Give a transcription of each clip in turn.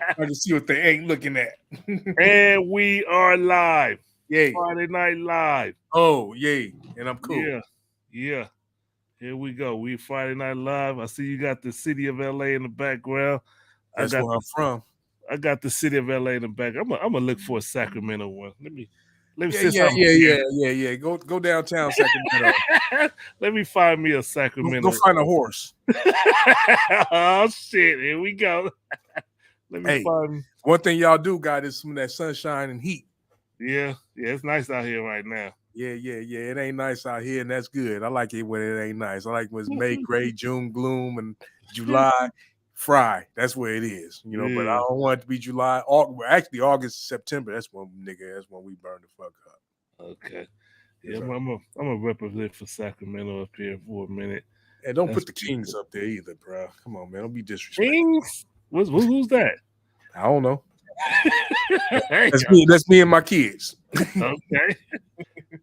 I can see what they ain't looking at. And we are live. Yay. Friday Night Live. Oh, yay. And I'm cool. Yeah. Yeah. Here we go. We Friday Night Live. I see you got the city of LA in the background. That's where I'm from. I got the city of LA in the back. I'm gonna look for a Sacramento one. Let me since Yeah. I'm here. Go downtown Sacramento. Let me find me a Go Sacramento. find a horse. Oh shit. Here we go. Let me Hey, find one thing y'all do got is some of that sunshine and heat. Yeah, it's nice out here right now. Yeah. It ain't nice out here, and that's good. I like it when it ain't nice. I like when it's May, gray, June, gloom, and July, fry. That's where it is, you know. But I don't want it to be July. Actually, August, September. That's when we burn the fuck up. Okay. Yeah, I'm gonna represent for Sacramento up here for a minute. And don't put the Kings up there either, bro. Come on, man. Don't be disrespectful. Kings? Who's that? I don't know. That's me and my kids. Okay.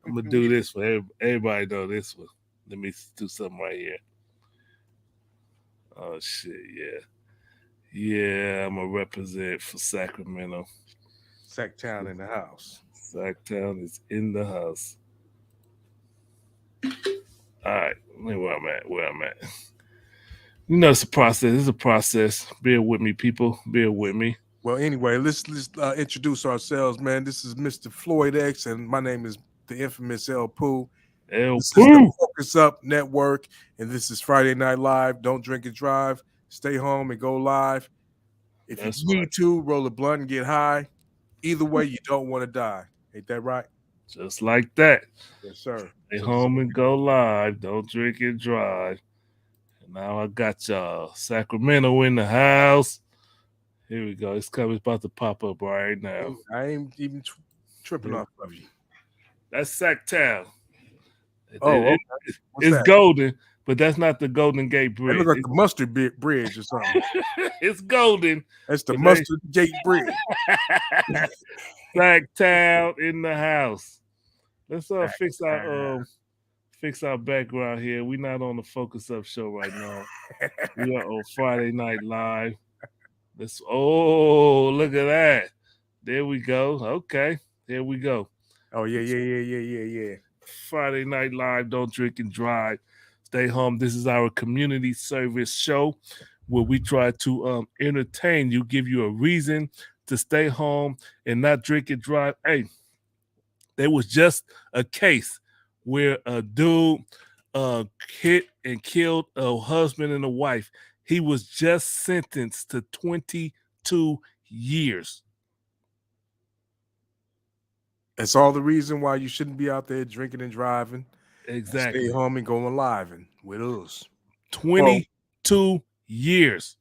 I'm gonna do this for everybody. Know this one. Let me do something right here. Oh shit, yeah. I'm gonna represent for Sacramento. Sacktown in the house. Sacktown is in the house. All right, where I'm at. You know, it's a process. It's a process. Bear with me, people. Bear with me. Well, anyway, let's introduce ourselves, man. This is Mr. Floyd X, and my name is the infamous El Pooh. This is the Focus Up Network, and this is Friday Night Live. Don't drink and drive. Stay home and go live. If you need to, roll a blunt and get high. Either way, you don't want to die. Ain't that right? Just like that. Yes, sir. Stay home and go live. Don't drink and drive. And now I got y'all. Sacramento in the house. Here we go. It's about to pop up right now. I ain't even tripping off of you. That's Sacktown. Oh, it's golden, but that's not the Golden Gate Bridge. It looks like the Mustard Bridge or something. It's golden. That's the Mustard Gate Bridge. Sacktown in the house. Let's fix our background here. We're not on the Focus Up show right now. We are on Friday Night Live. Look at that. There we go. Okay. There we go. Oh, yeah. Friday Night Live. Don't drink and drive. Stay home. This is our community service show where we try to entertain you, give you a reason to stay home and not drink and drive. Hey, there was just a case where a dude hit and killed a husband and a wife. He was just sentenced to 22 years. That's all the reason why you shouldn't be out there drinking and driving. Exactly. Stay home and go alive and with us. 22 years.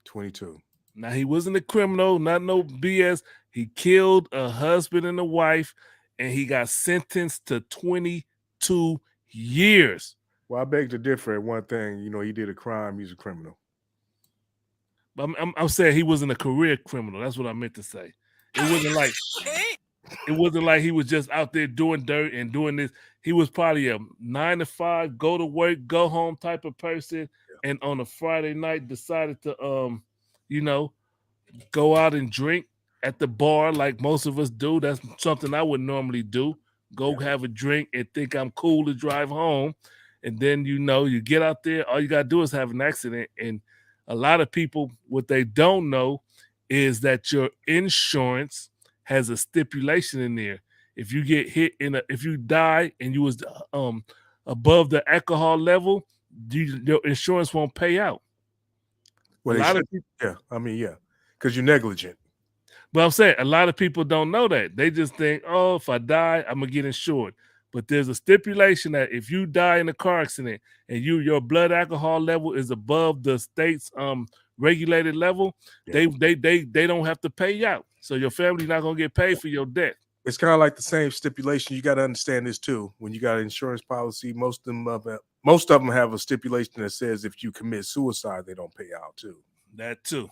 22. Now, he wasn't a criminal, not no BS. He killed a husband and a wife, and he got sentenced to 22 years. Well, I beg to differ at one thing. You know, he did a crime. He's a criminal. I'm saying he wasn't a career criminal. That's what I meant to say. It wasn't like he was just out there doing dirt and doing this. He was probably a 9 to 5, go to work, go home type of person. Yeah. And on a Friday night decided to, go out and drink at the bar like most of us do. That's something I would normally do. Go have a drink and think I'm cool to drive home. And then, you get out there, all you got to do is have an accident. And a lot of people, what they don't know is that your insurance has a stipulation in there. If you get hit if you die and you was above the alcohol level, your insurance won't pay out. Well, because you're negligent. But I'm saying a lot of people don't know that. They just think, oh, if I die, I'm gonna get insured. But there's a stipulation that if you die in a car accident and your blood alcohol level is above the state's regulated level, they don't have to pay you out. So your family's not gonna get paid for your death. It's kind of like the same stipulation. You got to understand this too. When you got an insurance policy, most of them have a stipulation that says if you commit suicide, they don't pay out too. That too.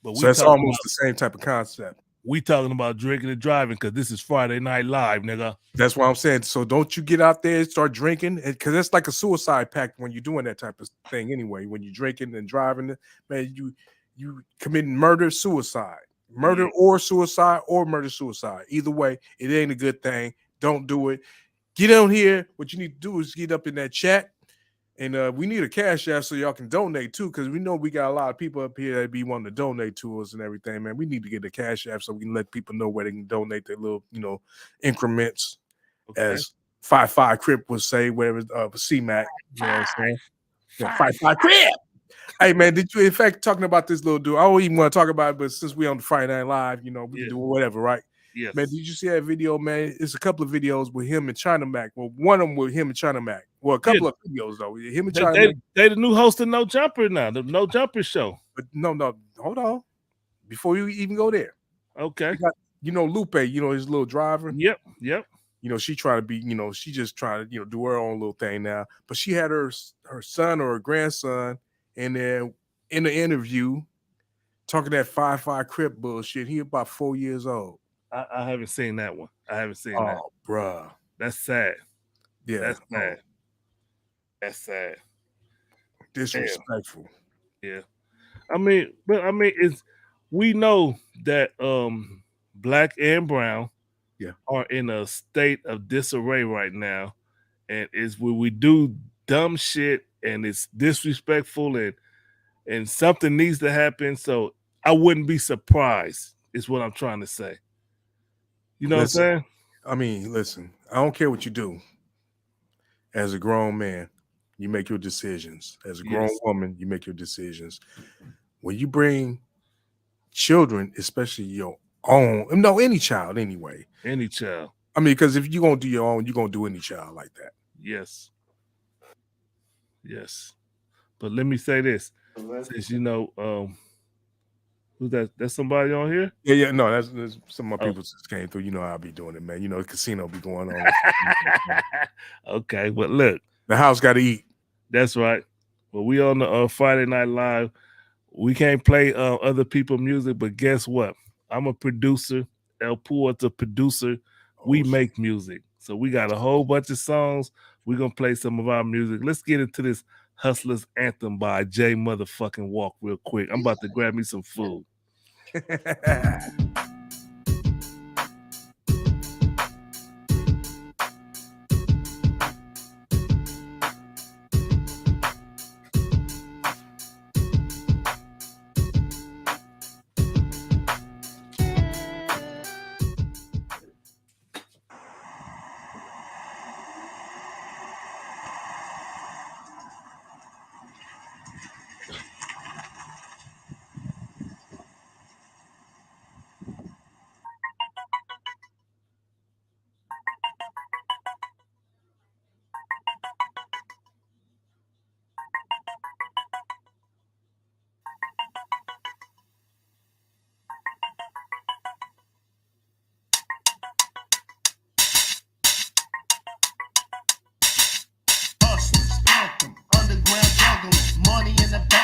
But so it's almost the same type of concept. We talking about drinking and driving because this is Friday Night Live, nigga. That's what I'm saying. So don't you get out there and start drinking, because that's like a suicide pact when you're doing that type of thing anyway. When you're drinking and driving, man, you committing murder, suicide, murder or suicide, or murder, suicide. Either way, it ain't a good thing. Don't do it. Get on here. What you need to do is get up in that chat. And we need a cash app so y'all can donate too, because we know we got a lot of people up here that be wanting to donate to us and everything, man. We need to get a cash app so we can let people know where they can donate their little, increments, as 5 Crip would say, whatever, C-Mac. You know what I'm saying? Yeah, 5 Crip. Hey, man, did you, in fact, talking about this little dude, I don't even want to talk about it, but since we on the Friday Night Live, we can do whatever, right? Yes. Man, did you see that video, man? It's a couple of videos with him and China Mac. Well, one of them with him and China Mac. Well, a couple of videos, though. Him and China Mac. They the new host of No Jumper now, the No Jumper show. But no, hold on. Before you even go there. Okay. Lupe, his little driver. Yep. She trying to be, she just trying to, do her own little thing now. But she had her son or her grandson in there in the interview talking that 5 Crip bullshit. He about 4 years old. I haven't seen that one. I haven't seen that. Oh, bruh. That's sad. Yeah. That's sad. That's sad. Disrespectful. Yeah. We know that Black and Brown are in a state of disarray right now. And it's when we do dumb shit and it's disrespectful and something needs to happen. So I wouldn't be surprised, is what I'm trying to say. You know what I'm saying? Listen, I don't care what you do. As a grown man, you make your decisions. As a grown woman, you make your decisions. When you bring children, especially your own, any child anyway. Any child. Because if you're going to do your own, you're going to do any child like that. Yes. But let me say this. Since who's that? That's somebody on here? Yeah. No, that's some of my people just came through. I'll be doing it, man. The casino be going on. Okay, but look, the house got to eat. That's right. Well, we on the Friday Night Live. We can't play other people's music, but guess what? I'm a producer. El Puer's a producer. We make music, so we got a whole bunch of songs. We're gonna play some of our music. Let's get into this Hustler's Anthem by Jay motherfucking Walk real quick. I'm about to grab me some food.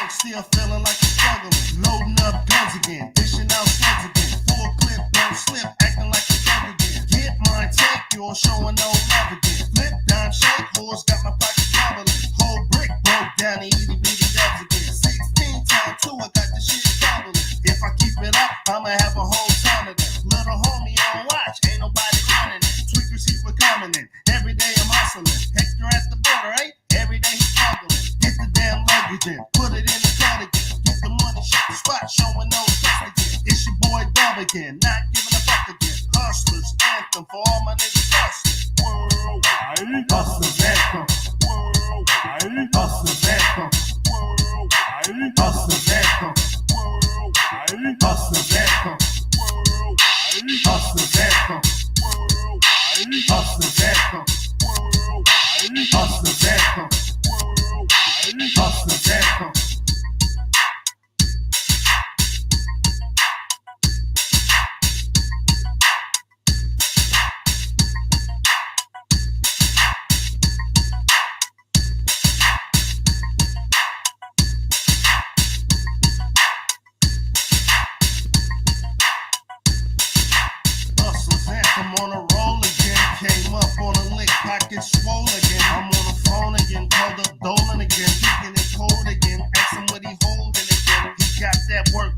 Still feeling like a struggling, loading up guns again, dishing out slugs again, full clip, don't slip, acting like a drug again. Get mine, take yours, showing no love again. Flip, dime, shake, horse, got my pocket wobbling. Whole brick broke down the itty bitty dubs again. 16 times 2, I got the shit wobbling. If I keep it up, I'ma have a whole ton of them. Little homie on watch, ain't nobody running it. Tweakers keep it coming in, every day I'm hustling. Hector at the border, right? Every day he's struggling. Get the damn luggage in, put it in the cut again. Get the money, shake the spot, showing no trust again. It's your boy Dub again, not giving a fuck again. Hustlers anthem for all my niggas hustling. Worldwide. Hustlers anthem. Worldwide. Hustlers anthem. Worldwide. Hustlers anthem. Worldwide. Hustlers anthem. Worldwide. Hustlers anthem. Worldwide. Hustlers anthem. Worldwide. Hustlers anthem. Hustlers anthem. Hustlers anthem on a roll again. Came up on a lick, pocket swole again. I'm on the phone again, called up Dolan again. Kicking it cold again, asking what he holding again. He got that work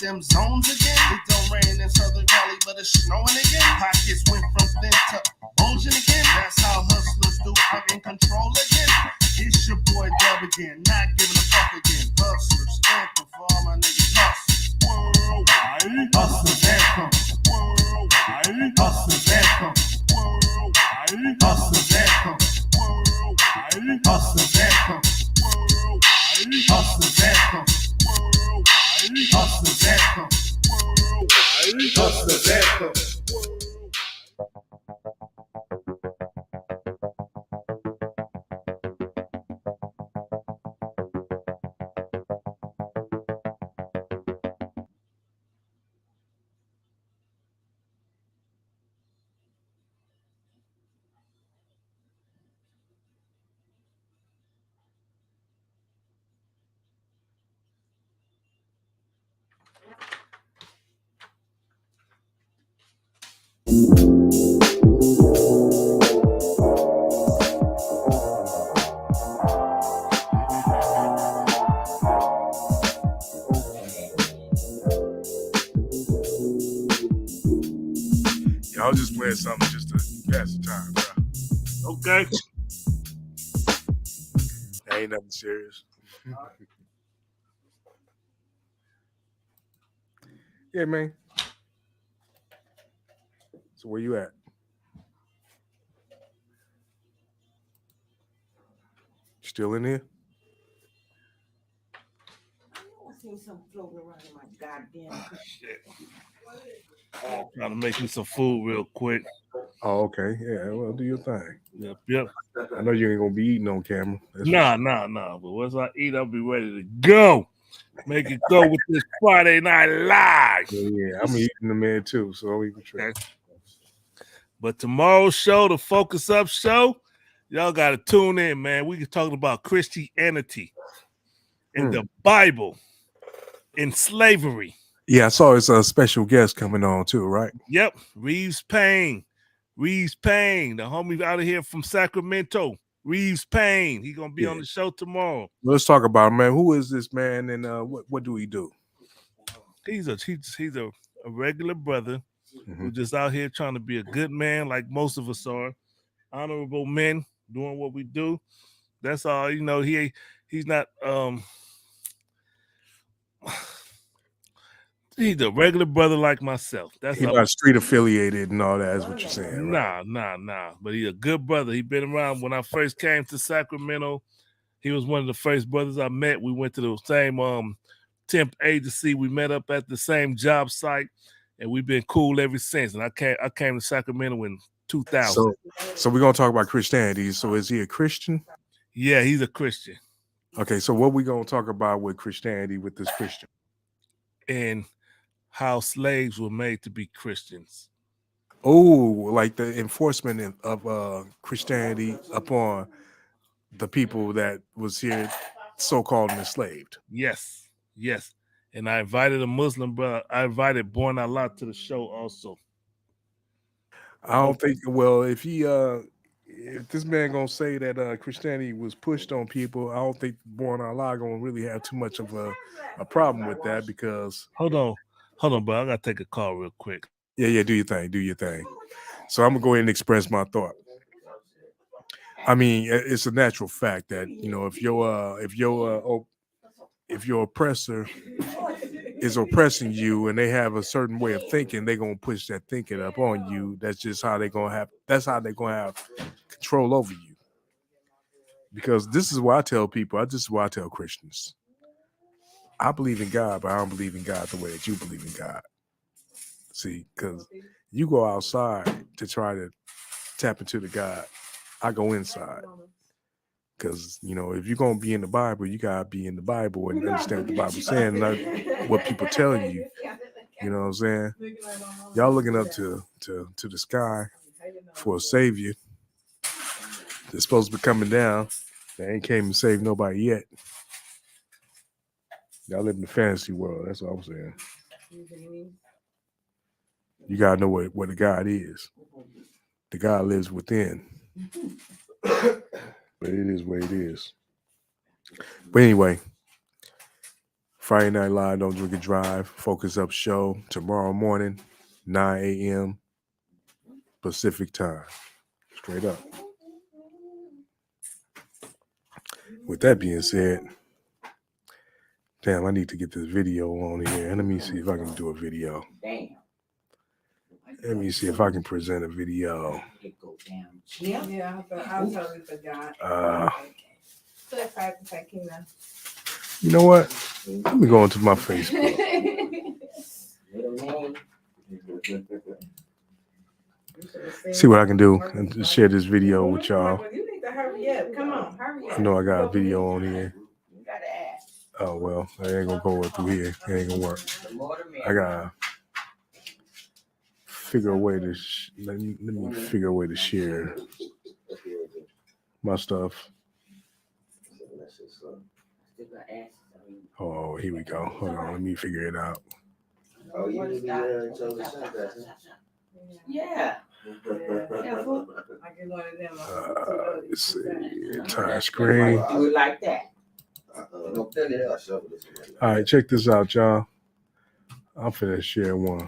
hit them zones again. It don't rain in Southern Cali, but it's snowing again. Pockets went from thin to bulging again. That's how hustlers do. I'm in control again. It's your boy Dub again, not giving a fuck again. Hustlers anthem for all my niggas hustlers. Worldwide. Hustlers anthem. Worldwide. Hustlers anthem. Worldwide. Hustlers anthem. Worldwide. Hustlers anthem. Worldwide. Hustlers anthem. Worldwide. Hustlers anthem. Worldwide. Hustlers anthem. I was just playing something just to pass the time, bro. Okay. That ain't nothing serious. Yeah, man. So where you at? Still in here? I seen something floating around in my goddamn Shit. I'm trying to make me some food real quick. Oh, okay. Yeah, well, do your thing. Yep. I know you ain't gonna be eating on camera. Nah. But once I eat, I'll be ready to go. Make it go with this Friday Night Live. Yeah, I'm eating the man too, so don't even try. But tomorrow's show, the Focus Up show, y'all got to tune in, man. We can talk about Christianity in the Bible, in slavery. Yeah, I saw it's a special guest coming on too, right? Yep, Reeves Payne, the homie out of here from Sacramento. Reeves Payne, he gonna be on the show tomorrow. Let's talk about him, man. Who is this man, and what do he do? He's a regular brother who's just out here trying to be a good man, like most of us are, honorable men doing what we do. That's all. You know, he's not. He's a regular brother like myself. That's He's not street affiliated and all that. Is what you're saying, right? Nah. But he's a good brother. He been around when I first came to Sacramento. He was one of the first brothers I met. We went to the same temp agency. We met up at the same job site, and we've been cool ever since. And I came to Sacramento in 2000. So we're gonna talk about Christianity. So is he a Christian? Yeah, he's a Christian. Okay, so what we gonna talk about with Christianity with this Christian? And how slaves were made to be Christians. Oh, like the enforcement of Christianity upon the people that was here so-called enslaved. Yes. And I invited a Muslim brother. I invited Born Allah to the show also. I don't think, well, if this man gonna say that Christianity was pushed on people, I don't think Born Allah gonna really have too much of a problem with that, because Hold on, bro. I gotta take a call real quick. Yeah, do your thing. So I'm gonna go ahead and express my thought. I mean, it's a natural fact that, you know, if your oppressor is oppressing you and they have a certain way of thinking, they're gonna push that thinking up on you. That's just how they're gonna have control over you. Because this is what I tell people, this is what I tell Christians. I believe in God, but I don't believe in God the way that you believe in God. See, because you go outside to try to tap into the God. I go inside. Because, you know, if you're going to be in the Bible, you got to be in the Bible and understand what the Bible's saying, not what people tell you. You know what I'm saying? Y'all looking up to the sky for a savior that's supposed to be coming down. They ain't came and saved nobody yet. Y'all live in the fantasy world. That's what I'm saying. You got to know what the God is. The God lives within. But it is what it is. But anyway, Friday Night Live, Don't Drink and Drive, Focus Up show tomorrow morning, 9 a.m. Pacific time. Straight up. With that being said, damn, I need to get this video on here. Let me see if I can do a video. Damn. Let me see if I can present a video. It go down. Yeah. Yeah, but I totally forgot. So if I can. You know what? Let me go into my Facebook. Little man. See what I can do and share this video with y'all. You need to hurry up. Come on, hurry up. I know I got a video on here. You gotta ask. Oh well, I ain't gonna go through here. It ain't gonna work. The more the merrier. I gotta figure a way to let me figure a way to share my stuff. Still gotta ask. Oh, here we go. Hold on, let me figure it out. Oh, you need to be there until the sun sets. Yeah. I get one of them. Let's see. Entire screen. Do it like that. Don't fill it up. All right, check this out, y'all. I'm finna share one.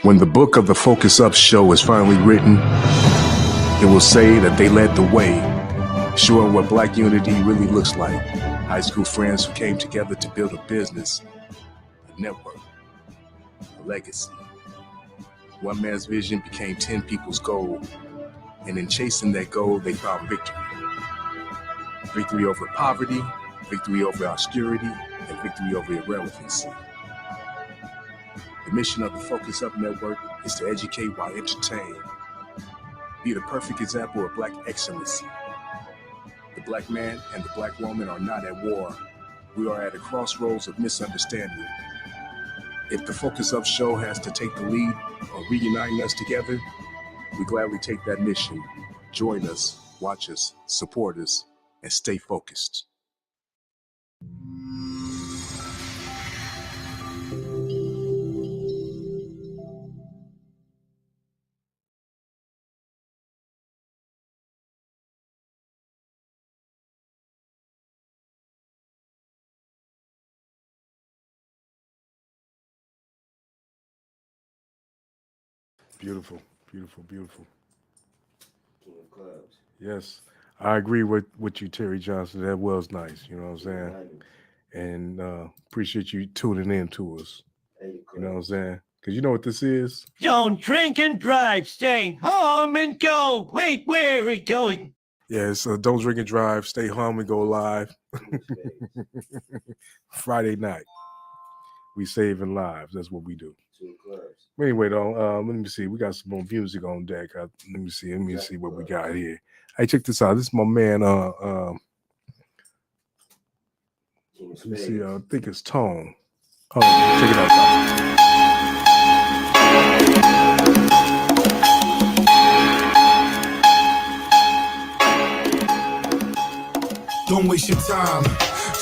When the book of the Focus Up show is finally written, it will say that they led the way, showing what Black unity really looks like. High school friends who came together to build a business, a network, a legacy. One man's vision became 10 people's goal, and in chasing that goal, they found victory. Victory over poverty, victory over obscurity, and victory over irrelevancy. The mission of the Focus Up Network is to educate while entertain. Be the perfect example of Black excellency. The Black man and the Black woman are not at war. We are at a crossroads of misunderstanding. If the Focus Up show has to take the lead on reuniting us together, we gladly take that mission. Join us, watch us, support us, and stay focused. Beautiful, beautiful, beautiful. King of clubs. Yes, I agree with you, Terry Johnson. That was nice. You know what I'm saying? And appreciate you tuning in to us. You know what I'm saying? Because you know what this is? Don't drink and drive. Stay home and go. Wait, where are we going? Yeah, it's Don't Drink and Drive. Stay home and go live. Friday night. We saving lives. That's what we do. Anyway, though, let me see. We got some more music on deck. Let me see what we got here. Hey, check this out. This is my man. Let me see. I think it's Tone. Oh, check it out. Don't waste your time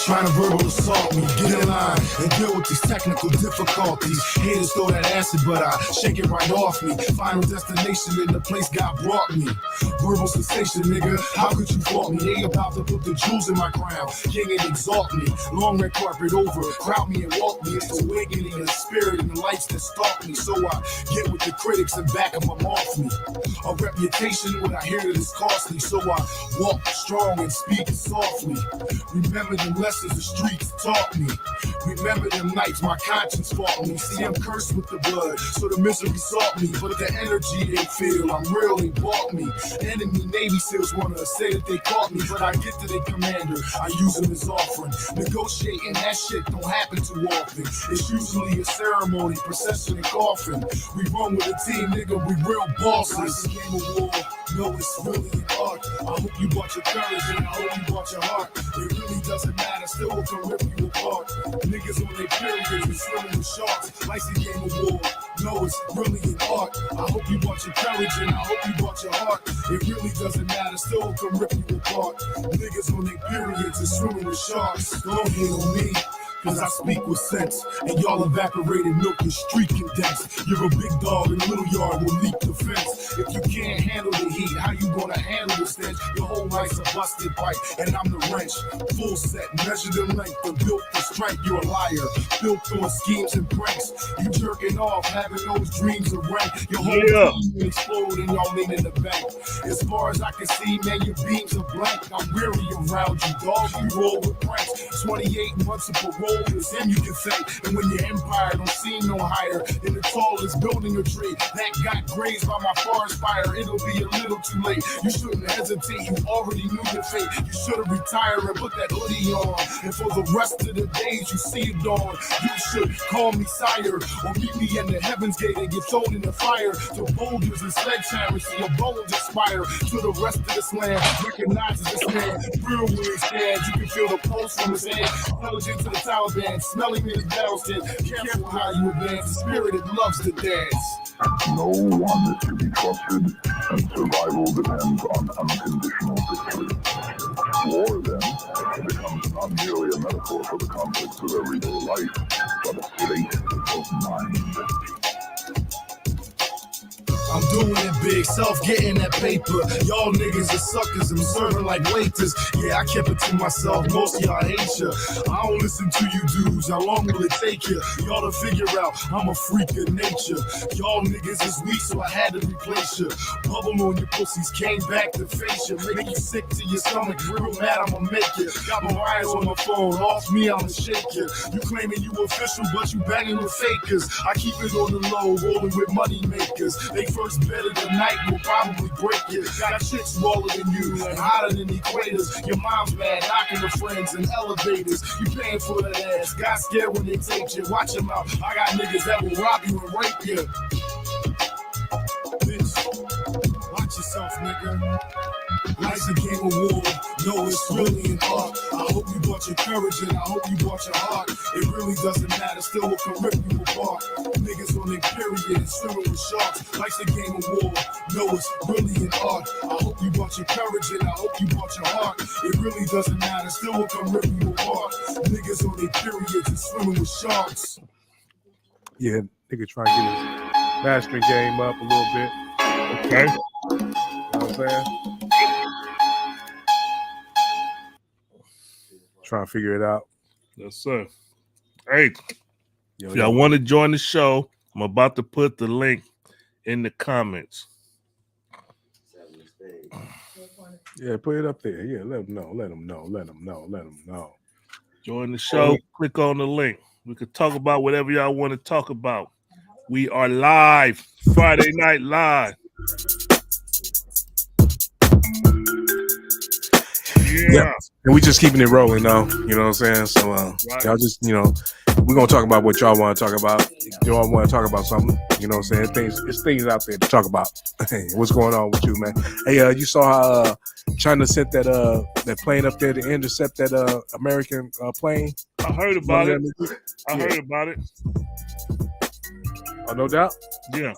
trying to verbal assault me. Get in line and deal with these technical difficulties. Haters throw that acid, but I shake it right off me. Final destination in the place God brought me. Verbal sensation, nigga, how could you fault me? They about to put the jewels in my crown, king and exalt me. Long red carpet over, crowd me and walk me. It's awakening in the spirit and the lights that stalk me. So I get with the critics and back them off me. A reputation when I hear it is costly. So I walk strong and speak softly. Remember them lessons the streets taught me. Remember them nights my conscience fought me. See, I'm cursed with the blood, so the misery sought me. But the energy they feel, I'm real, they bought me. Enemy Navy SEALs wanna say that they caught me, but I get to their commander, I use them as offering. Negotiating that shit don't happen too often. It's usually a ceremony, procession and coffin. We run with a team, nigga, we real bosses. It's a game of war, no, it's really an art. I hope you bought your courage and I hope you bought your heart. It really doesn't matter, still we can rip you apart. Niggas on their periods, we swimming with sharks. Life's a game of war, No, it's really an art. I hope you brought your courage and I hope you brought your heart. It really doesn't matter, still can rip you apart. Niggas on their periods and swimming with sharks. Don't hate on me. Cause I speak with sense, and y'all evaporated milk is streaking dense. You're a big dog in a little yard will leap the fence. If you can't handle the heat, how you gonna handle the stench? Your whole life's a busted pipe, and I'm the wrench. Full set, measured in length, and built for strength. You're a liar, built on schemes and pranks. You jerking off, having those dreams of rank. Your whole team will explode, and y'all lean in the bank. As far as I can see, man, your beams are blank. I'm weary around you, dog. You roll with pranks. 28 months of parole. Is him you can say, and when your empire don't seem no higher than the tallest building or tree that got grazed by my forest fire, it'll be a little too late. You shouldn't hesitate, you already knew your fate. You should have retired and put that hoodie on, and for the rest of the days you see it dawn, you should call me sire, or meet me in the heavens gate and get thrown in the fire, to boulders and sledgehammers, see your bones expire, to the rest of this land recognizes this man, real when he stands, you can feel the pulse from his hand, intelligent to the Taliban, smelling in his barrel said, careful how you advance, the spirit it loves to dance. No one is to be trusted, and survival depends on unconditional victory. War, then, becomes not merely a metaphor for the conflicts of everyday life, but a state of mind. I'm doing it big, self getting that paper. Y'all niggas are suckers, I'm serving like waiters. Yeah, I kept it to myself, most of y'all hate ya. I don't listen to you dudes, how long will it take you? Y'all to figure out I'm a freak of nature. Y'all niggas is weak, so I had to replace ya. Bubble on your pussies, came back to face ya. Make you sick to your stomach, real mad I'ma make ya. Got my wires on my phone, off me I'ma shake ya. You claiming you official, but you banging with fakers. I keep it on the low, rolling with money makers. They first bet of the night will probably break you. Got chicks smaller than you and hotter than equators. Your mom's mad, knocking her friends in elevators. You paying for that ass. Got scared when they take you. Watch them out. I got niggas that will rob you and rape you. Bitch, watch yourself, nigga. Life's a game of war. No, it's really an art. I hope you brought your courage and I hope you brought your heart. It really doesn't matter. Still, it can rip you apart. Niggas on their period and swimming with sharks. Life's a game of war. No, it's really an art. I hope you brought your courage and I hope you brought your heart. It really doesn't matter. Still, it can rip you apart. Niggas on their periods and swimming with sharks. Yeah, nigga trying to get his mastering game up a little bit. Okay. You know what I'm saying? Trying to figure it out. Yes, sir. Hey, Yo, if y'all want to join the show, I'm about to put the link in the comments. Yeah, put it up there. Yeah, let them know. Let them know. Let them know. Let them know. Join the show. Click on the link. We could talk about whatever y'all want to talk about. We are live. Friday Night Live. Yeah. And we just keeping it rolling though. You know what I'm saying? So y'all just, we're gonna talk about what y'all want to talk about. Y'all want to talk about something, you know what I'm saying? It's things out there to talk about. Hey, what's going on with you, man? Hey, you saw how China sent that plane up there to intercept that American plane? I heard about it. Heard about it. Oh, no doubt. Yeah,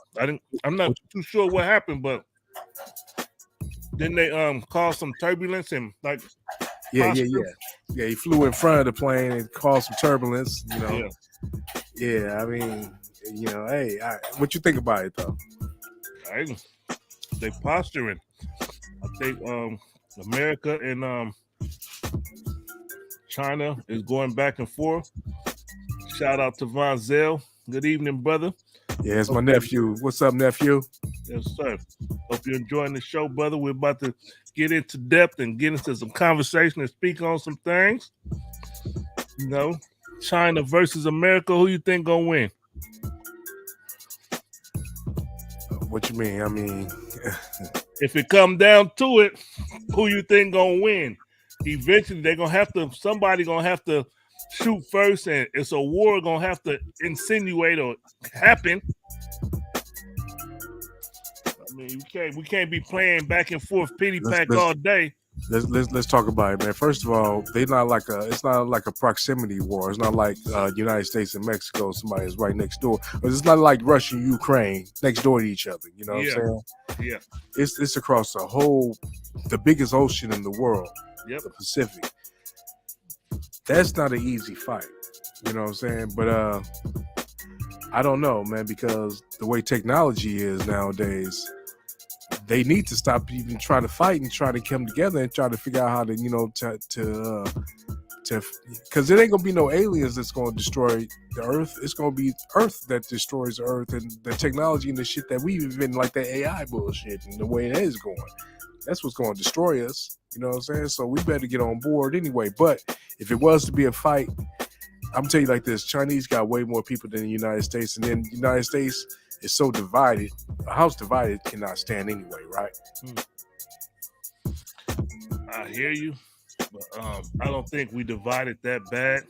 I'm not too sure what happened, but then they caused some turbulence and like. Yeah. He flew in front of the plane and caused some turbulence. Yeah. I mean, hey, what you think about it though? They posturing. I think America and China is going back and forth. Shout out to Von Zell. Good evening, brother. Yeah, it's my nephew. What's up, nephew? Yes, sir. Hope you're enjoying the show, brother. We're about to get into depth and get into some conversation and speak on some things. China versus America. Who you think gonna win? What you mean? I mean, if it come down to it, who you think gonna win? Eventually, somebody gonna have to shoot first, and it's a war gonna have to insinuate or happen. I mean, we can't be playing back and forth pity pack all day. Let's talk about it, man. First of all, it's not like a proximity war. It's not like United States and Mexico. Somebody is right next door. It's not like Russia and Ukraine next door to each other. You know what I'm saying? Yeah. It's across the biggest ocean in the world, Yep. the Pacific. That's not an easy fight. You know what I'm saying? But I don't know, man, because the way technology is nowadays, they need to stop even trying to fight and try to come together and try to figure out how to, because it ain't gonna be no aliens that's gonna destroy the Earth. It's gonna be Earth that destroys the Earth, and the technology and the shit that we've been like that AI bullshit and the way it is going. That's what's gonna destroy us. You know what I'm saying? So we better get on board anyway. But if it was to be a fight, I'm telling you like this: Chinese got way more people than the United States, and then the United States is so divided. A house divided cannot stand anyway, right? I hear you, but I don't think we divided that bad,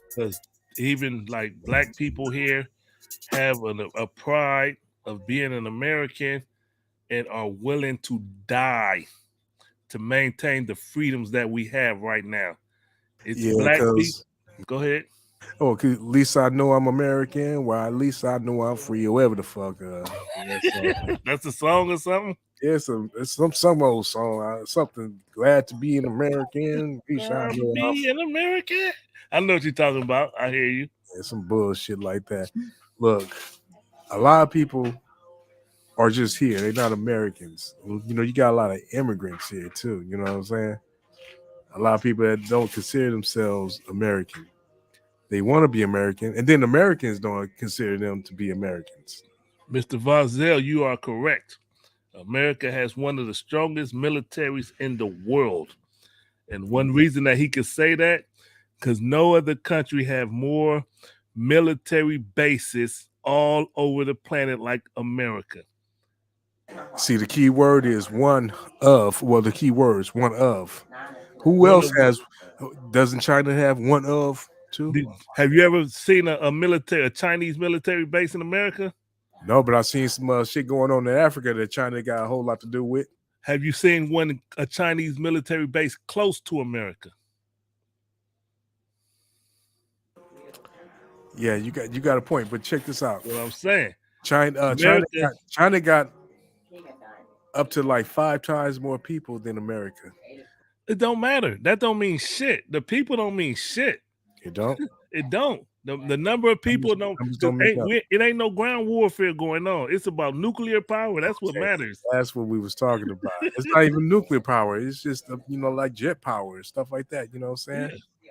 because even like black people here have a pride of being an American and are willing to die to maintain the freedoms that we have right now. It's black people. Go ahead. Oh, at least I know I'm American. Well, at least I know I'm free, or whatever the fuck. That's a song or something? Yeah, it's some old song. Something glad to be an American. Glad to be an American. I know what you're talking about. I hear you. Yeah, some bullshit like that. Look, a lot of people are just here. They're not Americans. You know, you got a lot of immigrants here too. You know what I'm saying? A lot of people that don't consider themselves American. They want to be American, and then Americans don't consider them to be Americans. Mr. Vazell, you are correct. America has one of the strongest militaries in the world. And one reason that he could say that, because no other country have more military bases all over the planet like America. See, the key word is one of. Well, the key word is one of. Who else has? Doesn't China have one of too? Have you ever seen a Chinese military base in America? No, but I've seen some shit going on in Africa that China got a whole lot to do with. Have you seen a Chinese military base close to America? Yeah, you got a point, but check this out. What I'm saying, China got up to like 5 times more people than America. It don't matter. That don't mean shit. The people don't mean shit. It don't. It don't. The number of people it ain't no ground warfare going on. It's about nuclear power. That's what matters. That's what we was talking about. It's not even nuclear power. It's just like jet power and stuff like that. You know what I'm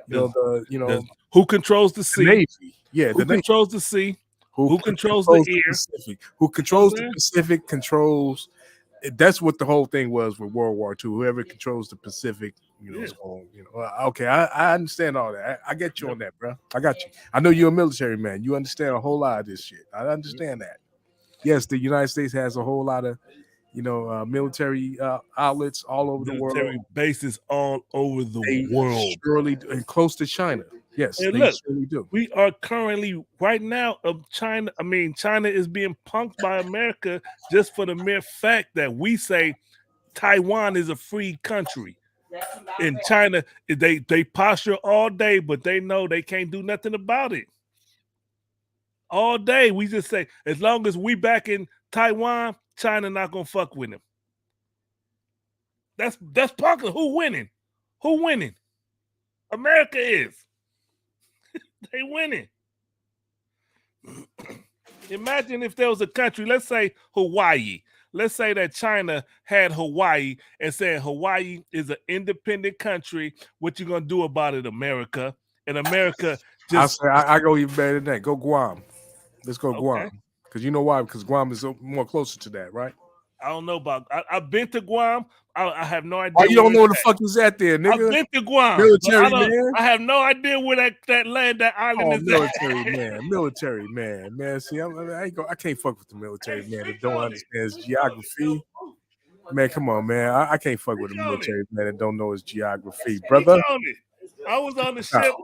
saying? Who controls the sea? The Navy. Yeah, who controls the sea? Who controls the air? Pacific? Who controls the Pacific controls. That's what the whole thing was with World War II. Whoever controls the Pacific, okay, I understand all that. I get you on that, bro. I got you. I know you're a military man. You understand a whole lot of this shit. I understand that. Yes, the United States has a whole lot of, military outlets all over the world. Military bases all over the world. Surely, and close to China. Yes, and they look, surely do. We are currently right now China. I mean, China is being punked by America just for the mere fact that we say Taiwan is a free country. In China, they posture all day, but they know they can't do nothing about it. All day, we just say, as long as we back in Taiwan, China not gonna fuck with them. That's punking. Who winning? Who winning? America is. They winning. Imagine if there was a country, let's say Hawaii. Let's say that China had Hawaii and said Hawaii is an independent country. What you gonna do about it, America? And America just I go even better than that. Go Guam. Let's go Guam. Because you know why? Because Guam is more closer to that, right? I don't know about. I've been to Guam. I have no idea. Why you don't know where the fuck is at there, nigga? I've been to Guam. Military man. I have no idea where that land, that island is. Military man. See, I can't fuck with the military man that don't understand his geography. Man, come on, man. I can't fuck with a military man that don't know his geography, brother. I was on the ship.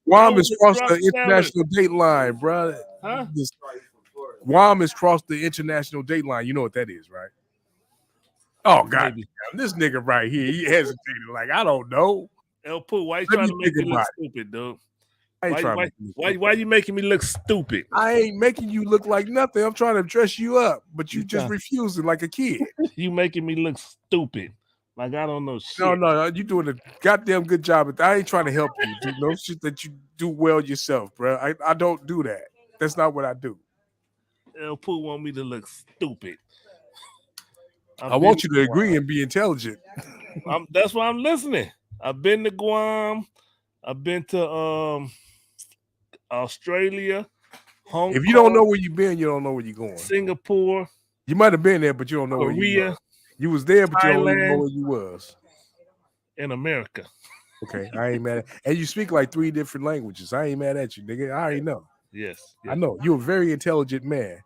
Guam has crossed the international date line, bro. Huh? Guam has crossed the international date line. You know what that is, right? Oh God, Maybe. this nigga right here, he hesitated. Like I don't know. El Pooh, why you Let trying me to make think me look about stupid, dude? I ain't trying Why, to make you stupid. why you making me look stupid? I ain't making you look like nothing. I'm trying to dress you up, but you You just trying- refusing like a kid. You making me look stupid. Like I don't know shit. No, you doing a goddamn good job. I ain't trying to help you. Do no shit that you do well yourself, bro. I don't do that. That's not what I do. El Pooh want me to look stupid. I want you to agree and be intelligent. That's why I'm listening. I've been to Guam. I've been to Australia, Hong Kong. If you don't know where you've been, you don't know where you're going. Singapore, You might have been there, but you don't know where you Korea, were. You was there, but you don't even know Thailand. where you was. in America. Okay, I ain't mad at and you speak like 3 different languages. I ain't mad at you, nigga. I already know. Yes, I know. You're a very intelligent man.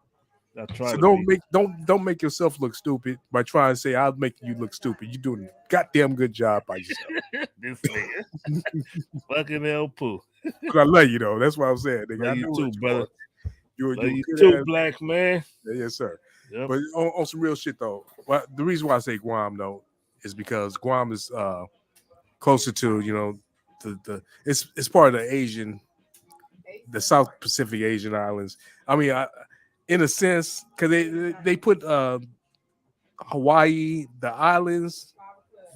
I try So to be. don't make yourself look stupid by trying to say I'll make you look stupid. You're doing a goddamn good job by yourself. This nigga. Fucking El Pooh. But I love you though. That's what I'm saying, nigga. I Love you knew too, what you brother. were. You're Love you good too, ass- black man. Yes, sir. Yep. But on some real shit though, the reason why I say Guam though is because Guam is closer to it's part of the South Pacific Asian islands. I mean, in a sense, because they put Hawaii, the islands,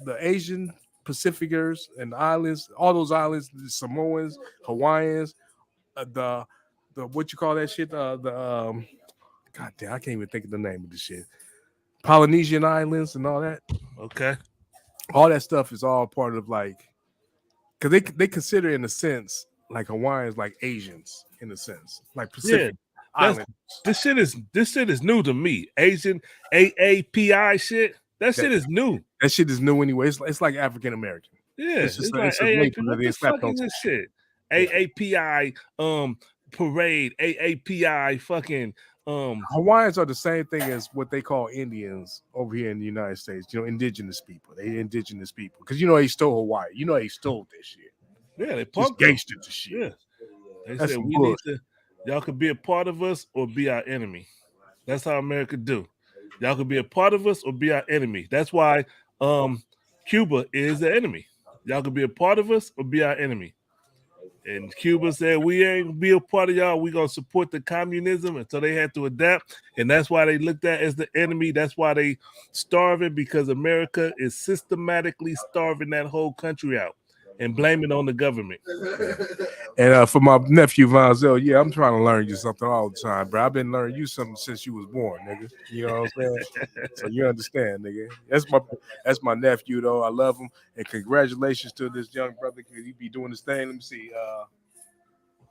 the Asian Pacificers and the islands, all those islands, the Samoans, Hawaiians, the what you call that shit, God damn, I can't even think of the name of the shit. Polynesian Islands and all that. Okay. All that stuff is all part of like, because they consider in a sense like Hawaiians like Asians in a sense, like Pacific Islands. This shit is new to me. Asian AAPI shit. That shit is new. That shit is new anyway. It's like African American. Yeah, It's just like a label AAPI. that What they the slapped fuck on is some this shit? AAPI parade. AAPI fucking Hawaiians are the same thing as what they call Indians over here in the United States. Indigenous people. They indigenous people because they stole Hawaii. They stole this shit. Yeah, they Just punked them. gangster to shit. Yeah, they That's said some we bullshit. need to. Y'all could be a part of us or be our enemy. That's how America do. Y'all could be a part of us or be our enemy. That's why Cuba is the enemy. Y'all could be a part of us or be our enemy. And Cuba said, we ain't gonna be a part of y'all. We're gonna support the communism. And so they had to adapt. And that's why they looked at as the enemy. That's why they starving, because America is systematically starving that whole country out and blaming on the government. And for my nephew Vonzel, yeah, I'm trying to learn you something all the time, bro. I've been learning you something since you was born, nigga. You know what I'm saying? So you understand, nigga. That's my nephew though. I love him, and congratulations to this young brother because he be doing this thing. Let me see.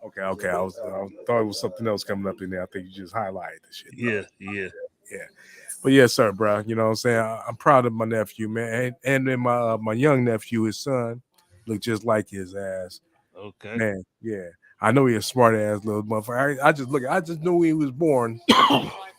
Okay. I thought it was something else coming up in there. I think you just highlighted the shit. Yeah. But yes, sir, bro. You know what I'm saying? I'm proud of my nephew, man, and then my young nephew, his son, look just like his ass. Okay. Man, yeah. I know he's a smart ass little motherfucker. I just knew when he was born.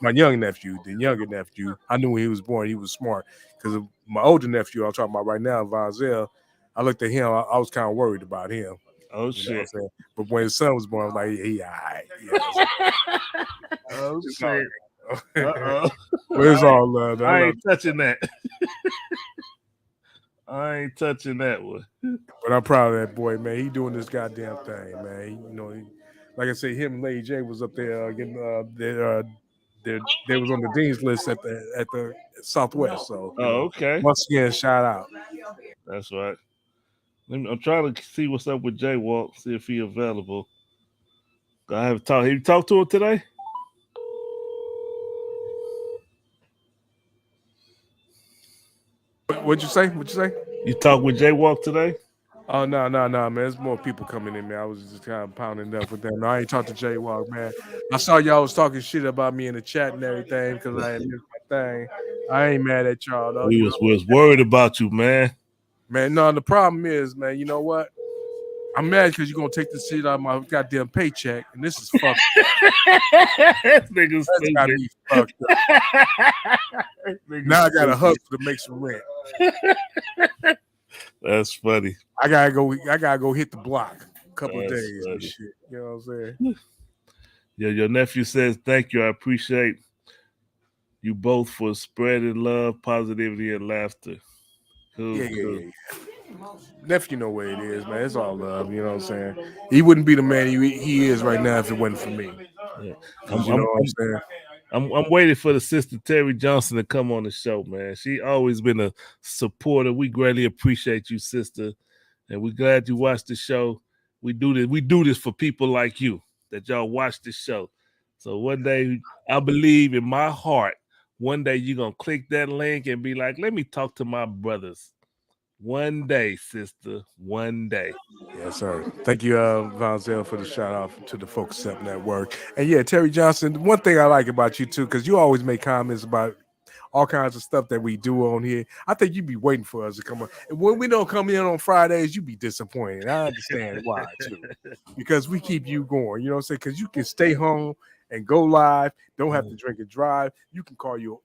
My young nephew, the younger nephew, I knew when he was born, he was smart. Because my older nephew, I'm talking about right now, Vonzel, I looked at him, I was kind of worried about him. Oh, You know what I'm shit. saying? But when his son was born, I was like, he all right. Oh, It's shit. all right. Uh-oh. But it's all love. I ain't touching that. I ain't touching that one. But I'm proud of that boy, man. He doing this goddamn thing, man. Like I said, him and Lady J was up there getting they was on the dean's list at the Southwest. So okay. Once again, shout out. That's right. I'm trying to see what's up with Jay Walk, see if he available. I haven't talked. Have you talked to him today? What'd you say? You talked with Jay Walk today? Oh no, man. There's more people coming in, man. I was just kind of pounding up with them. No, I ain't talked to Jay Walk, man. I saw y'all was talking shit about me in the chat and everything because I had missed my thing. I ain't mad at y'all though. We was worried about you, man. Man, no, the problem is, man, you know what? I'm mad because you're gonna take this shit out of my goddamn paycheck, and this is fucked This nigga's That's gotta be fucked up. Now I gotta hustle to make some rent. That's funny. I gotta go hit the block a couple of That's days funny. and shit. You know what I'm saying? Yeah, your nephew says thank you. I appreciate you both for spreading love, positivity, and laughter. Cool, Yeah. Emotional. Nephew know where it is, man. It's all love. You know what I'm saying? He wouldn't be the man he is right now if it wasn't for me. Yeah. You know what I'm saying? I'm waiting for the sister Terry Johnson to come on the show, man. She always been a supporter. We greatly appreciate you, sister, and we're glad you watched the show. We do this for people like you that y'all watch the show. So one day, I believe in my heart, one day you're gonna click that link and be like, "Let me talk to my brothers." One day, sister. One day. Yes, sir. Thank you, Vonzel, for the shout out to the Focus Up Network. And yeah, Terry Johnson, one thing I like about you too, because you always make comments about all kinds of stuff that we do on here. I think you be waiting for us to come on. And when we don't come in on Fridays, you be disappointed. I understand why too. Because we keep you going. You know what I'm saying? Because you can stay home and go live, don't have to drink and drive. You can call you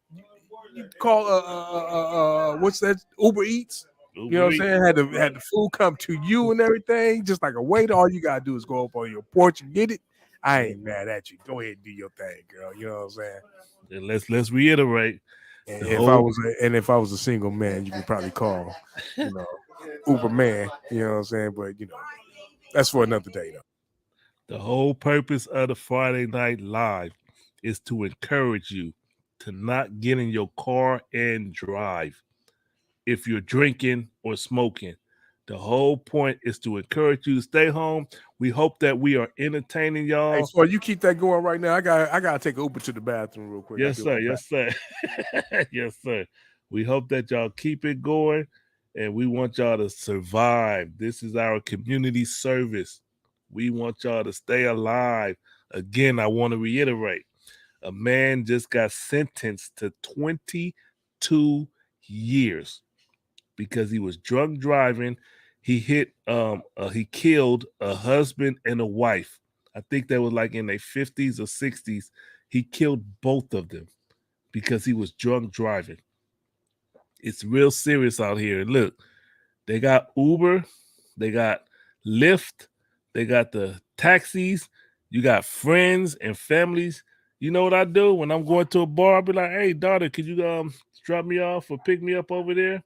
call what's that? Uber Eats. You know what I'm saying? Had the food come to you and everything, just like a waiter. All you gotta do is go up on your porch and get it. I ain't mad at you. Go ahead and do your thing, girl. You know what I'm saying? And let's reiterate. And if I was a single man, you could probably call, Uber man. You know what I'm saying? But that's for another day, though. The whole purpose of the Friday Night Live is to encourage you to not get in your car and drive. If you're drinking or smoking, the whole point is to encourage you to stay home. We hope that we are entertaining y'all. Hey, so you keep that going right now. I gotta take an Uber to the bathroom real quick. Yes, sir. Yes, sir. Yes, sir. We hope that y'all keep it going, and we want y'all to survive. This is our community service. We want y'all to stay alive. Again, I want to reiterate, a man just got sentenced to 22 years. Because he was drunk driving. He killed a husband and a wife. I think that was like in their 50s or 60s. He killed both of them because he was drunk driving. It's real serious out here. And look, they got Uber, they got Lyft, they got the taxis, you got friends and families. You know what I do when I'm going to a bar? I'll be like, "Hey, daughter, could you drop me off or pick me up over there?"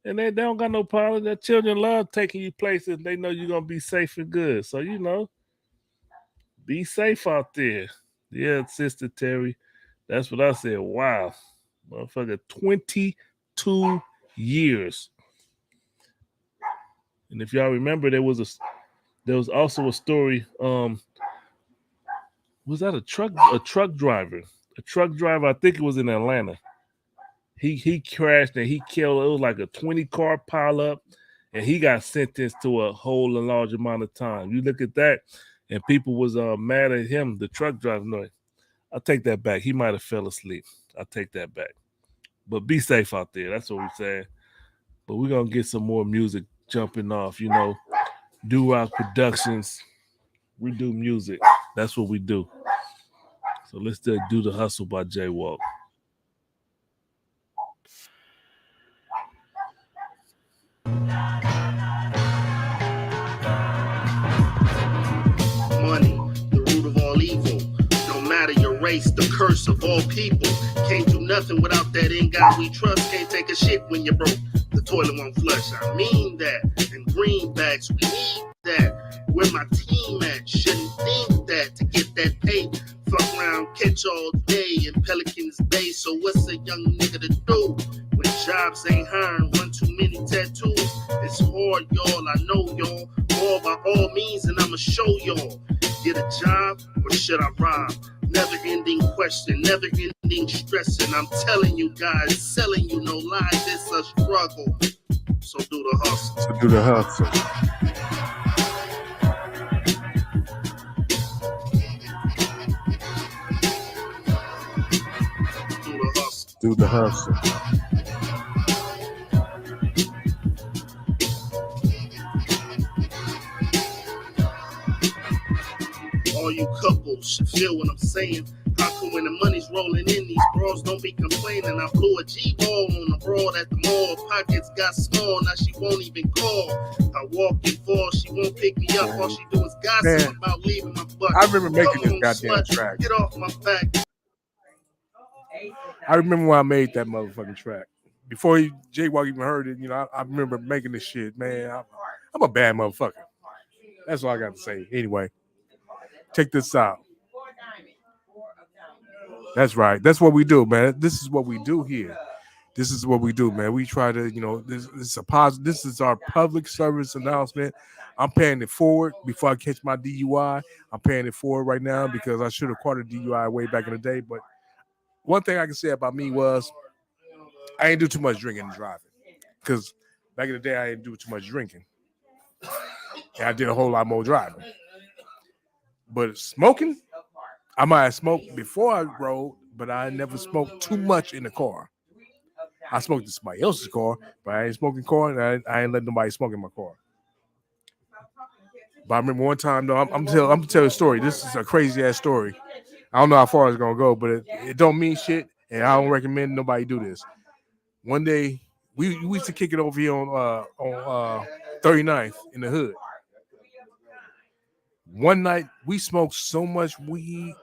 And they don't got no problem. Their children love taking you places. They know you're going to be safe and good. So, be safe out there. Yeah, Sister Terry. That's what I said. Wow. Motherfucker, 22 years. And if y'all remember, there was also a story. Was that a truck driver? A truck driver, I think it was in Atlanta. He crashed and he killed. It was like a 20-car pileup, and he got sentenced to a whole large amount of time. You look at that, and people was mad at him, the truck driver. No, I'll take that back. He might have fell asleep. I'll take that back. But be safe out there. That's what we're saying. But we're going to get some more music jumping off, Do Rock Productions. We do music. That's what we do. So let's do the Hustle by Jaywalk. Money, the root of all evil. No matter your race, the curse of all people. Can't do nothing without that in God we trust. Can't take a shit when you're broke. The toilet won't flush. I mean that. And greenbacks, we need that. Where my team at? Shouldn't think that to get that pay. Fuck around, catch all day in Pelicans Bay. So what's a young nigga to do when jobs ain't hiring? One too many tattoos. It's hard, y'all. I know y'all. All by all means, and I'ma show y'all. Get a job or should I rob? Never ending question, never ending stressing. I'm telling you guys, selling you no lies. It's a struggle. So do the hustle. Do the hustle. All you couples should feel what I'm saying. How come when the money's rolling in, these bros don't be complaining? I blew a G-ball on the broad at the mall. Pockets got small, now she won't even call. I walk and fall, she won't pick me up. All she do is gossip about leaving my butt. I remember making this goddamn track. Get off my back. I remember when I made that motherfucking track. Before J-Walk even heard it, you know, I remember making this shit, man. I'm a bad motherfucker. That's all I got to say. Anyway, check this out. That's right. That's what we do, man. This is what we do here. This is what we do, man. We try to, you know, this is a positive. This is our public service announcement. I'm paying it forward before I catch my DUI. I'm paying it forward right now because I should have caught a DUI way back in the day. But one thing I can say about me was I ain't do too much drinking and driving because back in the day I didn't do too much drinking. And I did a whole lot more driving. But smoking, I might have smoked before I rode, but I never smoked too much in the car. I smoked in somebody else's car, but I ain't smoking car, and I ain't letting nobody smoke in my car. But I remember one time, though, I'm gonna tell a story. This is a crazy ass story. I don't know how far it's gonna go, but it don't mean shit, and I don't recommend nobody do this. One day, we used to kick it over here on 39th in the hood. One night, we smoked so much weed.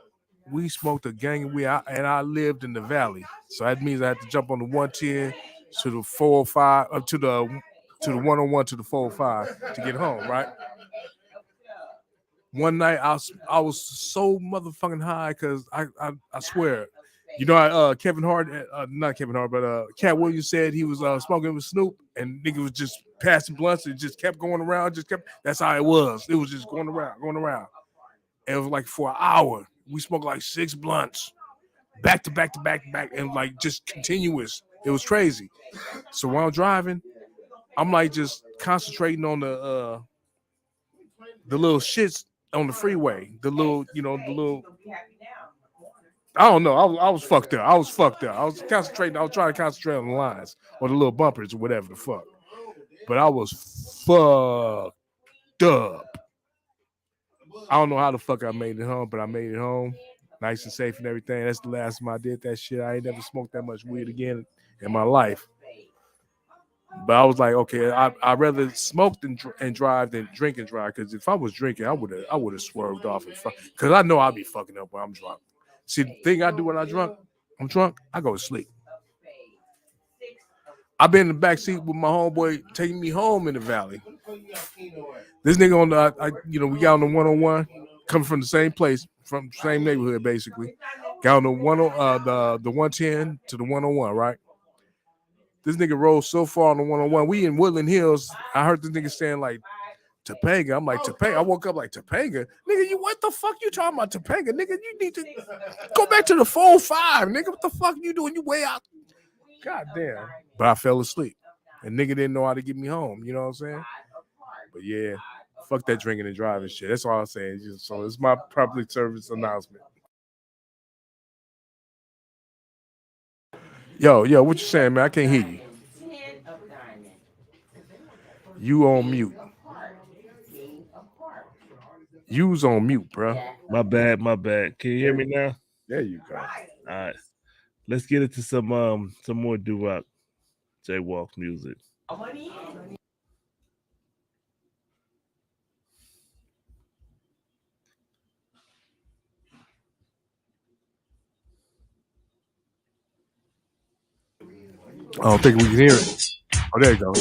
We smoked a gang of weed, and I lived in the valley, so that means I had to jump on the 110 to the 405, up to the 101 to the 405 to get home. Right. One night I was so motherfucking high because I swear, you know, Kevin Hart, not Kevin Hart, but Cat Williams said he was smoking with Snoop, and nigga was just passing blunts. It just kept going around, That's how it was. It was just going around. And it was like for an hour. We smoked like 6 blunts, back to back, and like just continuous. It was crazy. So while I'm driving, I'm like just concentrating on the little shits on the freeway. The little. I don't know. I was fucked up. I was concentrating. I was trying to concentrate on the lines or the little bumpers or whatever the fuck. But I was fucked up. I don't know how the fuck I made it home, but I made it home nice and safe and everything. That's the last time I did that shit. I ain't never smoked that much weed again in my life. But I was like, okay, I'd rather smoke and drive than drink and drive. Because if I was drinking, I would have swerved off. Because I know I'll be fucking up when I'm drunk. See, the thing I do when I'm drunk, I go to sleep. I've been in the back seat with my homeboy taking me home in the valley. This nigga on the, we got on the 101, coming from the same place, from the same neighborhood, basically. Got on the 110 to the 101, right? This nigga rode so far on the 101. We in Woodland Hills. I heard this nigga saying like Topanga. I'm like, Topanga. I woke up like Topanga. Nigga, what the fuck you talking about, Topanga? Nigga, you need to go back to the 405. Nigga, what the fuck you doing? You way out. God damn. But I fell asleep. And nigga didn't know how to get me home. You know what I'm saying? But yeah, fuck that drinking and driving shit. That's all I'm saying. So it's my public service announcement. Yo, what you saying, man? I can't hear you. You on mute. You's on mute, bro. My bad. Can you hear me now? There you go. All right. Let's get into some more doo-wop J-Walk music. I don't think we can hear it. Oh, there you go.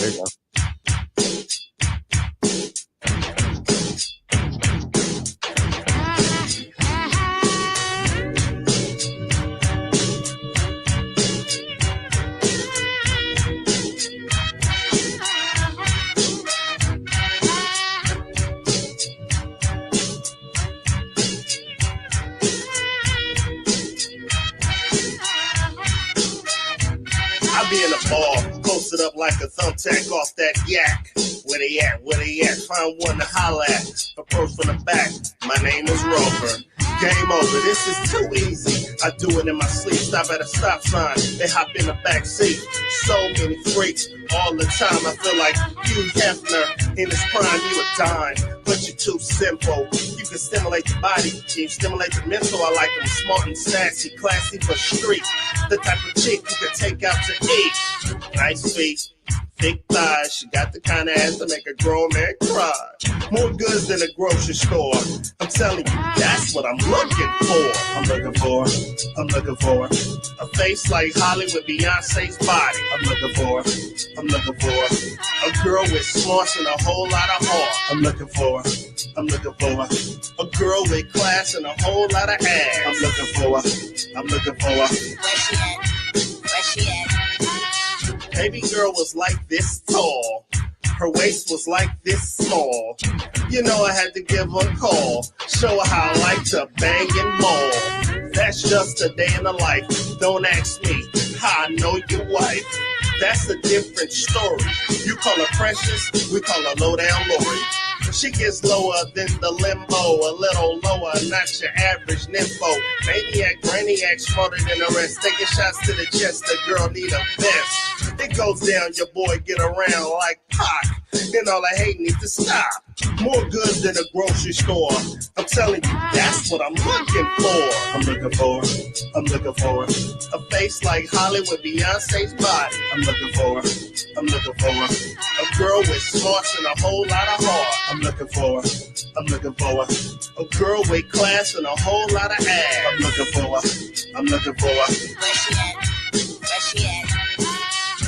Posted up like a thumbtack off that yak. Where they at? Find one to holla at. Approach from the back. My name is Rover. Game over. This is too easy. I do it in my sleep. Stop at a stop sign. They hop in the back seat. So many freaks all the time. I feel like Hugh Hefner in his prime. You a dime, but you're too simple. You can stimulate the body. You stimulate the mental. I like them smart and sassy, classy but street. The type of chick you can take out to eat. Nice feet, thick thighs. She got the kind of ass to make a grown man cry. More goods than a grocery store. I'm telling you, that's what I'm looking for. I'm looking for a face like Hollywood, Beyonce's body. I'm looking for a girl with smarts and a whole lot of heart. I'm looking for a girl with class and a whole lot of ass. I'm looking for Where she at? Where she at? baby girl was like this tall. Her waist was like this small. You know I had to give her a call. Show her how I like to bang and maul. That's just a day in the life. Don't ask me how I know your wife. That's a different story. You call her precious, we call her low down Lori. She gets lower than the limbo, a little lower, not your average nympho. Maniac, brainiac, smarter than the rest. Taking shots to the chest, the girl need a vest. It goes down, your boy get around like Pac. And all I hate needs to stop. More goods than a grocery store. I'm telling you, that's what I'm looking for. I'm looking for a face like Hollywood, Beyonce's body. I'm looking for a girl with smarts and a whole lot of heart. I'm looking for a girl with class and a whole lot of ass. I'm looking for Where she at? Where she at?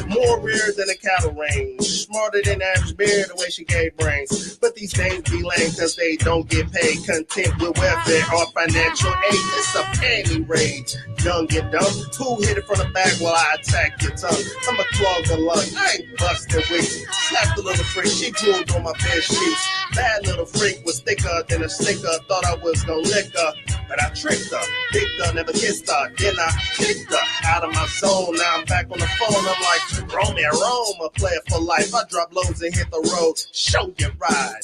more rare than a cattle range. Smarter than average bear the way she gave brains. But these dames be lame cause they don't get paid. Content with welfare or financial aid. It's a panty raid. Young and dumb. Who hit it from the back while I attack your tongue? I'ma clog the lung. I ain't busting wigs. Slap the little freak. She drooled on my bed sheets. Bad little freak was thicker than a sticker. Thought I was gonna lick her, but I tricked her. Picked her, never kissed her. Then I kicked her out of my zone. Now I'm back on the phone. I'm like, Rome, a player for life. I drop loads and hit the road. Show you ride.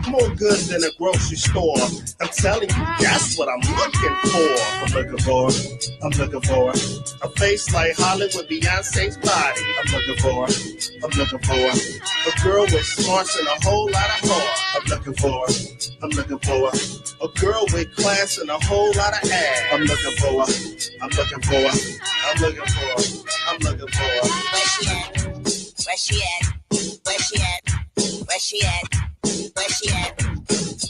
More goods than a grocery store. I'm telling you, that's what I'm looking for. I'm looking for a face like Hollywood, Beyonce's body. I'm looking for a girl with smarts and a whole lot of heart. I'm looking for a girl with class and a whole lot of ass. I'm looking for Where she at? Where she at? Where she at? Where she at? Where she at?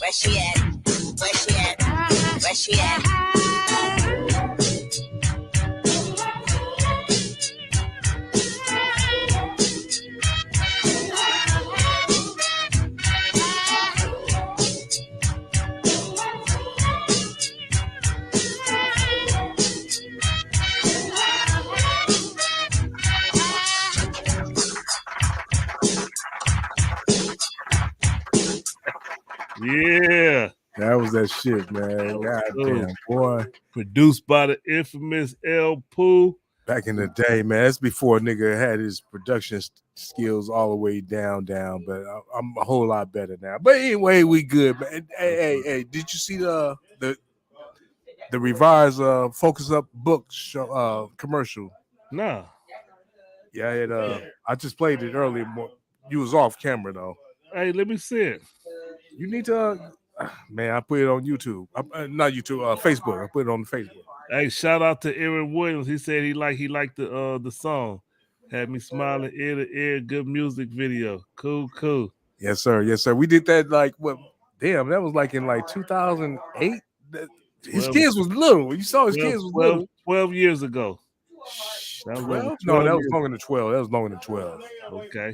Where she at? Where she at? Where she at? Yeah. That was that shit, man. God damn, boy. Produced by the infamous El Pooh. Back in the day, man. That's before a nigga had his production skills all the way down. But I'm a whole lot better now. But anyway, we good, man. Hey, did you see the revised Focus Up book show, commercial? Nah. Yeah, I just played it earlier. You was off camera though. Hey, let me see it. You need to, man. I put it on YouTube. Not YouTube. Facebook. I put it on Facebook. Hey, shout out to Aaron Williams. He said he liked the song. Had me smiling ear to ear. Good music video. Cool. Yes, sir. We did that like what? Damn, that was like in like 2008. His kids was little. You saw his kids was little. 12 years ago. That was longer than 12. Okay.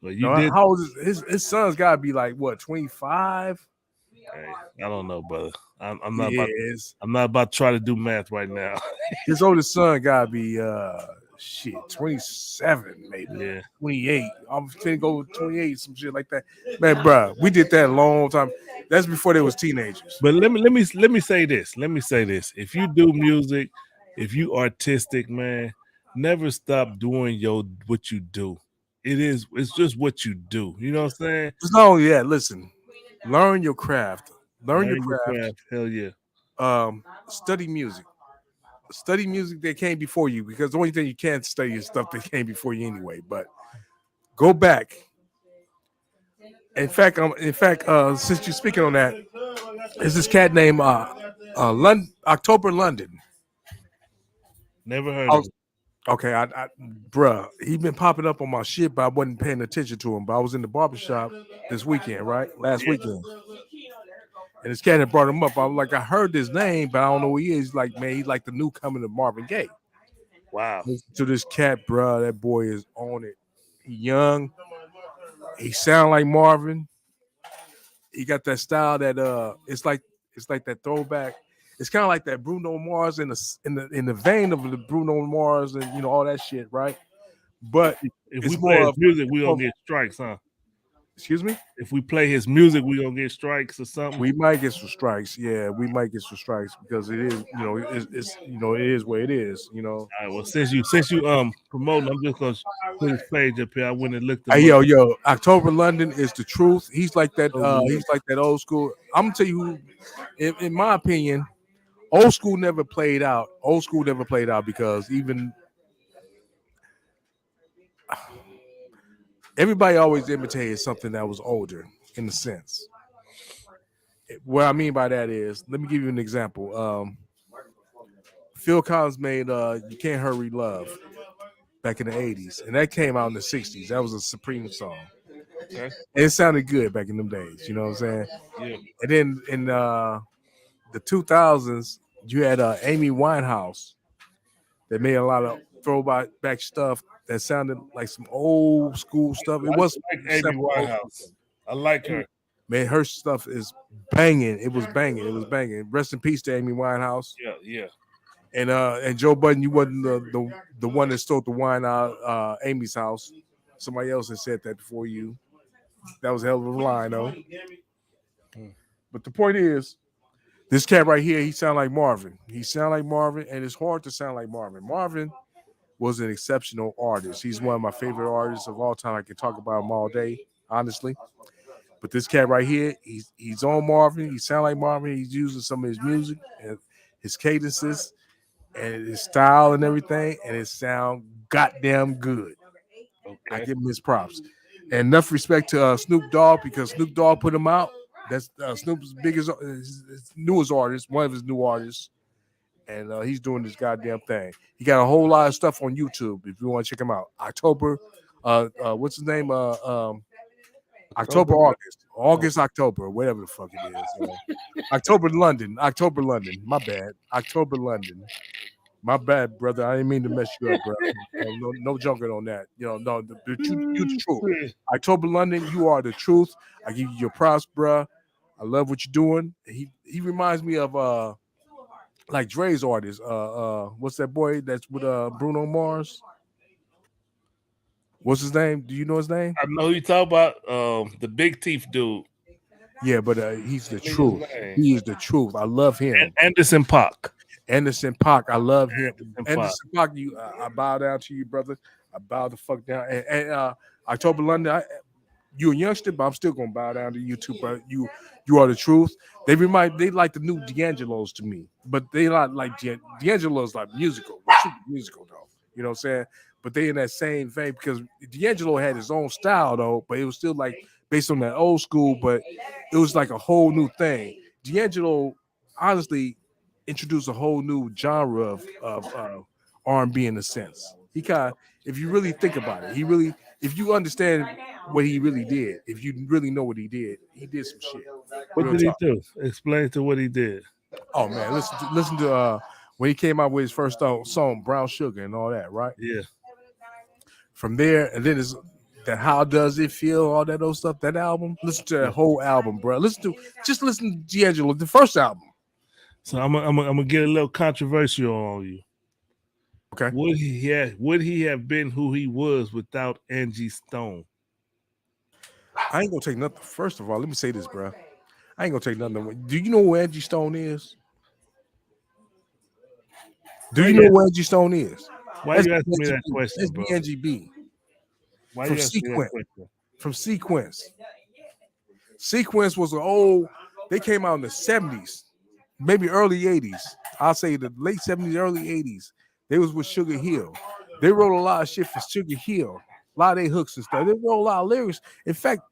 But how old is his son's got to be like what, 25? Hey, I don't know, brother. I'm not about to try to do math right now. His oldest son got to be 27 maybe. Yeah. 28. I'm finna go with 28, some shit like that. Man, bro, we did that a long time. That's before they was teenagers. But let me say this. If you do music, if you artistic, man, never stop doing what you do. It's just what you do. You know what I'm saying? It's not only that. Listen, learn your craft. Learn your craft. Hell yeah. Study music. Study music that came before you, because the only thing you can't study is stuff that came before you anyway. But go back. In fact, since you're speaking on that, there's this cat named October London. Never heard of it. Okay, bruh, he been popping up on my shit, but I wasn't paying attention to him. But I was in the barbershop this weekend, right? Last weekend. And this cat had brought him up. I was like, I heard his name, but I don't know who he is. He's like, man, he's like the newcomer to Marvin Gaye. Wow. Listen to this cat, bruh. That boy is on it. He young. He sound like Marvin. He got that style that it's like that throwback. It's kind of like that Bruno Mars in the vein of the Bruno Mars and you know all that shit, right? But if it's we play more his music, we gonna get strikes, huh? Excuse me? If we play his music, we gonna get strikes or something. We might get some strikes. Yeah, we might get some strikes because it is, you know, it's you know, it is what it is, you know. All right, well, since you promoting, I'm just gonna put his page up here. I went and looked at yo, October London is the truth. He's like that, he's like that old school. I'm gonna tell you who, in my opinion, old school never played out. Old school never played out because even everybody always imitated something that was older in a sense. What I mean by that is, let me give you an example. Phil Collins made You Can't Hurry Love back in the 80s, and that came out in the 60s. That was a Supreme song. Okay. And it sounded good back in them days, you know what I'm saying? Yeah. And then in the 2000s, you had Amy Winehouse that made a lot of throwback stuff that sounded like some old school stuff. It was like Amy Winehouse. I like her. Man, her stuff is banging. It was banging. It was banging. Rest in peace to Amy Winehouse. Yeah. And Joe Budden, you wasn't the one that stole the wine out Amy's house. Somebody else had said that before you. That was a hell of a line, though. But the point is, this cat right here, he sound like Marvin. He sound like Marvin, and it's hard to sound like Marvin. Marvin was an exceptional artist. He's one of my favorite artists of all time. I can talk about him all day, honestly. But this cat right here, he's on Marvin. He sound like Marvin. He's using some of his music and his cadences and his style and everything, and it sound goddamn good. Okay. I give him his props. And enough respect to Snoop Dogg because Snoop Dogg put him out. That's Snoop's biggest, his newest artist, one of his new artists, and he's doing this goddamn thing. He got a whole lot of stuff on YouTube if you want to check him out. October, what's his name? October, whatever the fuck it is. October London. My bad. October London. My bad, brother. I didn't mean to mess you up, bro. No joking on that. You know, no, you the truth. October London, you are the truth. I give you your props, bro. I love what you're doing. He reminds me of like Dre's artist. What's that boy that's with Bruno Mars? What's his name? Do you know his name? I know who you talk about. The big teeth dude. Yeah, but he's the truth. He is the truth. I love him. Anderson .Paak. Anderson .Paak. I love him. Anderson .Paak. I bow down to you, brother. I bow the fuck down. And October London, you're a youngster, but I'm still gonna bow down to you too, bro. You are the truth. They like the new D'Angelo's to me, but they not like D'Angelo's like musical though. You know what I'm saying? But they in that same vein because D'Angelo had his own style though, but it was still like based on that old school, but it was like a whole new thing. D'Angelo honestly introduced a whole new genre of R&B in a sense. He kind of, if you really think about it, if you understand what he really did, if you really know what he did some shit. What did he do? Explain to what he did. Oh man, listen to when he came out with his first song, Brown Sugar and all that, right? Yeah. From there, and then it's that How Does It Feel, all that old stuff, that album. Listen to that whole album, bro. Listen to D'Angelo, the first album. So I'm gonna get a little controversial on you. Okay. Would he have been who he was without Angie Stone? I ain't gonna take nothing. First of all, let me say this, bro. I ain't gonna take nothing. Do you know who Angie Stone is? Do you know who Angie Stone is? Why you asking me that question, That's bro? Angie B. Why from you asking me that Sequence. question? From Sequence. Sequence was an old. They came out in the 70s, maybe early 80s. I'll say the late 70s, early 80s. They was with Sugar Hill. They wrote a lot of shit for Sugar Hill. A lot of their hooks and stuff. They wrote a lot of lyrics. In fact,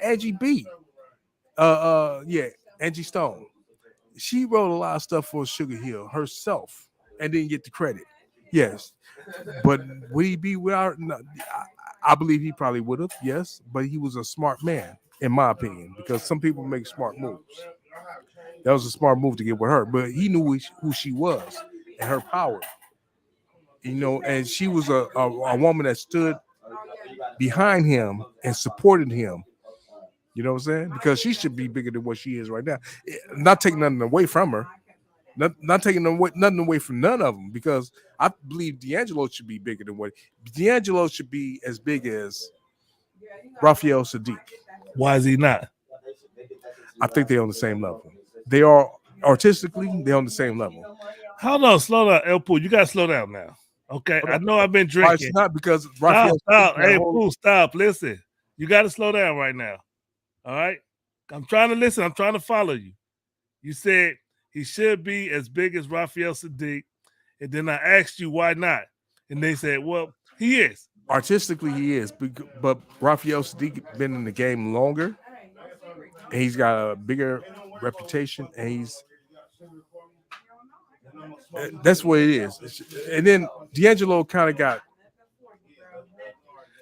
Angie B. Angie Stone. She wrote a lot of stuff for Sugar Hill herself and didn't get the credit. Yes, but would he be without? No, I believe he probably would have. Yes, but he was a smart man, in my opinion, because some people make smart moves. That was a smart move to get with her, but he knew who she was and her power. And she was a woman that stood behind him and supported him. You know what I'm saying? Because she should be bigger than what she is right now. Not taking nothing away from her. Not taking nothing away from none of them, because I believe D'Angelo should be bigger than what D'Angelo should be, as big as Raphael Sadiq. Why is he not? I think they're on the same level. They are artistically, they're on the same level. Hold on, slow down, El Pooh. You gotta slow down now. Okay, I know I've been Why it's drinking. not because Raphael Stop. Sadiq Hey, got a whole- Pooh, stop. Listen, you got to slow down right now. All right, I'm trying to listen. I'm trying to follow you. You said he should be as big as Raphael Sadiq, and then I asked you why not, and they said, "Well, he is." Artistically, he is, but Raphael Sadiq been in the game longer, and he's got a bigger reputation, and that's what it is. And then D'Angelo kind of got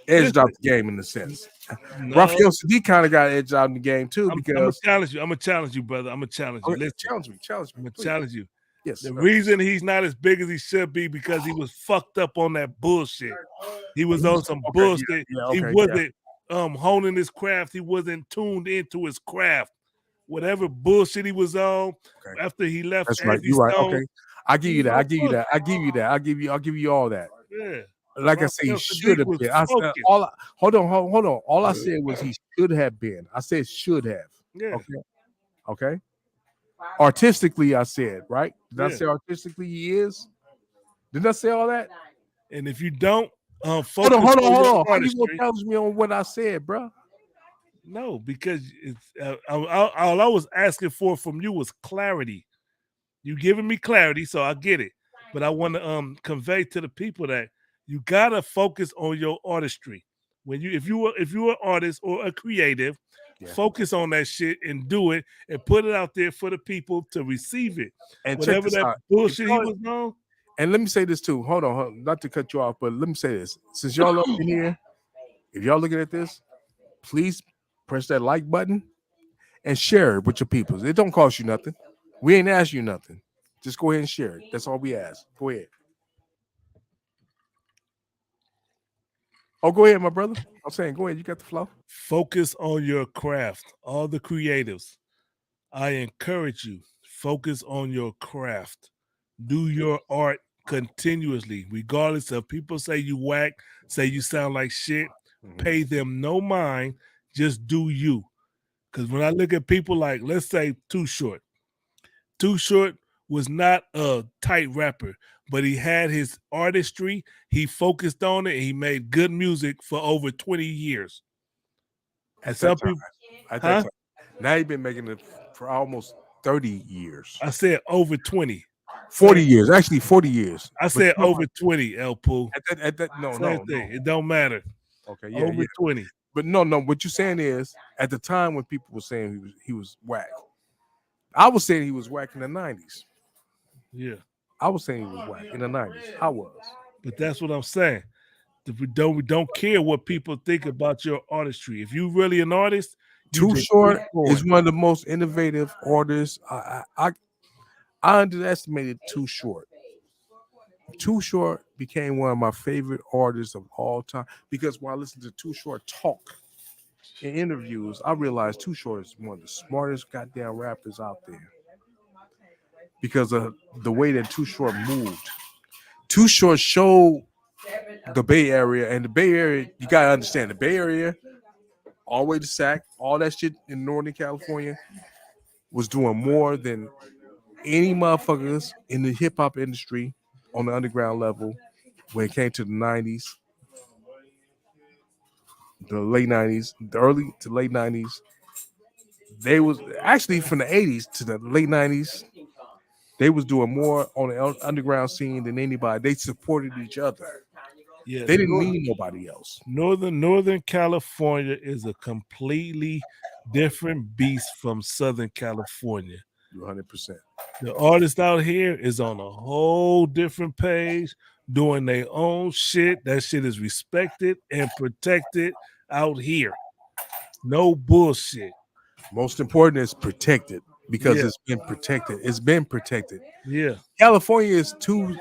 edged out the game in a sense. No. Raphael Sadiq kind of got edged out in the game too, I'm gonna because challenge you. I'm gonna challenge you, brother. I'm gonna challenge you. Listen, challenge me. I'm gonna please. challenge you. Yes, The sir. reason he's not as big as he should be because he was fucked up on that bullshit. He was on some Okay, yeah, bullshit. yeah, He okay, wasn't honing his craft. He wasn't tuned into his craft. Whatever bullshit he was on Okay. after he left. That's right. Andy You're right. Stone, Okay, I give you he's that. on I give you that. I give you that. I'll give you all that. Yeah. Like I say, he Raphael should have Sadiq was been. focused. Hold on. All I said was he should have been. I said should have. Yeah. Okay. Artistically, I said, right? Did I Yeah. say artistically he is? Didn't I say all that? And if you don't focus Hold on. on your How you artistry- gonna challenge me on what I said, bro? No, because it's all I was asking for from you was clarity. You giving me clarity, so I get it. But I want to convey to the people that you gotta focus on your artistry. When if you're an artist or a creative, focus on that shit and do it and put it out there for the people to receive it. And check Whatever this that out. bullshit he was on. And let me say this too. Hold on, not to cut you off, but let me say this. Since y'all up in here, if y'all looking at this, please press that like button and share it with your peoples. It don't cost you nothing. We ain't ask you nothing. Just go ahead and share it. That's all we ask. Go ahead. Oh, go ahead, my brother. I'm saying, go ahead. You got the flow. Focus on your craft. All the creatives, I encourage you, focus on your craft. Do your art continuously, regardless of people say you whack, say you sound like shit. Pay them no mind. Just do you. Because when I look at people like, let's say, Too Short. Too Short was not a tight rapper, but he had his artistry. He focused on it. And he made good music for over 20 years. And some people, At that time. Now he's been making it for almost 30 years. I said over 20. 40 years. Actually, 40 years. I said over 20, El Pooh. At that, no. It don't matter. Okay, yeah, over 20. But no. What you're saying is, at the time when people were saying he was whack, I was saying he was whack in the 90s. Yeah. I was saying he was whack in the 90s. I was. But that's what I'm saying. We don't care what people think about your artistry. If you really an artist, Too Short is one of the most innovative artists. I underestimated Too Short. Too Short became one of my favorite artists of all time because when I listened to Too Short talk in interviews, I realized Too Short is one of the smartest goddamn rappers out there because of the way that Too Short moved. Too Short showed the Bay Area, and the Bay Area, you gotta understand the Bay Area, all the way to Sac, all that shit in Northern California was doing more than any motherfuckers in the hip hop industry on the underground level when it came to the 90s, the late 90s, the early to late 90s. They was actually from the 80s to the late 90s. They was doing more on the underground scene than anybody. They supported each other. Yeah, They didn't need nobody else. Northern California is a completely different beast from Southern California. 100%. The artist out here is on a whole different page, doing their own shit. That shit is respected and protected out here. No bullshit. Most important is protected because Yeah. it's been protected. It's been protected. Yeah. California is 2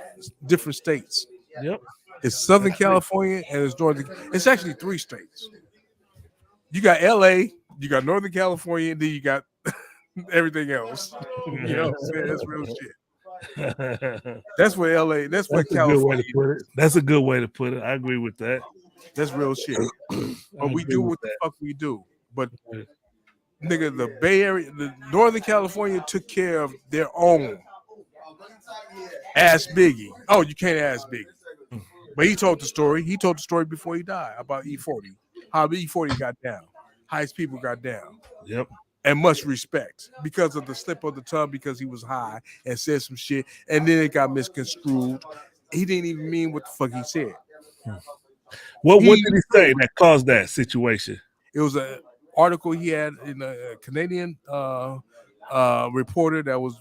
different states. Yep. It's Southern California and it's Northern. It's actually 3 states. You got LA, you got Northern California, and then you got everything else. You know what I'm saying? That's real shit. That's what LA, that's what That's a good way California to put it. That's a good way to put it. I agree with that. That's real shit. I But we agree do with what the that. fuck we do. But nigga, the Bay Area, the Northern California took care of their own. Ask Biggie. Oh, you can't ask Biggie. But he told the story. He told the story before he died about E40. How E40 got down. How his people got down. Yep. And much respect because of the slip of the tongue because he was high and said some shit. And then it got misconstrued. He didn't even mean what the fuck he said. What did he say that caused that situation? It was an article he had in a Canadian reporter that was,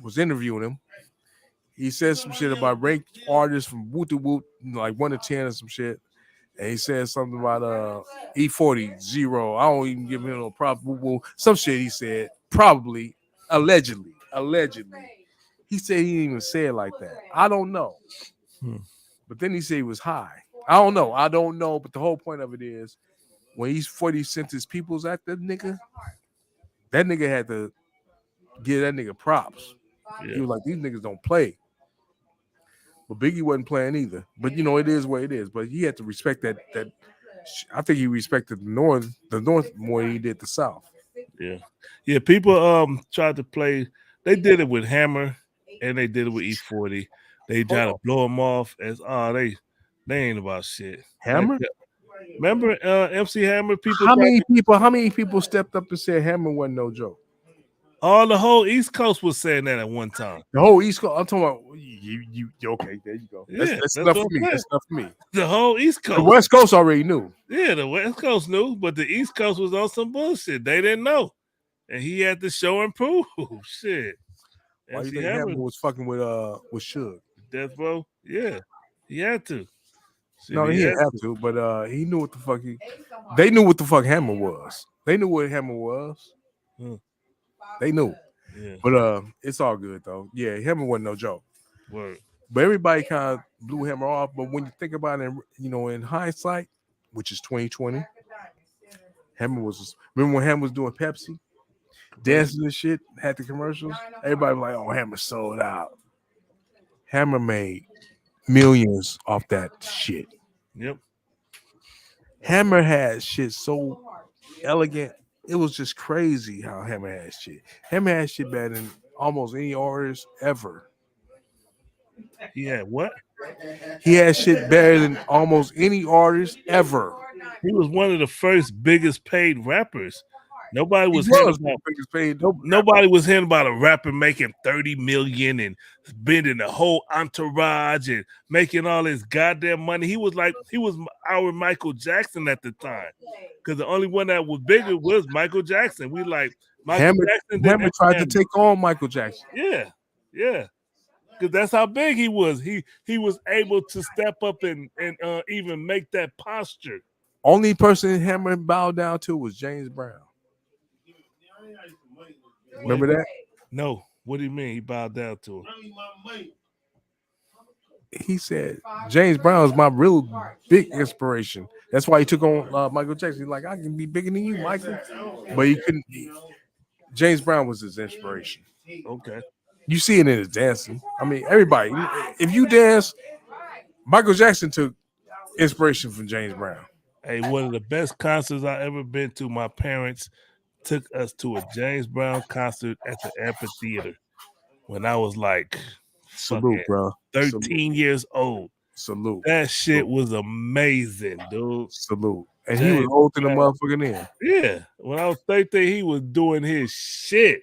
was interviewing him. He said some shit about ranked artists from Woot to Woot, like 1 to 10 or some shit. And he said something about E40 0. I don't even give him no props. Some shit he said, probably, allegedly. He said he didn't even say it like that. I don't know. But then he said he was high. I don't know. But the whole point of it is when E40 sent his peoples at that nigga had to give that nigga props. Yeah. He was like, these niggas don't play. But Biggie wasn't playing either. But it is what it is. But he had to respect that. I think he respected the North more than he did the South. Yeah. People tried to play. They did it with Hammer and they did it with E40. They tried to blow him off as they ain't about shit. Hammer? Remember MC Hammer? How many people stepped up and said Hammer wasn't no joke? The whole East Coast was saying that at one time. The whole East Coast. I'm talking about you. Okay, there you go. That's enough for me. That's enough for me. The whole East Coast. The West Coast already knew. Yeah, the West Coast knew, but the East Coast was on some bullshit. They didn't know, and he had to show and prove. Shit. Why you think Hammer was fucking with Suge? Death Row? Yeah, he had to. Shit, No, he didn't have to, but he knew what the fuck they knew what the fuck Hammer was. They knew what Hammer was. They knew. Yeah. But it's all good though. Yeah, Hammer wasn't no joke. Word. But everybody kind of blew Hammer off. But when you think about it, in hindsight, which is 2020, Hammer was. Remember when Hammer was doing Pepsi, dancing and shit, had the commercials. Everybody was like, "Oh, Hammer sold out." Hammer made millions off that shit. Yep. Hammer had shit so elegant. It was just crazy how Hammer had shit. Hammer had shit better than almost any artist ever. He had what? He had shit better than almost any artist ever. He was one of the first biggest paid rappers. Nobody was nobody was hearing about a rapper making 30 million and spending the whole entourage and making all this goddamn money. He was our Michael Jackson at the time. Because the only one that was bigger was Michael Jackson. We like Michael Jackson. Hammer tried to take on Michael Jackson. Yeah. Because that's how big he was. He was able to step up and even make that posture. Only person Hammer bowed down to was James Brown. Remember that? No. What do you mean he bowed down to him? He said, James Brown is my real big inspiration. That's why he took on Michael Jackson. He's like, I can be bigger than you, Michael. But he couldn't. James Brown was his inspiration. Okay. You see it in his dancing. I mean, everybody. If you dance, Michael Jackson took inspiration from James Brown. Hey, one of the best concerts I ever been to. My parents took us to a James Brown concert at the amphitheater when I was like Salute, bro. 13 years old. Salute. That shit was amazing, dude. Salute. And he was older than the motherfucker then. Yeah. When I was 13, he was doing his shit.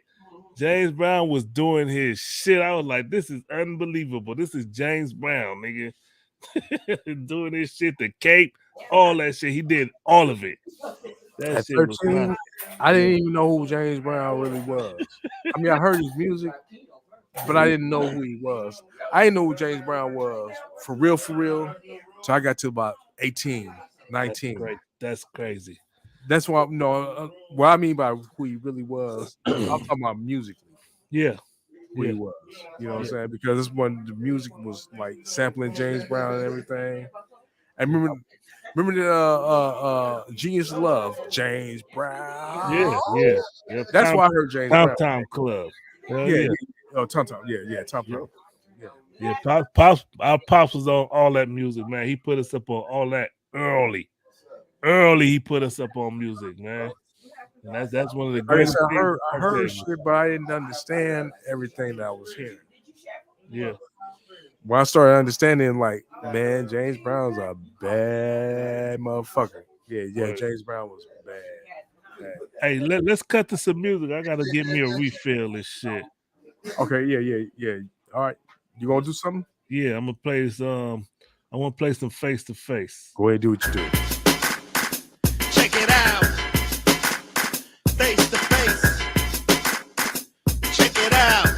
James Brown was doing his shit. I was like, this is unbelievable. This is James Brown, nigga. Doing his shit, the cape, all that shit. He did all of it. That At shit was 13, I didn't even know who James Brown really was. I mean, I heard his music, but I didn't know who he was. I didn't know who James Brown was for real, so I got to about 18, 19. Great. That's crazy. That's why what I mean by who he really was. I'm talking about musically. Yeah. Who he was. You know what I'm saying? Because this when the music was like sampling James Brown and everything. I remember the Genius of Love, James Brown. Yeah. That's why I heard James Brown. Tom Club. Hell Yeah. Oh, Tom. Yeah, Tom Club. Yeah, Pops, our Pops was on all that music, man. He put us up on all that early. He put us up on music, man. And that's one of the greatest things. I heard shit, but I didn't understand everything that I was hearing. Yeah. When I started understanding, like, man, James Brown's a bad motherfucker. Yeah, Right. James Brown was bad. Hey, let's cut to some music. I gotta get me a refill and shit. Okay, yeah. All right. You gonna do something? Yeah, I'm gonna play some. I want to play some Face to Face. Go ahead, do what you do. Check it out. Face to face. Check it out.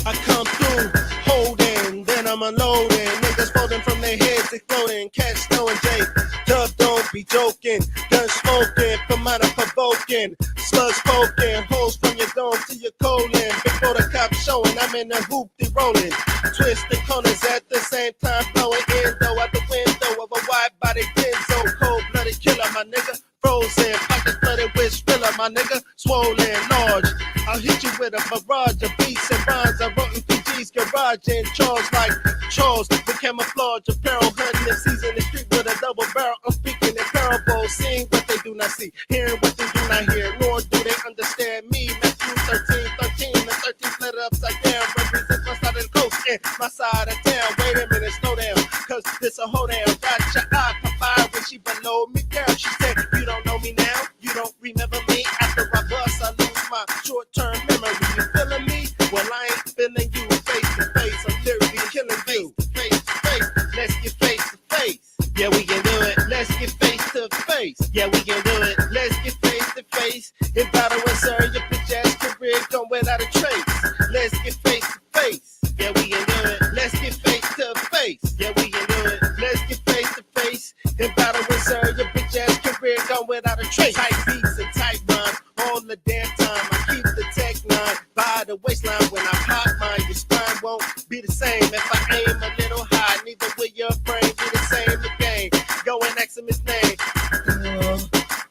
I come through holding, then I'm unloading. Niggas folding from their heads, exploding. Catch Snow and Jay. Dub, don't be joking. Gun smoking, from minor provoking. Slugs poking, holes from your dome to your colon. Before the cops showing, I'm in the hoopty rolling. Twisting corners at the same time, blowing endo out the window of a wide body Benzo. Cold blooded killer, my nigga. Frozen, pocket flooded with thriller, my nigga. Swollen, large. I'll hit you with a barrage of beats and rhymes. I wrote in PG's garage and Charles like Charles with camouflage apparel. Hunting MCs in the street with a double barrel. I'm speaking in parables, seeing what they do not see, hearing what they do not hear, nor do they understand me. Matthew 13, the 13th letter upside down represents my side of the coast and my side of town. Wait a minute, slow down, cause this a hoedown. Got your eye Popeye when she below me down. She said, you don't know me now, you don't remember me. After I bust, I lose my short-term memory. You feeling me? Well, I ain't feeling you. Face to face, I'm literally killing you. Face to face, let's get face to face. Yeah, we can do it. Let's get face to face. Yeah, we can do it. Let's get face to face. In battle and sir, your bitch ass career gone without a trace. Let's get face to face. Yeah, we can do it. Let's get face to face. Yeah, we can do it. Let's get face to face. In battle and sir, your bitch ass career gone without a trace. Tight beats and tight rhymes all the damn time. I keep the tech 9 by the waistline when I pop mine. Your spine won't be the same if I aim a little high. Neither will your brain be the same again. Go and ask him his name.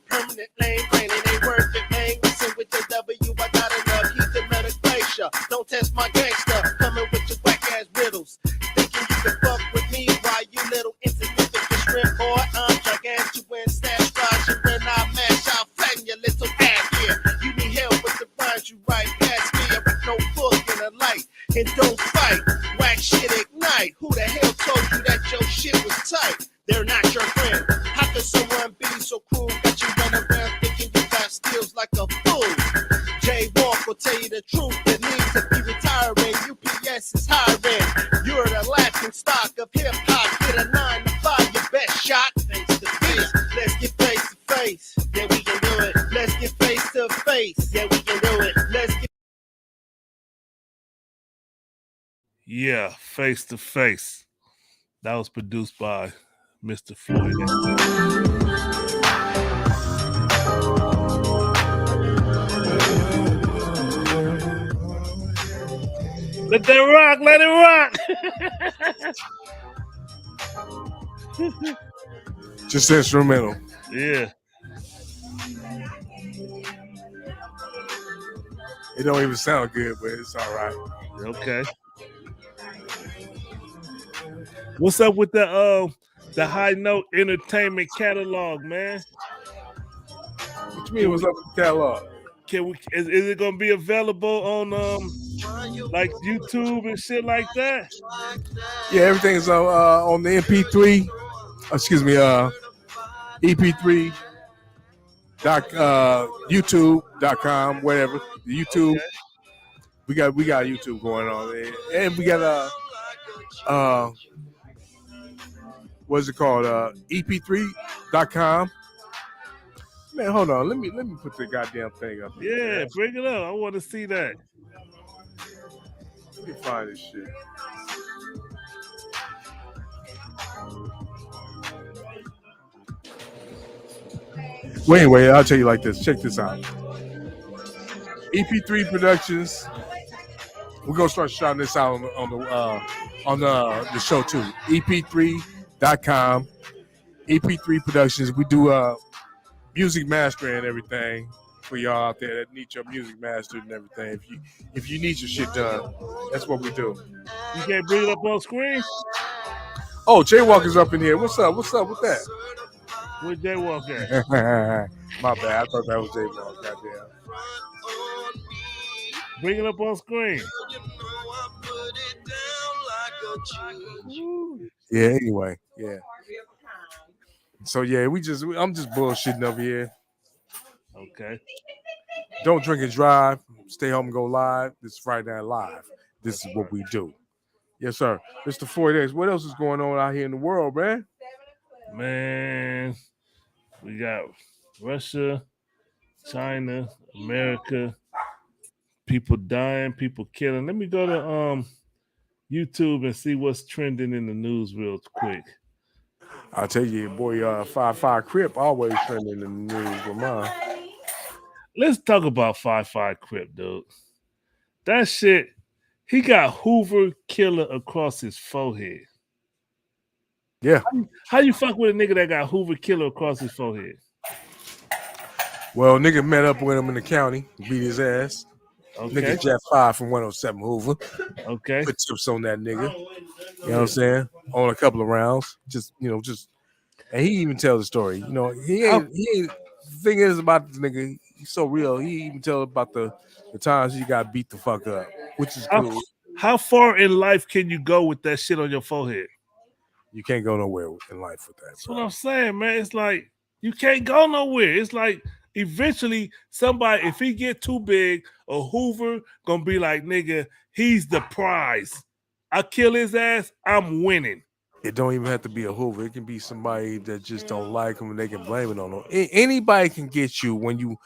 Permanent lane, brain, it ain't worth it, man. Listen with the W, I got enough. He's the metal glacier. Don't test my gangster. Coming with your whack ass riddles. Thinking you can fuck with me while you little insignificant shrimp boy. I'm gargantuan, stash rise. And when I mash, I'll flatten your little ass here. You need help with the rhymes you write past me. I write no book in the light. And don't fight. Whack shit ignite. Who the hell told you that your shit was tight? They're not your friend. How can someone be so cruel that you run around thinking you got skills like a fool? Jay Walk will tell you the truth. The need to be retiring. UPS is hiring. You're the laughing stock of hip hop. Get a 9 to 5, your best shot. Face to face. Let's get face to face. Yeah, we can do it. Let's get face to face. Yeah, we can do it. Let's get. Yeah, Face to Face. That was produced by Mr. Floyd. Let that rock, let it rock. Just instrumental. Yeah. It don't even sound good, but it's all right. Okay. What's up with the High Note Entertainment catalog, man? What you mean? What's up with the catalog? Is it gonna be available on like YouTube and shit like that? Yeah, everything's on the MP3. Excuse me, EP3. YouTube.com, whatever. YouTube. Okay. We got YouTube going on there. And we got what's it called? EP3.com. Man, hold on. Let me put the goddamn thing up. Yeah, bring it up. I want to see that. Let me find this shit. Well, anyway, I'll tell you like this. Check this out. EP3 Productions. We're gonna start shouting this out on the show too. EP3.com. EP3 Productions. We do music mastering and everything for y'all out there that need your music mastered and everything. If you need your shit done, that's what we do. You can't bring it up on screen? Oh, Jaywalker's up in here. What's up? What's up with that? Where's Jaywalk at? My bad. I thought that was Jaywalk. Goddamn. Bring it up on screen. Yeah, anyway. Yeah. So yeah, I'm just bullshitting over here. Okay. Don't drink and drive. Stay home and go live. This is Friday Night Live. This is what we do. Yes, sir. Mr. Floyd X, what else is going on out here in the world, man? Man, we got Russia, China, America, people dying, people killing. Let me go to YouTube and see what's trending in the news real quick. I'll tell you, boy, 5-5 Crip always trending in the news with mine. Let's talk about 5-5 Crip, dude. That shit, he got Hoover Killer across his forehead. Yeah. How you fuck with a nigga that got Hoover Killer across his forehead? Well, nigga met up with him in the county, beat his ass. Okay. Nigga Jeff 5 from 107 Hoover. Okay. Put tips on that nigga. You know what I'm saying? On a couple of rounds. And he even tells the story. You know, he ain't the thing is about this nigga, he's so real. He even tells about the times he got beat the fuck up, which is cool. How far in life can you go with that shit on your forehead? You can't go nowhere in life with that. That's what I'm saying, man. It's like you can't go nowhere. It's like eventually somebody, if he get too big, a Hoover gonna be like, nigga, he's the prize. I kill his ass, I'm winning. It don't even have to be a Hoover. It can be somebody that just don't like him and they can blame it on him. Anybody can get you when you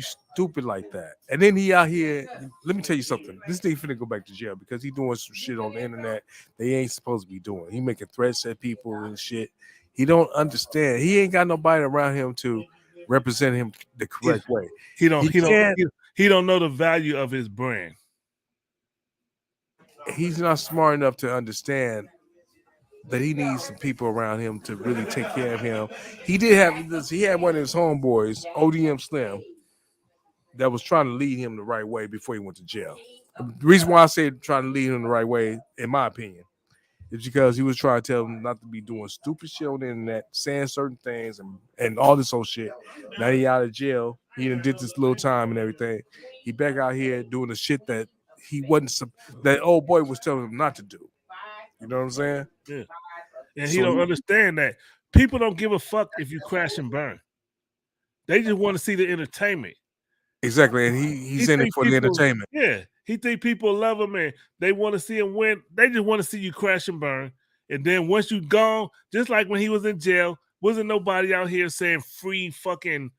stupid like that. And then he out here, let me tell you something. This nigga finna go back to jail because he doing some shit on the internet they ain't supposed to be doing. He making threats at people and shit. He don't understand. He ain't got nobody around him to represent him the correct way. He don't know the value of his brand. He's not smart enough to understand that he needs some people around him to really take care of him. He had one of his homeboys, ODM Slim, that was trying to lead him the right way before he went to jail. The reason why I say trying to lead him the right way, in my opinion, is because he was trying to tell him not to be doing stupid shit on the internet, saying certain things and all this old shit. Now he out of jail. He done did this little time and everything. He back out here doing the shit that that old boy was telling him not to do. You know what I'm saying? Yeah. And he don't understand that. People don't give a fuck if you crash and burn. They just want to see the entertainment. Exactly. And he's in it for the entertainment. Yeah. He think people love him and they want to see him win. They just want to see you crash and burn. And then once you gone, just like when he was in jail, wasn't nobody out here saying free fucking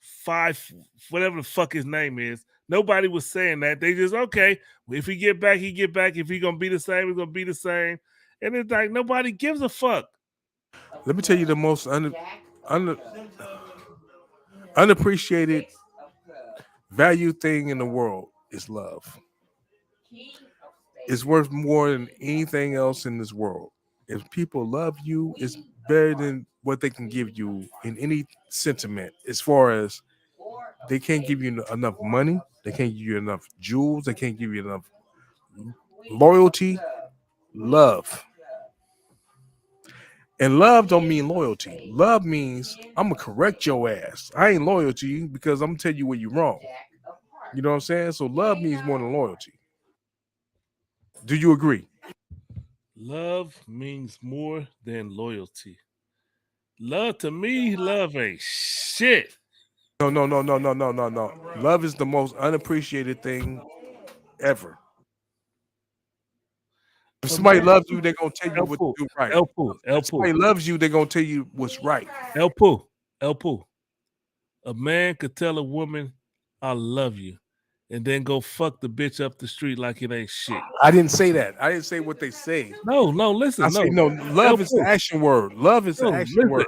5, whatever the fuck his name is. Nobody was saying that. They just, okay, if he get back, he get back. If he gonna be the same, he's gonna be the same. And it's like nobody gives a fuck. Let me tell you the most unappreciated value thing in the world is love. It's worth more than anything else in this world. If people love you, it's better than what they can give you in any sentiment. As far as they can't give you enough money, they can't give you enough jewels, they can't give you enough loyalty, love. And love don't mean loyalty. Love means I'm gonna correct your ass. I ain't loyal to you because I'm gonna tell you where you're wrong. You know what I'm saying? So love means more than loyalty. Do you agree? Love means more than loyalty. Love to me, love ain't shit. No. Love is the most unappreciated thing ever. If somebody loves you, they're gonna tell you what to do right. If somebody loves you, they're gonna tell you what's right. El Poo. A man could tell a woman, I love you. and then go fuck the bitch up the street like it ain't shit. I didn't say that. I didn't say what they say. No, listen. I say no. Love is the action word. Love is the action listen, word.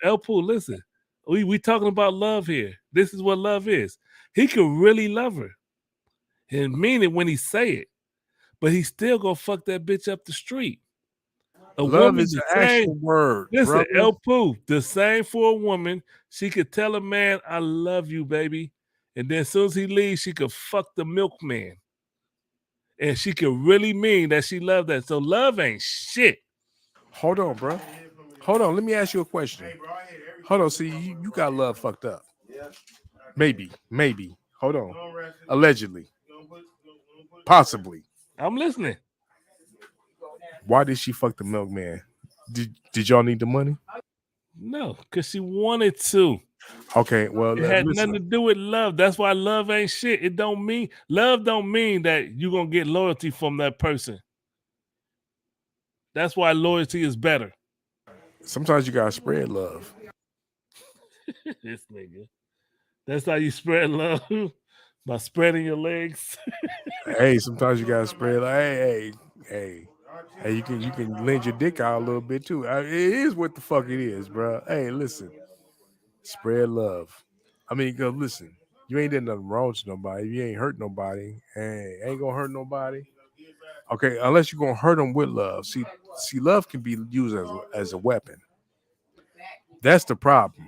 El Poo, listen. We talking about love here. This is what love is. He could really love her and mean it when he say it, but he still gonna fuck that bitch up the street. Love is the action word. Listen, brother. El Poo, the same for a woman. She could tell a man, "I love you, baby," and then as soon as he leaves, she could fuck the milkman, and she could really mean that she loved that. So love ain't shit. Hold on, bro. Hold on. Let me ask you a question. Hold on. See, you got love fucked up. Maybe. Hold on. Allegedly. Possibly. I'm listening. Why did she fuck the milkman? Did y'all need the money? No, because she wanted to. Okay, well, It had nothing to do with love. That's why love ain't shit. It don't mean love don't mean that you're gonna get loyalty from that person. That's why loyalty is better. Sometimes you gotta spread love. This nigga. That's how you spread love by spreading your legs. Hey, sometimes you gotta spread. Like, hey. You can lend your dick out a little bit too. It is what the fuck it is, bro. Hey, listen, spread love. I mean, go listen. You ain't done nothing wrong to nobody. You ain't hurt nobody. Hey, ain't gonna hurt nobody. Okay, unless you're gonna hurt them with love. See, love can be used as a weapon. That's the problem.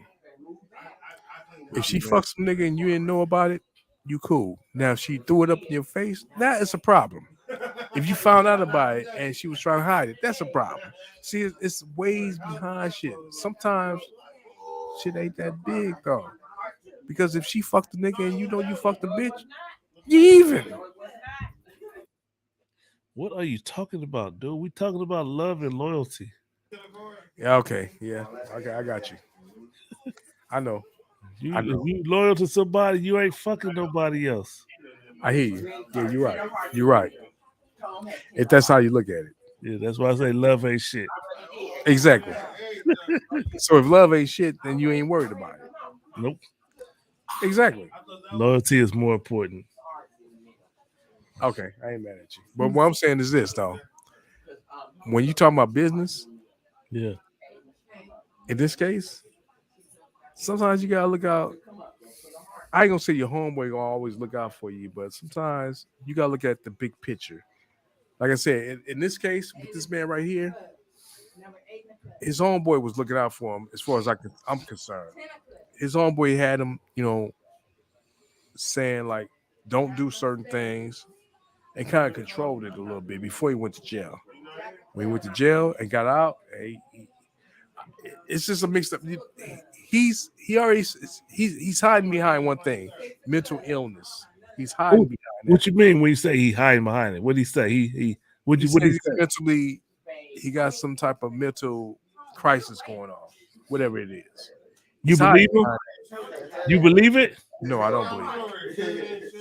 If she fucks some nigga and you didn't know about it, you cool. Now if she threw it up in your face, that is a problem. If you found out about it and she was trying to hide it, that's a problem. See, it's ways behind shit. Sometimes shit ain't that big though. Because if she fucked the nigga and you know you fucked the bitch, you even. What are you talking about, dude? We talking about love and loyalty. Yeah, okay. Yeah. Okay, I got you. I know. If you loyal to somebody, you ain't fucking nobody else. I hear you. Yeah, you're right. You're right. If that's how you look at it. Yeah, that's why I say love ain't shit. Exactly. So if love ain't shit, then you ain't worried about it. Nope. Exactly. Loyalty is more important. Okay, I ain't mad at you. But what I'm saying is this though. When you talking about business, yeah. In this case, sometimes you gotta look out. I ain't gonna say your homeboy gonna always look out for you, but sometimes you gotta look at the big picture. Like I said, in this case, with this man right here, his homeboy was looking out for him as far as I'm concerned. His homeboy had him, saying like, don't do certain things, and kind of controlled it a little bit before he went to jail. When he went to jail and got out, it's just a mixed up. He's hiding behind one thing: mental illness. He's hiding behind that. What you mean when you say he hiding behind it? What did he say? What did he say? Mentally, he got some type of mental crisis going on, whatever it is. You believe him? You believe it? No, I don't believe it.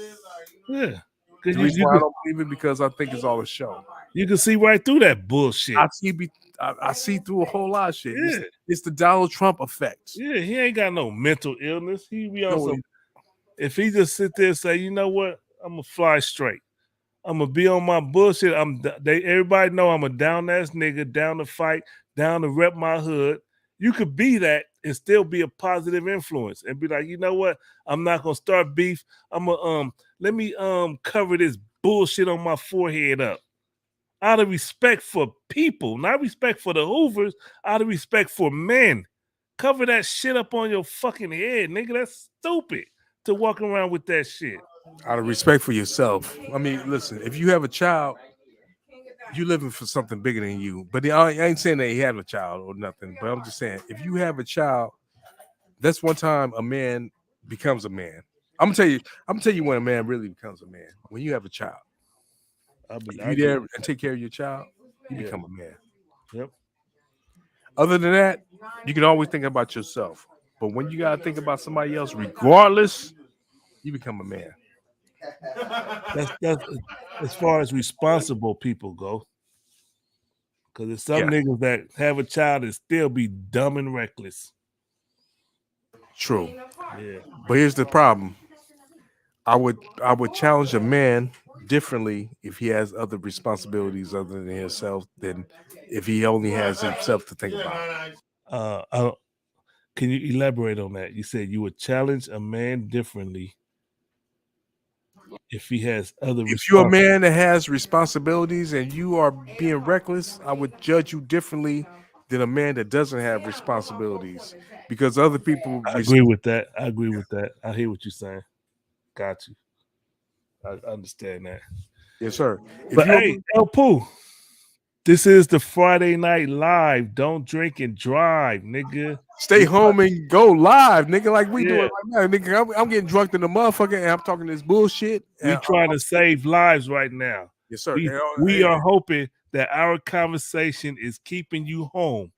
Yeah. The reason why I don't believe it because I think it's all a show. You can see right through that bullshit. I see through a whole lot of shit. Yeah. It's the Donald Trump effect. Yeah, he ain't got no mental illness. He be on some. If he just sit there and say, you know what, I'm gonna fly straight. I'm gonna be on my bullshit. Everybody know I'm a down ass nigga, down to fight, down to rep my hood. You could be that and still be a positive influence and be like, you know what, I'm not gonna start beef. I'm gonna let me cover this bullshit on my forehead up. Out of respect for people, not respect for the Hoovers, out of respect for men. Cover that shit up on your fucking head, nigga. That's stupid to walk around with that shit. Out of respect for yourself. I mean, listen, if you have a child, you living for something bigger than you. But I ain't saying that he had a child or nothing, but I'm just saying, if you have a child, that's one time a man becomes a man. I'm gonna tell you when a man really becomes a man. When you have a child. If you there and take care of your child, you become a man. Yep. Other than that, you can always think about yourself. But when you gotta think about somebody else, regardless, you become a man. That's as far as responsible people go. Because there's some niggas that have a child and still be dumb and reckless. True. Yeah. But here's the problem. I would challenge a man differently if he has other responsibilities other than himself than if he only has himself to think about. I don't, can you elaborate on that? You said you would challenge a man differently if he has other If you're a responsibilities. man that has responsibilities and you are being reckless, I would judge you differently than a man that doesn't have responsibilities because other people. I agree with that. I agree with that. I hear what you're saying. Got you. I understand that. Yes, sir. If But you're- hey, El Pooh, this is the Friday Night Live. Don't drink and drive, nigga. stay home and go live, nigga, like we do Yeah. it right now, nigga. I'm getting drunk in the motherfucker and I'm talking this bullshit. We And, trying to save lives right now. yes, sir. We are hoping that our conversation is keeping you home.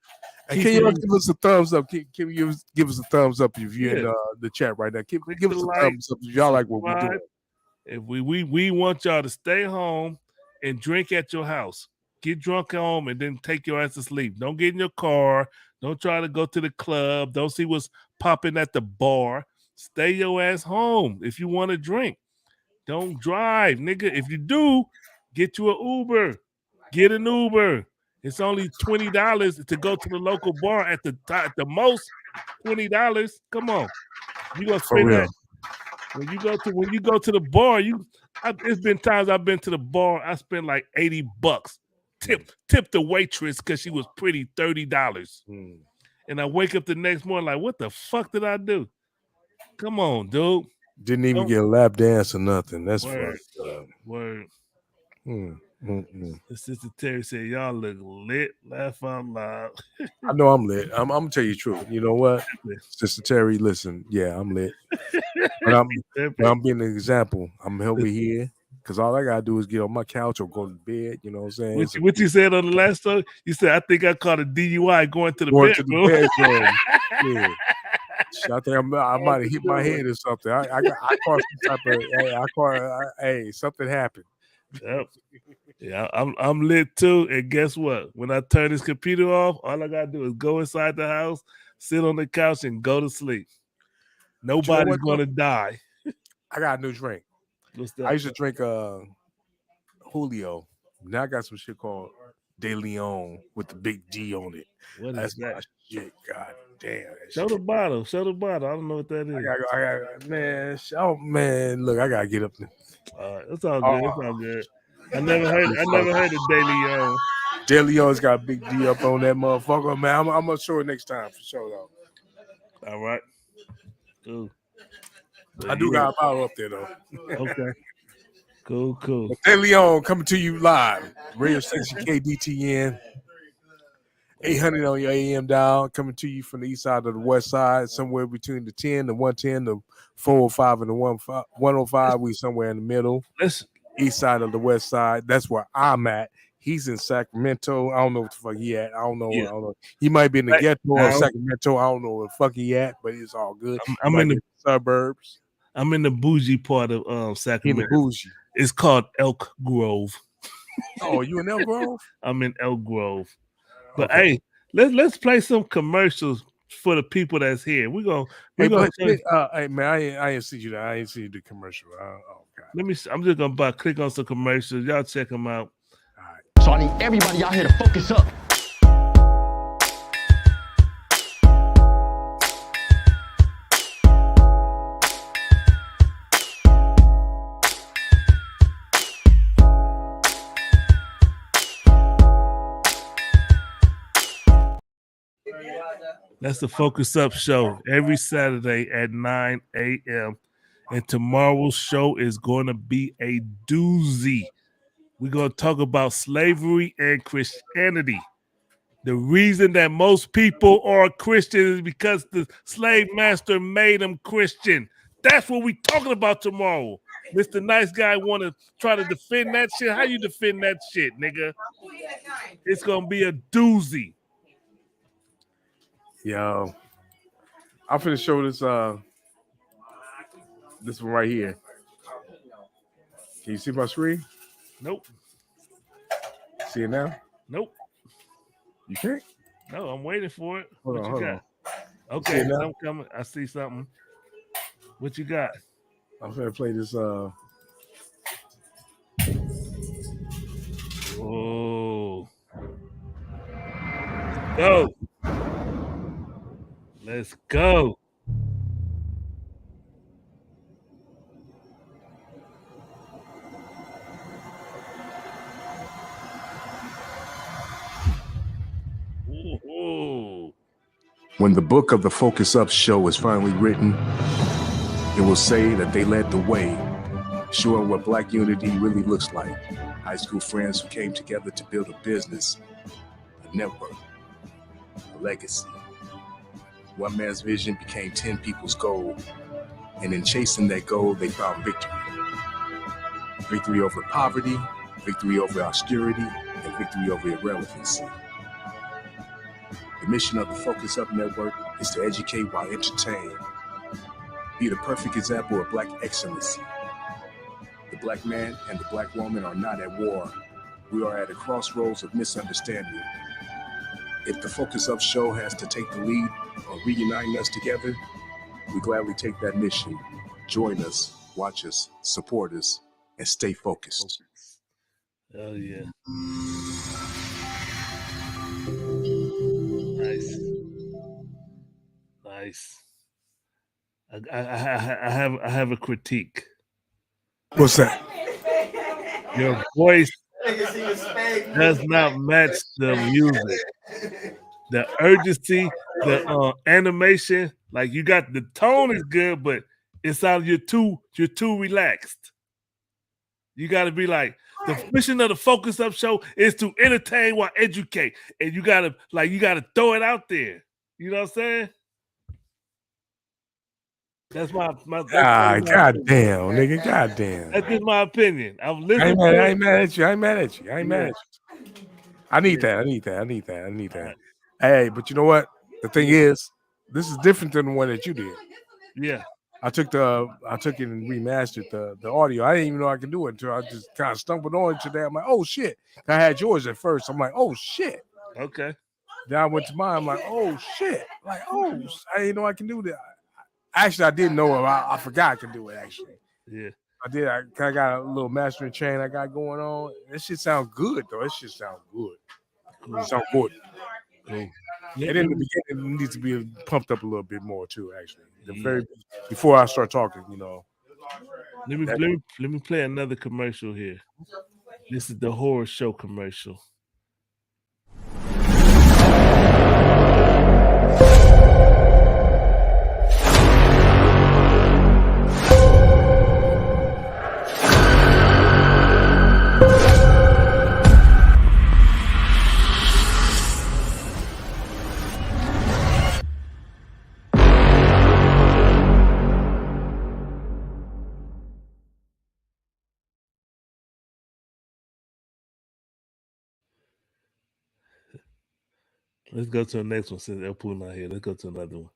And can y'all give us a thumbs up? Can you give us a thumbs up if you're in Yeah. the chat right now? Give Click us the a like, thumbs up if y'all like what we're subscribe. doing. If we want y'all to stay home and drink at your house. Get drunk at home and then take your ass to sleep. Don't get in your car. Don't try to go to the club. Don't see what's popping at the bar. Stay your ass home if you want to drink. Don't drive, nigga. If you do, get you an Uber. Get an Uber. It's only $20 to go to the local bar at the most. $20. Come on, you gonna For spend real. that when you go to the bar. It's been times I've been to the bar. I spent like $80. Tip the waitress because she was pretty, $30. And I wake up the next morning like, what the fuck did I do? Come on, dude. Didn't even Don't- get a lap dance or nothing. That's Word. fucked up. Word. Mm. The Sister Terry said, y'all look lit. Laugh out loud. I know I'm lit. I'm gonna tell you the truth. You know what, Sister Terry? Listen, yeah, I'm lit. But I'm being an example. I'm over here because all I gotta do is get on my couch or go to bed. You know what I'm saying? What you said on the last show? You said, I think I caught a DUI going to the Going to bedroom. the bedroom. Yeah. Shit, I think I might have hit my head or something. I caught some type of hey, something happened. Yep. Yeah, I'm lit too. And guess what? When I turn this computer off, all I gotta do is go inside the house, sit on the couch, and go to sleep. Nobody's what, gonna die. I got a new drink. What's that? I used to drink Julio. Now I got some shit called De Leon with the big D on it. What is That's that? my shit. God damn. that Show shit. the bottle. Show the bottle. I don't know what that is. Man, look, I gotta get up there. It's all good. It's all good. I never heard of De Leon. De Leon's got a big D up on that motherfucker, man. I'm gonna show it next time for sure though. All right. Cool. I do got a bottle up there though. Okay. Cool. De Leon coming to you live. Radio station KDTN. 800 on your AM dial, coming to you from the east side of the west side, somewhere between the 10, the 110, the 405, and the 105. We somewhere in the middle. East side of the west side. That's where I'm at. He's in Sacramento. I don't know what the fuck he at. I don't know. He might be in the ghetto or Sacramento. I don't know where the fuck he at, but it's all good. I'm in the suburbs. I'm in the bougie part of Sacramento. In the bougie. It's called Elk Grove. Oh, you in Elk Grove? I'm in Elk Grove. But hey, let's play some commercials for the people that's here. Hey man, I ain't see you there. I ain't see you do commercial. Oh God. I'm just gonna click on some commercials. Y'all check them out. All right. So I need everybody out here to focus up. That's the Focus Up show every Saturday at 9 a.m. And tomorrow's show is going to be a doozy. We're going to talk about slavery and Christianity. The reason that most people are Christian is because the slave master made them Christian. That's what we're talking about tomorrow. Mr. Nice Guy want to try to defend that shit. How you defend that shit, nigga? It's going to be a doozy. Yo, I'm finna show this one right here. Can you see my screen? Nope. See it now? Nope. You can't? No, I'm waiting for it. Hold on. Okay, I'm coming. I see something. What you got? I'm gonna play this. Oh, go. Let's go. Ooh. When the book of the Focus Up show is finally written, it will say that they led the way, showing what Black unity really looks like. High school friends who came together to build a business, a network, a legacy. One man's vision became 10 people's goal, and in chasing that goal, they found victory. Victory over poverty, victory over obscurity, and victory over irrelevancy. The mission of the Focus Up Network is to educate while entertain. Be the perfect example of Black excellency. The Black man and the Black woman are not at war. We are at a crossroads of misunderstanding. If the Focus Up show has to take the lead on reuniting us together, we gladly take that mission. Join us, watch us, support us, and stay focused. Oh yeah. Nice. Nice. I have a critique. What's that? Your voice does not match the music. The urgency, the animation, like you got the tone is good, but it sounds you're too relaxed. You got to be like, the mission of the Focus Up show is to entertain while educate, and you gotta throw it out there. You know what I'm saying? That's my goddamn, nigga, goddamn. That's just my opinion. I'm listening. I ain't mad at you. I ain't mad at you. I need that. Hey, but you know what? The thing is, this is different than the one that you did. Yeah. I took it and remastered the audio. I didn't even know I could do it until I just kind of stumbled on it today. I'm like, oh shit. I had yours at first. I'm like, oh shit. Okay. Then I went to mine. I'm like, oh shit. Like, oh, I didn't know I can do that. Actually, I didn't know it. I forgot I could do it, actually. Yeah. I did. I got a little mastering chain I got going on. That shit sound good, though. That shit sound good. It sound good. Cool. And in the beginning, it needs to be pumped up a little bit more, too, actually. Before I start talking, you know. Let me play another commercial here. This is the horror show commercial. Let's go to the next one since Elpoon not here. Let's go to another one.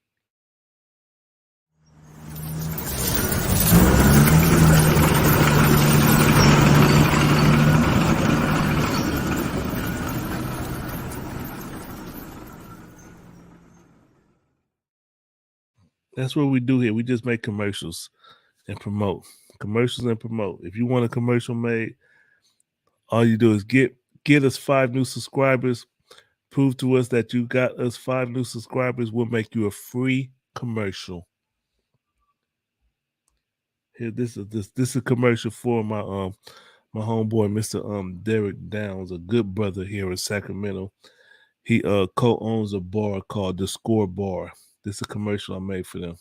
That's what we do here. We just make commercials and promote. Commercials and promote. If you want a commercial made, all you do is get us 5 new subscribers. Prove to us that you got us 5 new subscribers. We'll make you a free commercial. Here, this is a commercial for my homeboy, Mr. Derek Downs, a good brother here in Sacramento. He co-owns a bar called The Score Bar. This is a commercial I made for them.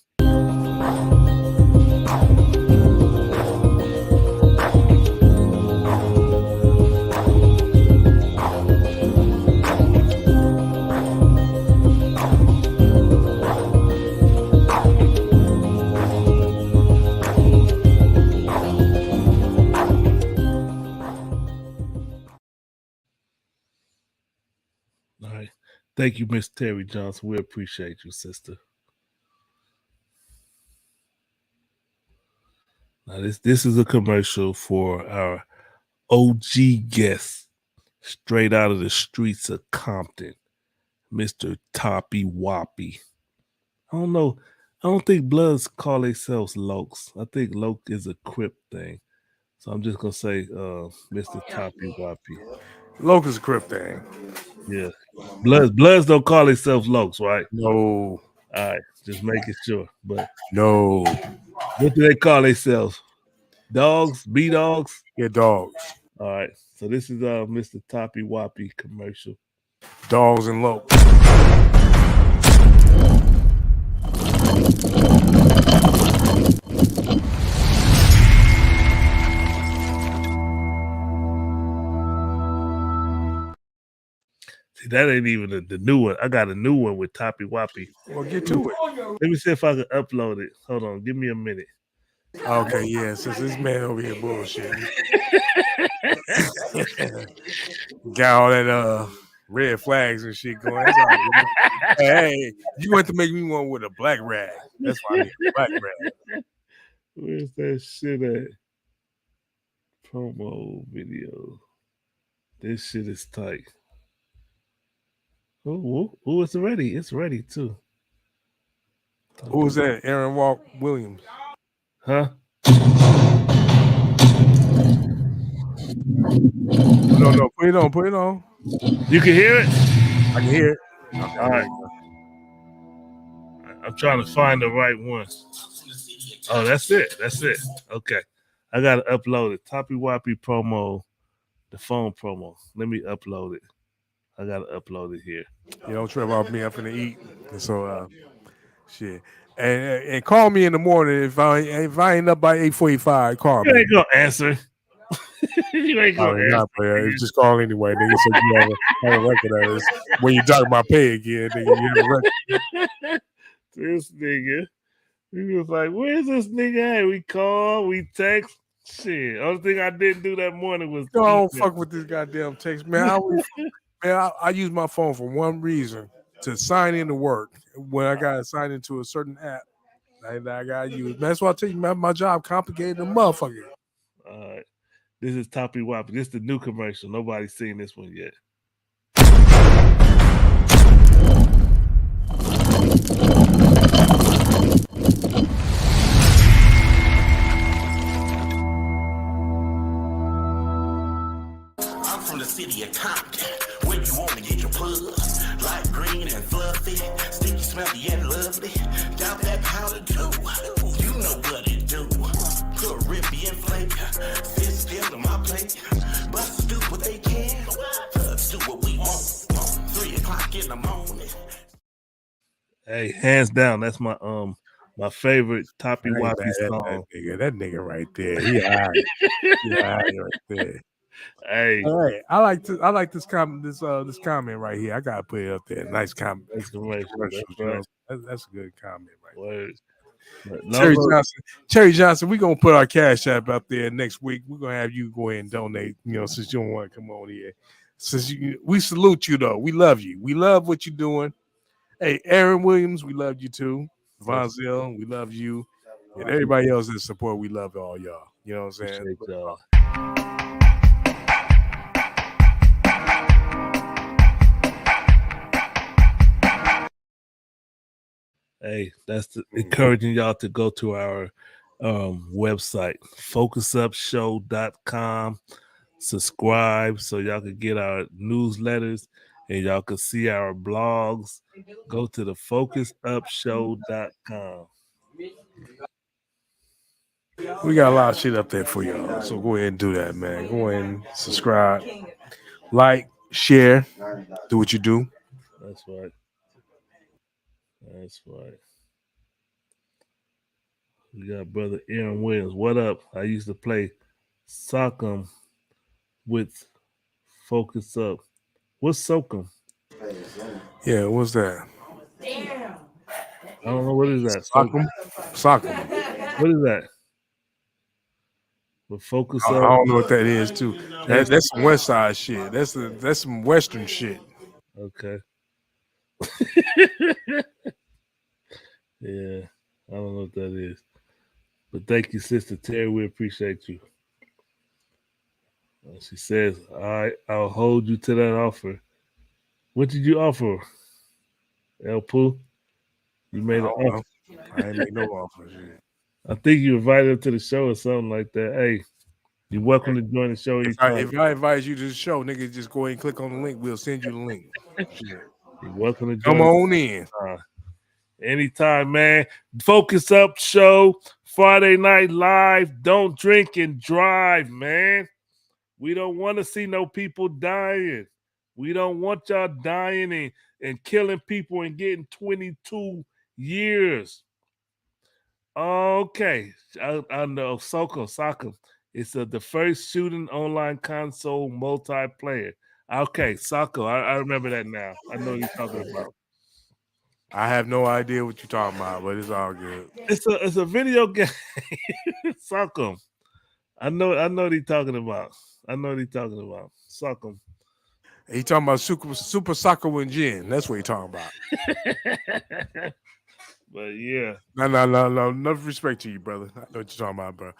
All right. Thank you, Miss Terry Johnson. We appreciate you, sister. Now, this is a commercial for our OG guest, straight out of the streets of Compton, Mr. Toppy Woppy. I don't know. I don't think Bloods call themselves Lokes. I think Loke is a Crip thing. So I'm just gonna say Mr. Toppy Woppy. Locust Crip thing. Yeah. Bloods don't call themselves Lokes, right? No, All right, just making sure. But no. what do they call themselves? Dogs? B-Dogs? Yeah, dogs. All right. So this is Mr. Toppy Woppy commercial. Dogs and Lopes. See, that ain't even the new one. I got a new one with Toppy Woppy. Well, get to it. Let me see if I can upload it. Hold on, give me a minute. Okay, yeah, since this man over here bullshitting. Got all that red flags and shit going. That's all right. Hey, you want to make me one with a black rag. That's why I need a black rag. Where's that shit at? Promo video. This shit is tight. Oh, it's ready. It's ready too. Who was that? Aaron Walk Williams. Huh? No, put it on. You can hear it? I can hear it. Okay. All right. I'm trying to find the right one. Oh, that's it. Okay. I gotta upload it. Toppy Woppy promo, the phone promo. Let me upload it. I gotta upload it here. You don't trip off me. I'm finna eat. And so shit. And call me in the morning if I ain't up by 8:45. Call me. You ain't gonna answer. You ain't gonna answer. Just call anyway, nigga. So you have a record of this. When you talk about pay again, nigga, you have a record. This nigga. He was like, where's this nigga at? We call, we text. Shit. Only thing I didn't do that morning was don't fuck with this goddamn text, man. I use my phone for one reason, to sign in to work. When I got to sign into a certain app, I got to use. That's why I tell you, man, my job complicated the motherfucker. All right. This is Toppy Woppy. This is the new commercial. Nobody's seen this one yet. I'm from the city of Compton, where you want to get your plugs. Light green and fluffy, sticky, smelly, and lovely. Got that powder too, you know what it do. Caribbean flavor, sit still in my plate. Bust do what they can, thugs do what we want. 3 o'clock in the morning. Hey, hands down, that's my my favorite Toppy Woppy song. That nigga right there. He right there. Hey, all right. I like this comment. This comment right here. I gotta put it up there. Nice comment. That's right. That's a good comment, right? Cherry Johnson, we're gonna put our cash app up there next week. We're gonna have you go ahead and donate, since you don't want to come on here. We salute you though. We love you. We love what you're doing. Hey, Aaron Williams, we love you too. Von Zill, we love you. And everybody else that support, we love all y'all. You know what I'm saying? Hey, that's encouraging y'all to go to our website, focusupshow.com. Subscribe so y'all can get our newsletters and y'all can see our blogs. Go to the focusupshow.com. We got a lot of shit up there for y'all. So go ahead and do that, man. Go ahead and subscribe, like, share, do what you do. That's right. That's right. We got brother Aaron Williams. What up? I used to play Sock'em with Focus Up. What's Sock'em? Yeah, what's that? Damn. I don't know. What is that? Sock'em. What is that? But Focus Up. I don't know what that is too. That's some West Side shit. That's some Western shit. Okay. Yeah, I don't know what that is. But thank you, Sister Terry. We appreciate you. She says, all right, I'll hold you to that offer. What did you offer, El Poo? You made an offer. I ain't make no offer. Shit. I think you invited him to the show or something like that. Hey, you're welcome to join the show If I anytime. invite you to the show, nigga, just go ahead and click on the link. We'll send you the link. Shit. You're welcome to join. Come on in. Anytime, man. Focus Up Show, Friday Night Live. Don't drink and drive, man. We don't want to see no people dying. We don't want y'all dying and killing people and getting 22 years. Okay. I know. Soccer. It's the first shooting online console multiplayer. Okay, Soccer. I remember that now. I know what you're talking about. I have no idea what you're talking about, but it's all good. It's a video game. Soccer. I know what he's talking about. Soccer. He talking about Super Soccer with Gin. That's what he talking about. But yeah. No. Enough respect to you, brother. I know what you're talking about, bro.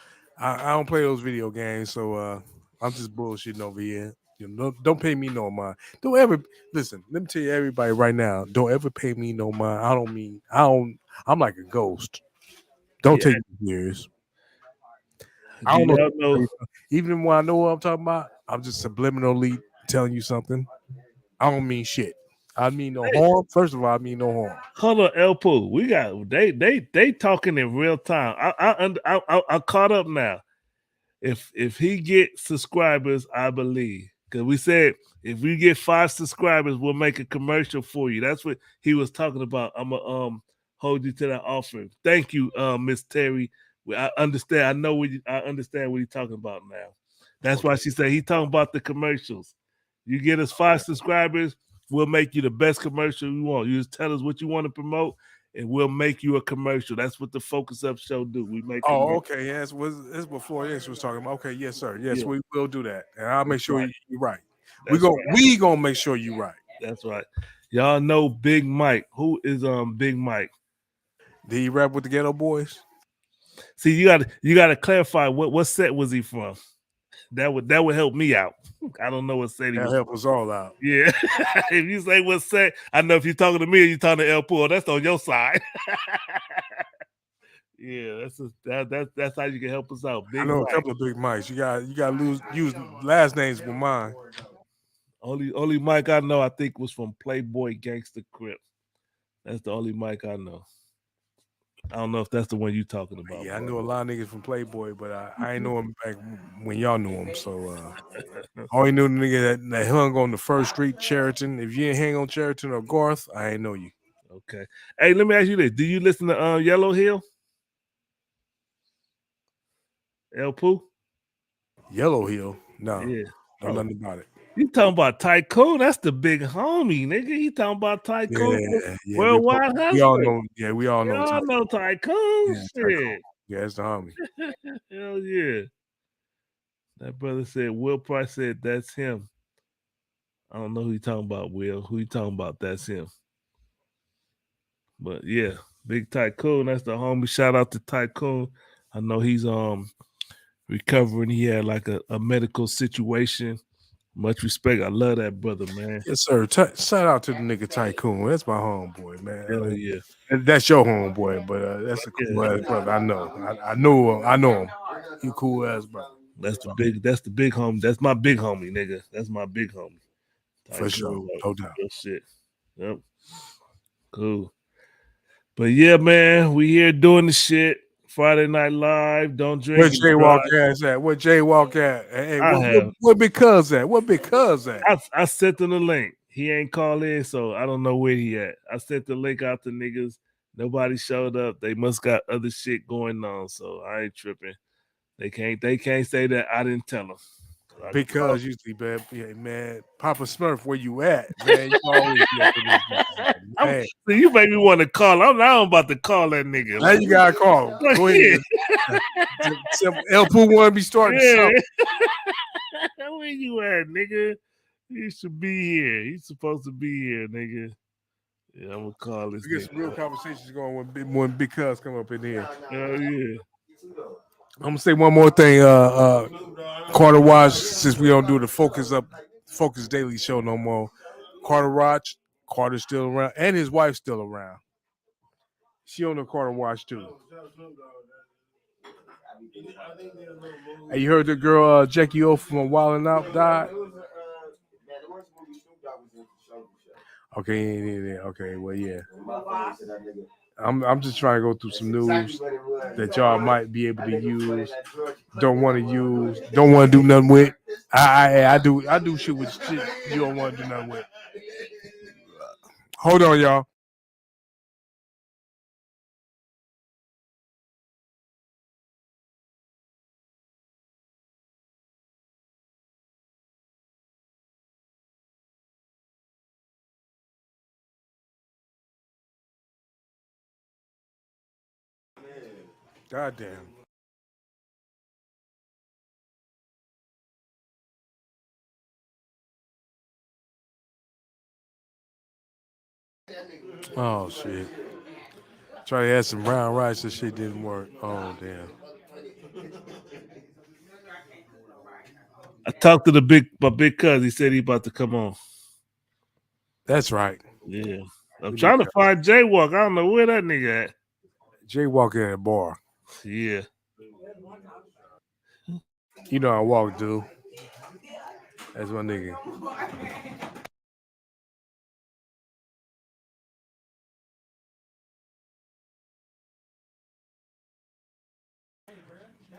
I don't play those video games, so I'm just bullshitting over here. You know, don't pay me no mind. Don't ever listen. Let me tell you, everybody, right now. Don't ever pay me no mind. I'm like a ghost. Don't take me serious. I don't know. Even when I know what I'm talking about, I'm just subliminally telling you something. I don't mean shit. I mean no harm. First of all, I mean no harm. Hold on, El Poo. We got they talking in real time. I caught up now. If he get subscribers, I believe. Because we said if we get 5 subscribers, we'll make a commercial for you. That's what he was talking about. I'm gonna hold you to that offer. Thank you, Miss Terry. I understand. I understand what you're talking about now. That's why she said he talking about the commercials. You get us 5 subscribers, we'll make you the best commercial you want. You just tell us what you want to promote, and we'll make you a commercial. That's what the Focus Up Show do. We make. Oh, okay. Yes, it's before this was talking about. Okay, yes, sir. Yes, we will do that, and I'll make sure you're right. We gonna make sure you're right. That's right. Y'all know Big Mike. Who is Big Mike? Did he rap with the Ghetto Boys? See, you gotta clarify what set was he from. That would help me out. I don't know what set he was. Help us all out. Yeah. If you say what set, I know if you're talking to me or you're talking to El Pool, that's on your side. Yeah, that's how you can help us out. Big I know Mike. a couple of Big Mikes. You got use last names with mine. Only Mike I know, I think, was from Playboy Gangster Crip. That's the only Mike I know. I don't know if that's the one you talking about. Yeah, I knew a lot of niggas from Playboy, but I ain't know him back when y'all knew him. So I only knew the nigga that hung on the First Street, Cheriton. If you ain't hang on Cheriton or Garth, I ain't know you. Okay. Hey, let me ask you this. Do you listen to Yellow Hill? El Poo? Yellow Hill? No. Yeah. Know nothing about it. You talking about Tycoon? That's the big homie, nigga. He talking about Tycoon. Yeah, Worldwide Hustler. we all know. Yeah, we all know. Y'all know Tycoon. Yeah, Shit. Tycoon. Yeah, it's the homie. Hell yeah. That brother said, Will Price said, that's him. I don't know who you talking about, Will. Who you talking about? That's him. But yeah, Big Tycoon. That's the homie. Shout out to Tycoon. I know he's recovering. He had like a medical situation. Much respect. I love that brother, man. Yes, sir. Shout out to the nigga Tycoon. That's my homeboy, man. Hell yeah. That's your homeboy, but that's a cool ass brother. I know. I know him. You cool ass brother. That's the big homie. That's my big homie, nigga. That's my big homie. For sure. No doubt. Real shit. Yep. Cool. But yeah, man, we here doing the shit. Friday Night Live. Don't drink. Where Jaywalk ass at? Where Jaywalk at? Hey, what big cuz at? What big cuz at? I sent him the link. He ain't called in, so I don't know where he at. I sent the link out to niggas. Nobody showed up. They must got other shit going on, so I ain't tripping. They can't say that I didn't tell them. Because usually, man, Papa Smurf, where you at, man? You always be up in this man. So you make me want to call. I'm about to call that nigga. Now you gotta call him. Go ahead. El Poo want to be starting something. Where you at, nigga? You should be here. He's supposed to be here, nigga. Yeah, I'm gonna call this. We get some real conversations going when Big Cuz come up in here. Hell yeah. I'm gonna say one more thing. Carter Watch, since we don't do the Focus Daily Show no more. Carter's still around, and his wife's still around. She on the corner watch too. Hey, you heard the girl Jackie O from Wild 'N Out died? Okay, okay, well, yeah. I'm just trying to go through some news that y'all might be able to use. Don't want to use. Don't want to do nothing with. I do shit with shit you don't want to do nothing with. Hold on, y'all. Goddamn. Oh shit. Try to add some brown rice. That shit didn't work. Oh damn. I talked to my big cousin. He said he about to come on. That's right. Yeah. I'm trying to find Jaywalk. I don't know where that nigga at. Jaywalk at a bar. Yeah. You know I walk, dude. That's my nigga.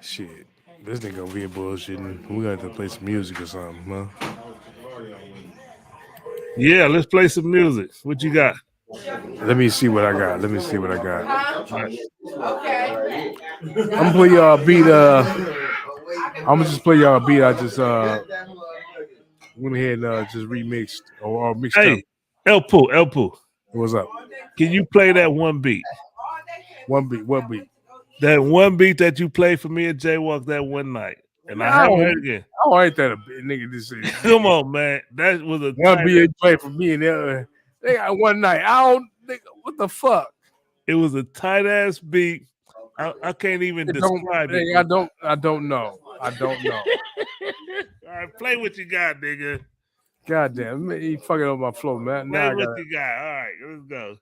Shit. This nigga over here bullshitting. We got to play some music or something, huh? Yeah, let's play some music. What you got? Let me see what I got. Let me see what I got. Okay. I'm gonna play y'all a beat. I'm gonna just play y'all a beat. I just went ahead and just remixed or mixed up. Hey, El Poo. What's up? Can you play that one beat? One beat. What beat? That one beat that you played for me and Jaywalk that one night. And I haven't heard it again. I ain't that a bit, nigga. This is Come on, man. That was a one beat played for me and the other. They got one night. I don't think what the fuck. It was a tight ass beat. I can't even describe it. I don't know. I don't know. All right, play what you got, nigga. Goddamn, he fucking up my flow, man. Play what you got. All right, let's go.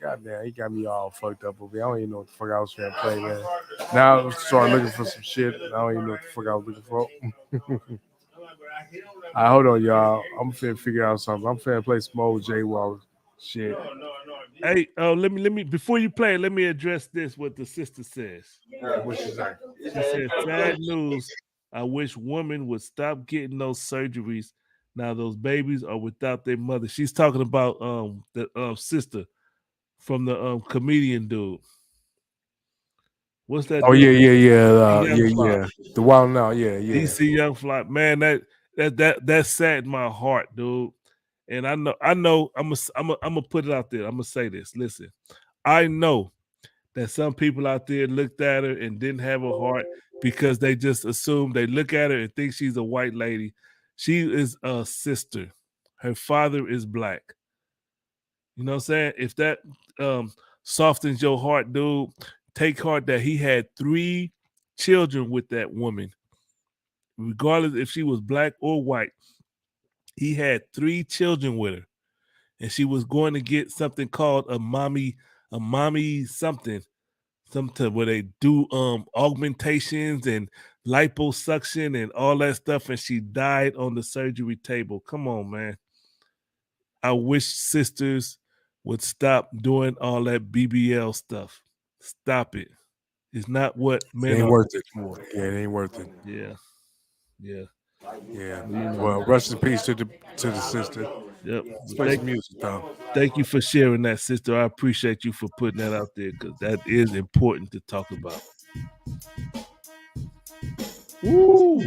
Goddamn, he got me all fucked up over here. I don't even know what the fuck I was trying to play, man. Now I started looking for some shit. I don't even know what the fuck I was looking for. All right, hold on, y'all. I'm finna figure out something. I'm finna play some old Jaywalk shit. Hey, let me before you play, let me address this. What the sister says. What she say? She said, "Sad news. I wish women would stop getting those surgeries. Now those babies are without their mother." She's talking about the sister from the comedian dude. What's that? Oh dude? yeah. The Wild 'N Out, yeah. DC Young Fly, man. That saddened my heart, dude. And I know. I'm gonna put it out there. I'm gonna say this. Listen, I know that some people out there looked at her and didn't have a heart because they just assumed. They look at her and think she's a white lady. She is a sister. Her father is black. You know what I'm saying? If that softens your heart, dude, take heart that he had 3 children with that woman. Regardless if she was black or white, he had 3 children with her. And she was going to get something called a mommy something where they do augmentations and liposuction and all that stuff, and she died on the surgery table. Come on, man. I wish sisters would stop doing all that BBL stuff. Stop it. It's not what men ain't are worth it. for. Yeah, it ain't worth it. Yeah. Well, rest in peace to the sister. Yep. Let's play some music, though. Thank you for sharing that, sister. I appreciate you for putting that out there because that is important to talk about. Woo!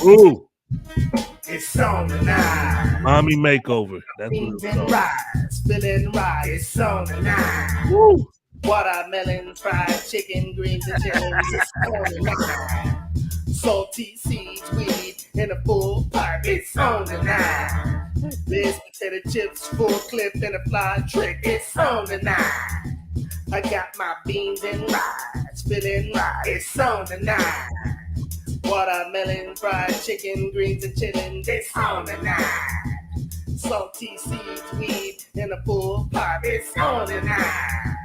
Ooh! It's on the night. Mommy makeover. That's what Beans it's and called. rice, feeling right. It's on the night. Woo! Watermelon, fried chicken, greens and chilies. It's on the night. Salty seeds, weed in a full pipe. It's on the night. There's potato chips, full clip and a fly trick. It's on the night. I got my beans and rice, feeling right. It's on tonight. Watermelon, fried chicken, greens and chillin'. It's on tonight. Salty seeds, weed in a full pot. It's on tonight.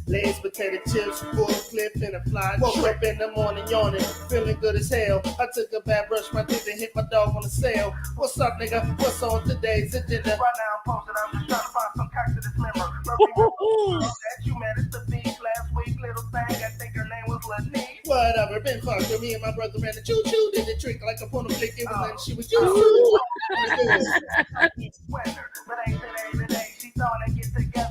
Lay's potato chips, full clip in a fly. Woke up in the morning yawning, feeling good as hell. I took a bad brush my teeth and hit my dog on the cell. What's up, nigga? What's on today's agenda? Right now I'm posted, I'm just trying to find some cock to dismember. That you met at the beach last week, little thing. I think her name was Lanique. Whatever, been fucked with me and my brother ran the choo-choo. Did the trick like a porno flick. It was when she was choo-choo.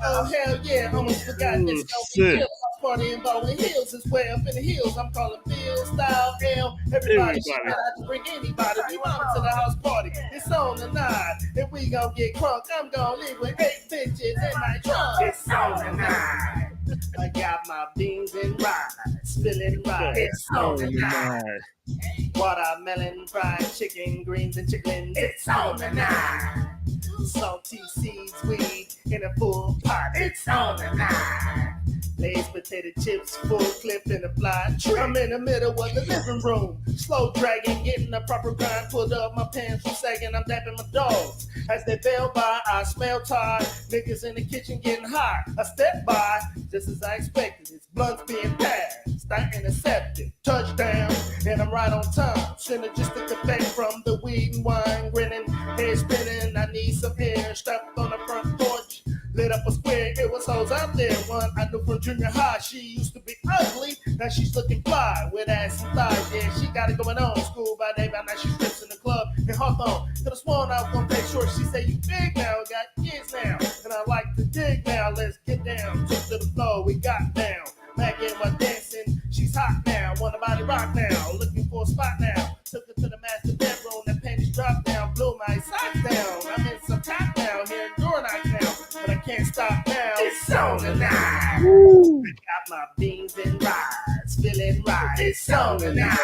Oh, hell yeah, almost forgot this. shit. Party involving heels is way up in the hills. I'm calling Bill, Style, L. Everybody should not have to bring anybody. We want to the house party. It's on the night. If we gon' get crunk, I'm gon' leave with 8 bitches in my trunk. It's on the night. I got my beans and rice, feeling right. It's on the night. Watermelon, fried chicken, greens and chicken. It's on the night. Salty seeds, weed in a full pot. It's on the night. Lay's potato chips, full clip in a fly tree. I'm in the middle of the living room, slow dragging, getting a proper grind. Pulled up my pants from sagging. I'm dapping my dogs as they bail by. I smell tired. Niggas in the kitchen getting high. I step by just as I expected. It's blunts being passed. I intercepted. Touchdown, and I'm right on time. Synergistic effect from the weed and wine, grinning, head spinning. I need some air. Strapped on the front porch. Lit up a square, it was hoes out there. One I knew from junior high, she used to be ugly. Now she's looking fly with ass and thighs. Yeah, she got it going on. School by day, by night she strips in the club in Hawthorne. Could have sworn I was gonna pay short. She said, you big now, got kids now. And I like to dig now, let's get down. Took to the floor, we got down. Back in my dancing, she's hot now. Want a body rock now, looking for a spot now. Took her to the master bedroom, the panties dropped down. Blew my socks down, I'm in some top now. Here in door knock now, but I can't stop now. It's on the night. Got my beans and rice, feeling right. It's on the night.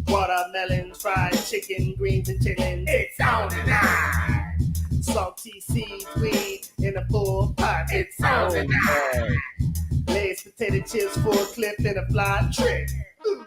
Watermelon, fried chicken, greens and chicken. It's on the night. Salty seeds, weed in a full pot. It's on the night. Lay's potato chips, full clip in a fly trick. Ooh.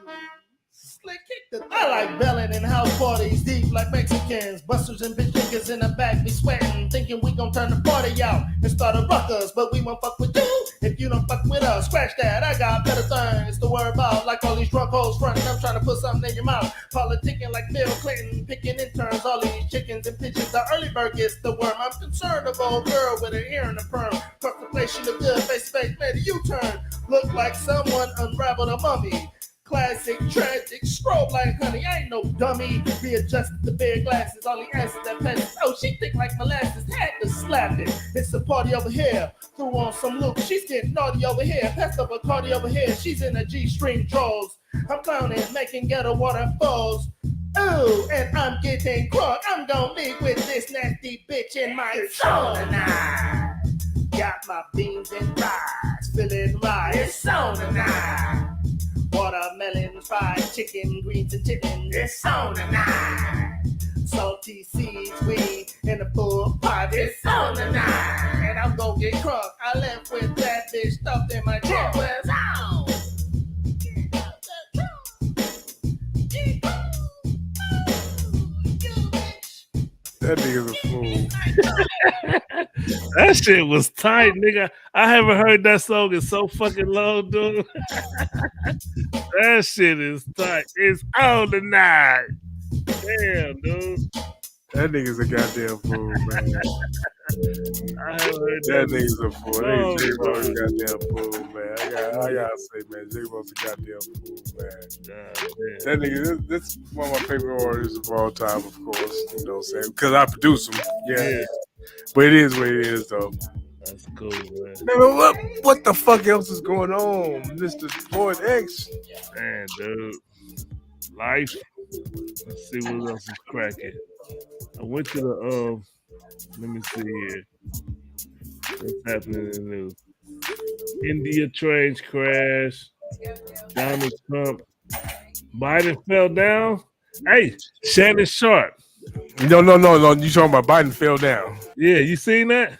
Slick kick the I like belling in house parties, deep like Mexicans. Busters and bitch niggas in the back be sweating, thinking we gon' turn the party out and start a ruckus. But we won't fuck with you if you don't fuck with us. Scratch that, I got better things to worry about. Like all these drunk hoes fronting, I'm trying to put something in your mouth. Politicking like Bill Clinton, picking interns. All these chickens and pigeons, the early bird gets the worm. I'm concerned of old girl with her ear in the perm. Fuck the place, she look good, face to face, made a U-turn. Look like someone unraveled a mummy. Classic, tragic, strobe like honey. I ain't no dummy. Readjusted the bare glasses. All the answers that passes. Oh, she thick like molasses. Had to slap it. It's a party over here. Threw on some loop. She's getting naughty over here. Passed up a party over here. She's in a G-string drawers. I'm clowning, making ghetto waterfalls. Ooh, and I'm getting crunk. I'm gonna leave with this nasty bitch in my soul tonight. Got my beans and rice, feeling right. It's on tonight. Watermelon, fried chicken, greens and chicken. It's on tonight. Salty seeds, weed in a full pot. It's on tonight. And I'm gonna get crunk. I left with that bitch stuffed in my trunk. Where's on? That nigga's a fool. That shit was tight, nigga. I haven't heard that song in so fucking long, dude. That shit is tight. It's on the night. Damn, dude. That nigga's a goddamn fool, man. I haven't heard That that. nigga's a fool. Oh, J-Bo's a goddamn fool, man. I gotta say, man, J-Bo's a goddamn fool, man. That nigga, this one of my favorite artists of all time, of course. You know what I'm saying? Because I produce him. Yeah. But it is what it is, though. That's cool, man. Man, what the fuck else is going on, Mr. Floyd X? Man, dude. Life. Let's see what else is cracking. I went to the let me see here. What's happening in the news? India train crash. Donald Trump. Biden fell down. Hey, Shannon Sharp. No. You talking about Biden fell down? Yeah, you seen that?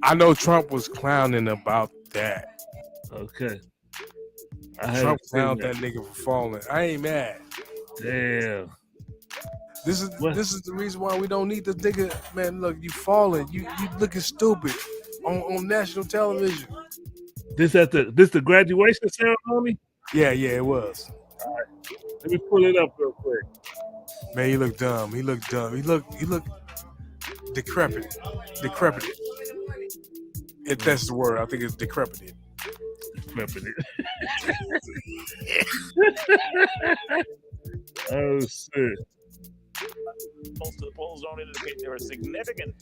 I know Trump was clowning about that. Okay. I Trump haven't seen found that nigga for falling. I ain't mad. Damn. This is What? the reason why we don't need this nigga. Man, look, you falling. You looking stupid on national television. This the graduation ceremony? Yeah, it was. Let me pull it up real quick. Man, he looked dumb. He looked dumb. He looked decrepit. Decrepit. If that's the word, I think it's decrepit. Decrepit. Oh shit. Most of the polls don't indicate they're a significant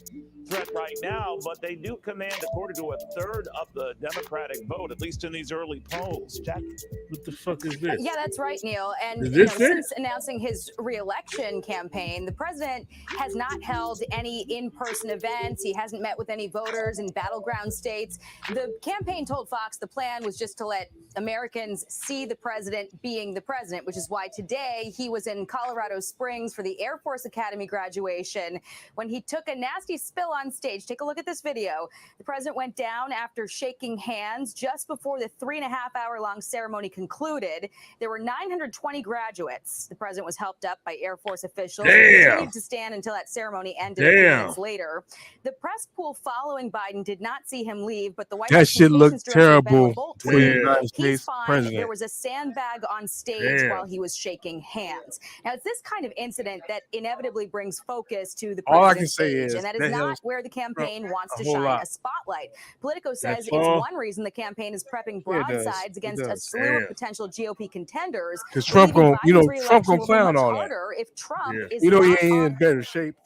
threat right now, but they do command, according to a third of the Democratic vote, at least in these early polls. Jack? What the fuck is this? Yeah, that's right, Neil. And Is you know, this it? since announcing his re-election campaign, the president has not held any in-person events. He hasn't met with any voters in battleground states. The campaign told Fox the plan was just to let Americans see the president being the president, which is why today he was in Colorado Springs for the Air Force Academy graduation when he took a nasty spill on stage. Take a look at this video. The president went down after shaking hands just before the 3.5-hour-long ceremony concluded. There were 920 graduates. The president was helped up by Air Force officials. He continued to stand until that ceremony ended a few minutes later. The press pool following Biden did not see him leave, but the White That House shit looked Communications Director, Ben terrible LaBolt, for the tweeted, United "He's States fine. president." There was a sandbag on stage while he was shaking hands." Now, it's this kind of incident that inevitably brings focus to the All I president's can say stage, is and that is that not helps where the campaign wants to a whole shine lot. a spotlight. Politico says That's it's all? one reason the campaign is prepping Yeah, it does. broadsides It against a does. slew Damn. of potential GOP contenders. Because Trump Believing gonna, Biden's Trump re-election gonna will be clown much all that. harder if Trump Yeah. is We know he not ain't on in better shape.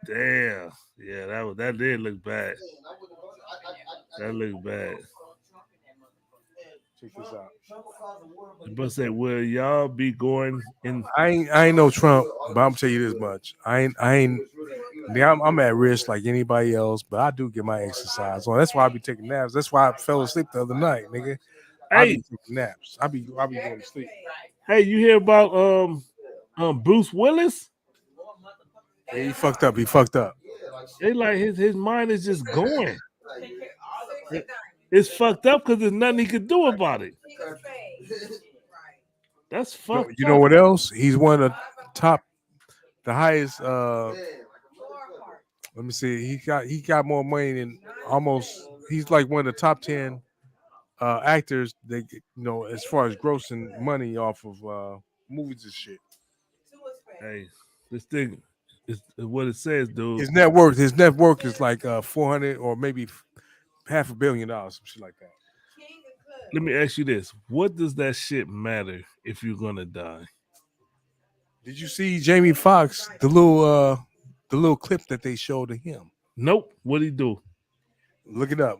Damn. Yeah, that did look bad. That looked bad. Check this out. But say, will y'all be going in? I ain't no Trump, but I'm tell you this much. I'm at risk like anybody else, but I do get my exercise on. That's why I be taking naps. That's why I fell asleep the other night, nigga. I be Hey, taking naps. I be going to sleep. hey, you hear about Bruce Willis? Yeah, he fucked up. He fucked up. They like his mind is just going. It's fucked up because there's nothing he could do about it. That's fucked You know up. what else? He's one of the highest. Let me see. He got more money than almost. He's like one of the top 10 actors. They as far as grossing money off of movies and shit. Hey, this thing is what it says, dude. His net worth is like 400 or maybe $500 million, some shit like that. Let me ask you this: what does that shit matter if you're gonna die? Did you see Jamie Foxx, the little clip that they showed of him? Nope. What'd he do? Look it up.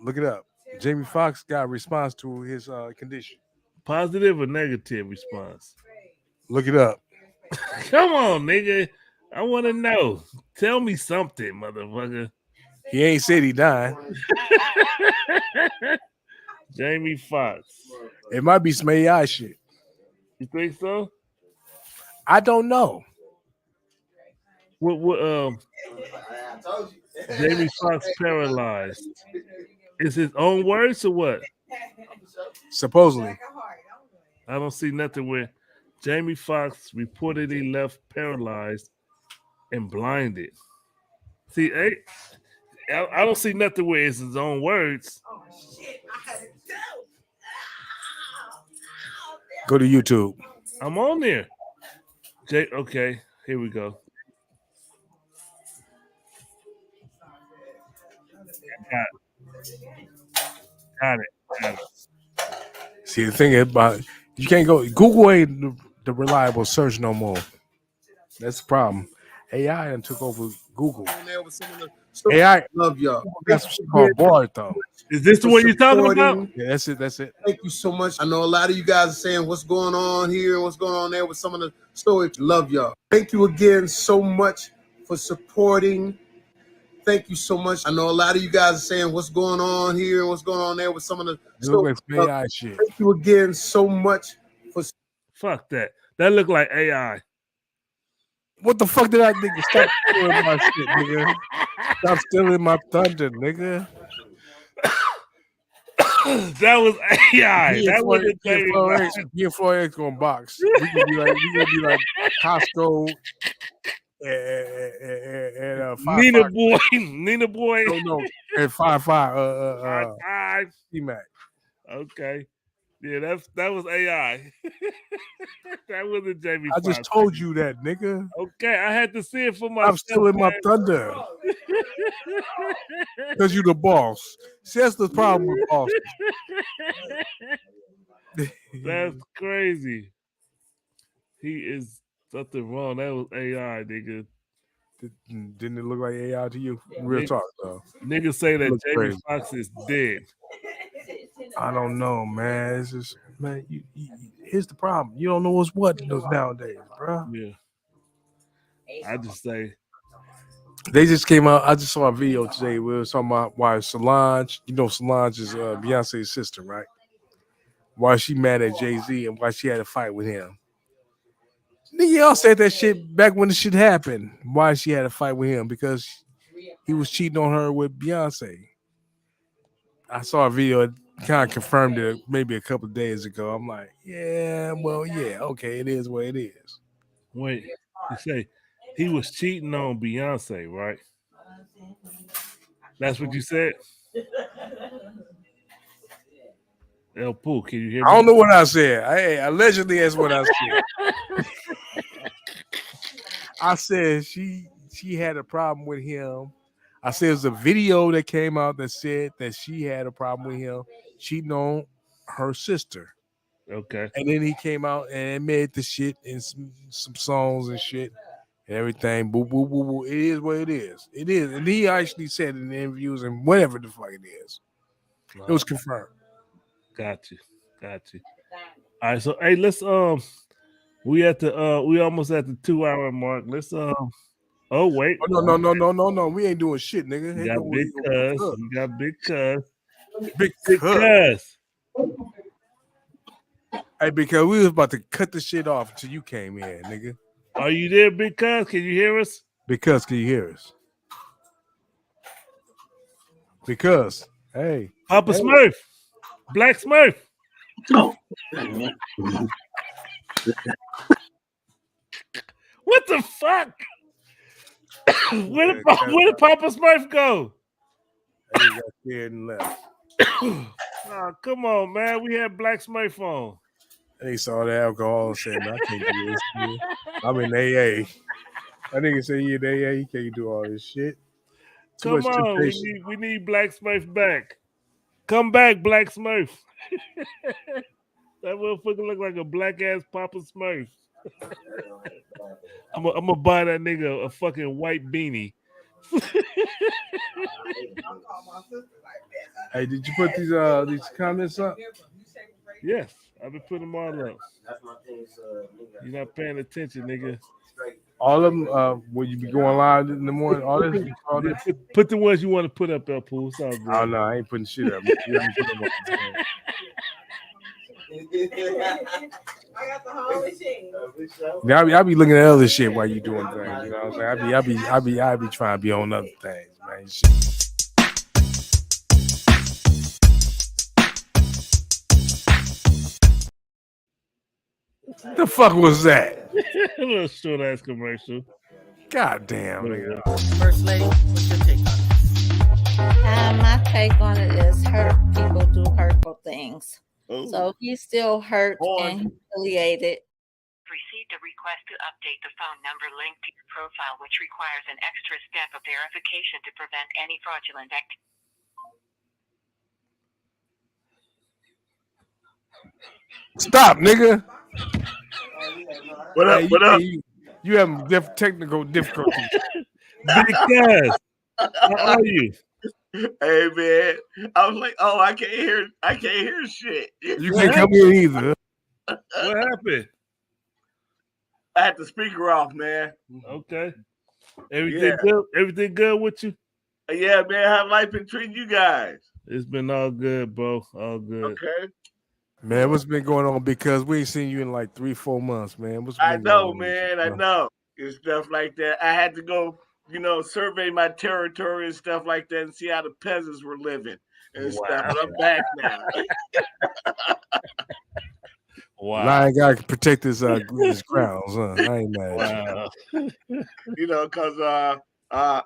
Jamie Foxx got a response to his condition. Positive or negative response? Look it up. Come on, nigga. I want to know. Tell me something, motherfucker. He ain't said he died. Jamie Foxx. It might be some AI shit. You think so? I don't know. What Jamie Foxx paralyzed. Is his own words or what? Supposedly. I don't see nothing where Jamie Foxx reportedly left paralyzed and blinded. See, I don't see nothing where it's his own words. Go to YouTube. I'm on there. Okay, here we go. Got it. See, the thing about you can't go Google ain't the reliable search no more. That's the problem. AI done took over Google. AI love y'all. That's what she called Bard though. Is this the one you're talking about? Yeah, that's it. That's it. Thank you so much. I know a lot of you guys are saying what's going on here and what's going on there with some of the stories. Love y'all. Thank you again so much for supporting. Thank you so much. I know a lot of you guys are saying what's going on here and what's going on there with some of the stories. AI shit. Thank you again so much for. Fuck that. That look like AI. What the fuck did I think? Stop stealing my shit, nigga. Stop stealing my thunder, nigga. That was AI. Me and That wasn't Floyd Jamie X, Foxx. me and Floyd X gonna box. We gonna be like Costco and Nina five. Boy. Nina Boy. No, and 5 5. C-Mac. Okay. Yeah, that was AI. That wasn't Jamie I Foxx. just told you that, nigga. Okay, I had to see it for myself. I'm stealing my thunder. Because you the boss. See, that's the problem with bosses. That's crazy. He is something wrong. That was AI, nigga. Didn't it look like AI to you? Real talk, though. Niggas say that Look Jamie crazy. Foxx is dead. I don't know, man. It's just, man, here's the problem. You don't know what's what nowadays, bro. Yeah. I just say They just came out. I just saw a video today. We were talking about why Solange, Solange is Beyonce's sister, right? Why she mad at Jay-Z and why she had a fight with him. Nigga, y'all said that shit back when the shit happened. Why she had a fight with him? Because he was cheating on her with Beyonce. I saw a video. It kind of confirmed it maybe a couple of days ago. I'm like, yeah, well, yeah, okay, it is what it is. wait, you say he was cheating on Beyonce, right? That's what you said? El Pooh, can you hear me? I don't know what I said. Allegedly, that's what I said. I said she had a problem with him. I said it was a video that came out that said that she had a problem with him cheating on her sister. Okay. And then he came out and admitted the shit in some songs and shit and everything. Boo, boo, boo, boo. It is what it is. It is. And he actually said in the interviews and whatever the fuck it is. It was confirmed. Got you. All right, so hey, let's we almost at the 2-hour mark. Let's oh wait. Oh, no. We ain't doing shit, nigga. You got Big Cuz. You got Big Cuz. Big Cuz. Hey, because we was about to cut the shit off until you came in, nigga. Are you there, Big Cuz? Can you hear us? Because can you hear us? Because, hey. Papa Smurf. Black Smurf. Oh. What the fuck? Where did Papa Smurf go? He got scared and left. Oh, come on, man. We had Black Smurf on. And he saw the alcohol and said, I can't do this shit. I'm in AA. That nigga said he in AA, he can't do all this shit. Too Come much on, temptation. we need Black Smurf back. Come back, Black Smurf. That motherfucker look like a black ass Papa Smurf. I'm gonna buy that nigga a fucking white beanie. Hey, did you put these comments up? Yes, I've been putting them all up. You're not paying attention, nigga. All of them, will you be going live in the morning? All this? Put the ones you want to put up, El Pooh. It's all good. Oh, no, I ain't putting shit up. You haven't put them up. I got the whole machine. Yeah, I be looking at other shit while you doing things. You know what I'm saying? I be trying to be on other things, man. Shit. The fuck was that? A little short ass commercial. God damn, nigga. First lady, what's your take on it? My take on it is hurt people do hurtful things. Oh. So he's still hurt and humiliated. Received a request to update the phone number linked to your profile, which requires an extra step of verification to prevent any fraudulent activity. Stop, nigga. What up? Hey, What up? You having technical difficulties. Big Cuz, how are you? Hey man, I was like, oh, I can't hear shit. You can't come in either. What happened? I had the speaker off, man. Okay. Everything good? Everything good with you? Yeah, man. How life been treating you guys? It's been all good, bro. All good. Okay. Man, what's been going on? Because we ain't seen you in like 3-4 months, man. What's been I know, going on? man. I know. And stuff like that. I had to go, survey my territory and stuff like that and see how the peasants were living. and stuff. And I'm back now. Wow. Lion guy can protect his grounds, huh? I ain't mad at you. You know, cause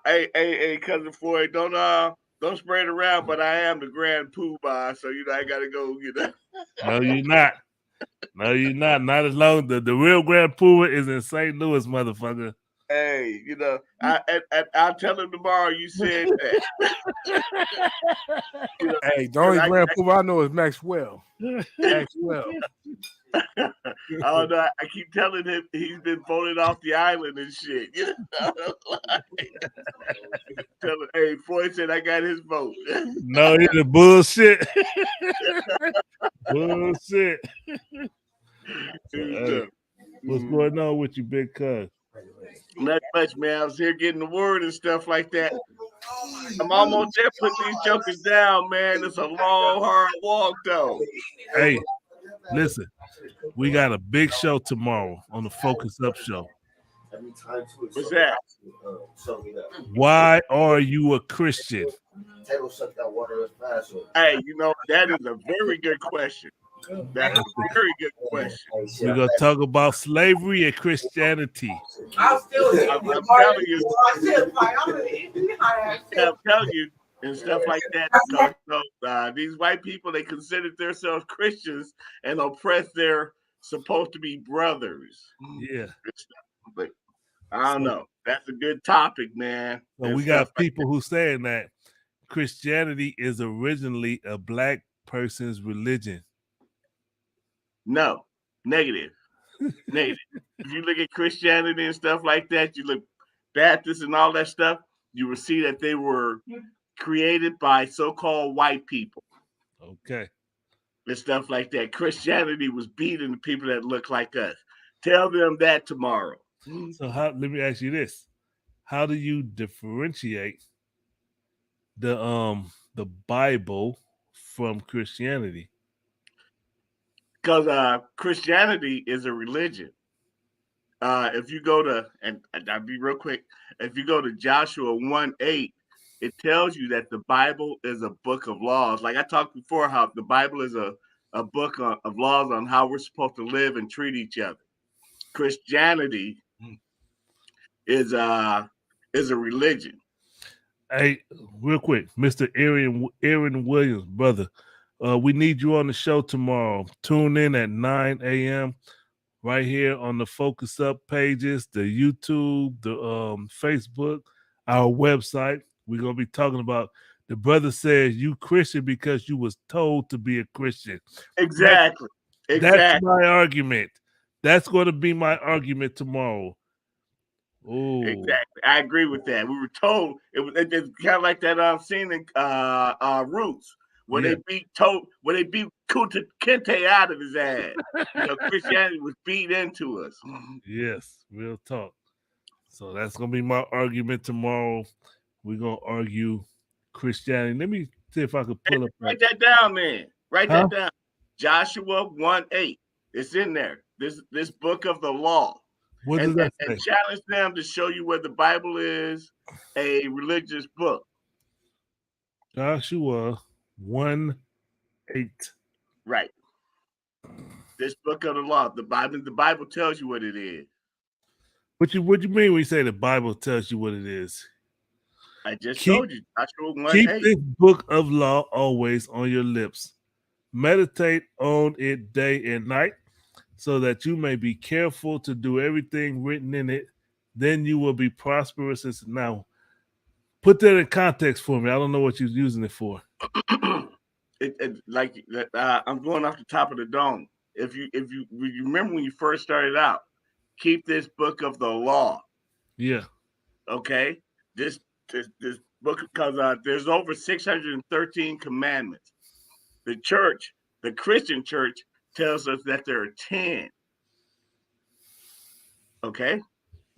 hey, cousin Floyd, don't spread it around, but I am the grand poobah, so you know I gotta go. You know. No, you're not. No, you're not. Not as long as the real Grand Poobah is in St. Louis, motherfucker. Hey, you know, I'll tell him tomorrow you said that. You know, Hey, the only Grand Poobah I know is Maxwell. Maxwell. I don't know. I keep telling him he's been voted off the island and shit. You know? Hey, Floyd said I got his vote. No, he's the bullshit. Bullshit. Hey, what's going on with you, big cuz? Not much, man. I was here getting the word and stuff like that. I'm almost there putting these jokers down, man. It's a long, hard walk, though. Hey, listen, we got a big show tomorrow on the Focus Up Show. What's that? Why are you a Christian? Hey, you know, that is a very good question. That's a very good question. We're going to talk about slavery and Christianity. I'm telling you. I'm telling you, and stuff like that. Because, these white people, they considered themselves Christians and oppress their supposed to be brothers. Yeah. But I don't know. That's a good topic, man. So we got people who saying that Christianity is originally a black person's religion. No, negative. Negative. If you look at Christianity and stuff like that, you look Baptist and all that stuff, you will see that they were created by so-called white people. Okay. And stuff like that. Christianity was beating the people that look like us. Tell them that tomorrow. So let me ask you this. How do you differentiate the Bible from Christianity? Because Christianity is a religion. If you go to, and I'll be real quick, if you go to Joshua 1:8, it tells you that the Bible is a book of laws. Like I talked before, how the Bible is a book of laws on how we're supposed to live and treat each other. Christianity is a religion. Hey, real quick, Mr. Aaron Williams, brother. We need you on the show tomorrow. Tune in at 9 a.m. right here on the Focus Up pages, the YouTube, the Facebook, our website. We're going to be talking about the brother says you Christian because you was told to be a Christian. Exactly. That's my argument. That's going to be my argument tomorrow. Oh, exactly. I agree with that. We were told it's kind of like that scene in Roots. When they beat Kunta Kinte out of his ass, you know, Christianity was beat into us. Yes, real talk. So that's gonna be my argument tomorrow. We're gonna argue Christianity. Let me see if I could pull up. Write that down, man. Write that down. Joshua 1:8. It's in there. This book of the law. What does that say? And challenge them to show you where the Bible is a religious book. Joshua 1:8. Right. This book of the law. The Bible tells you what it is. What you mean when you say the Bible tells you what it is? I just told you. Joshua 1:8. Keep this book of law always on your lips. Meditate on it day and night, so that you may be careful to do everything written in it. Then you will be prosperous. Now, put that in context for me. I don't know what you're using it for. I'm going off the top of the dome. If you remember when you first started out, keep this book of the law. Yeah. Okay. This book, because there's over 613 commandments. The church, the Christian church, tells us that there are 10. Okay.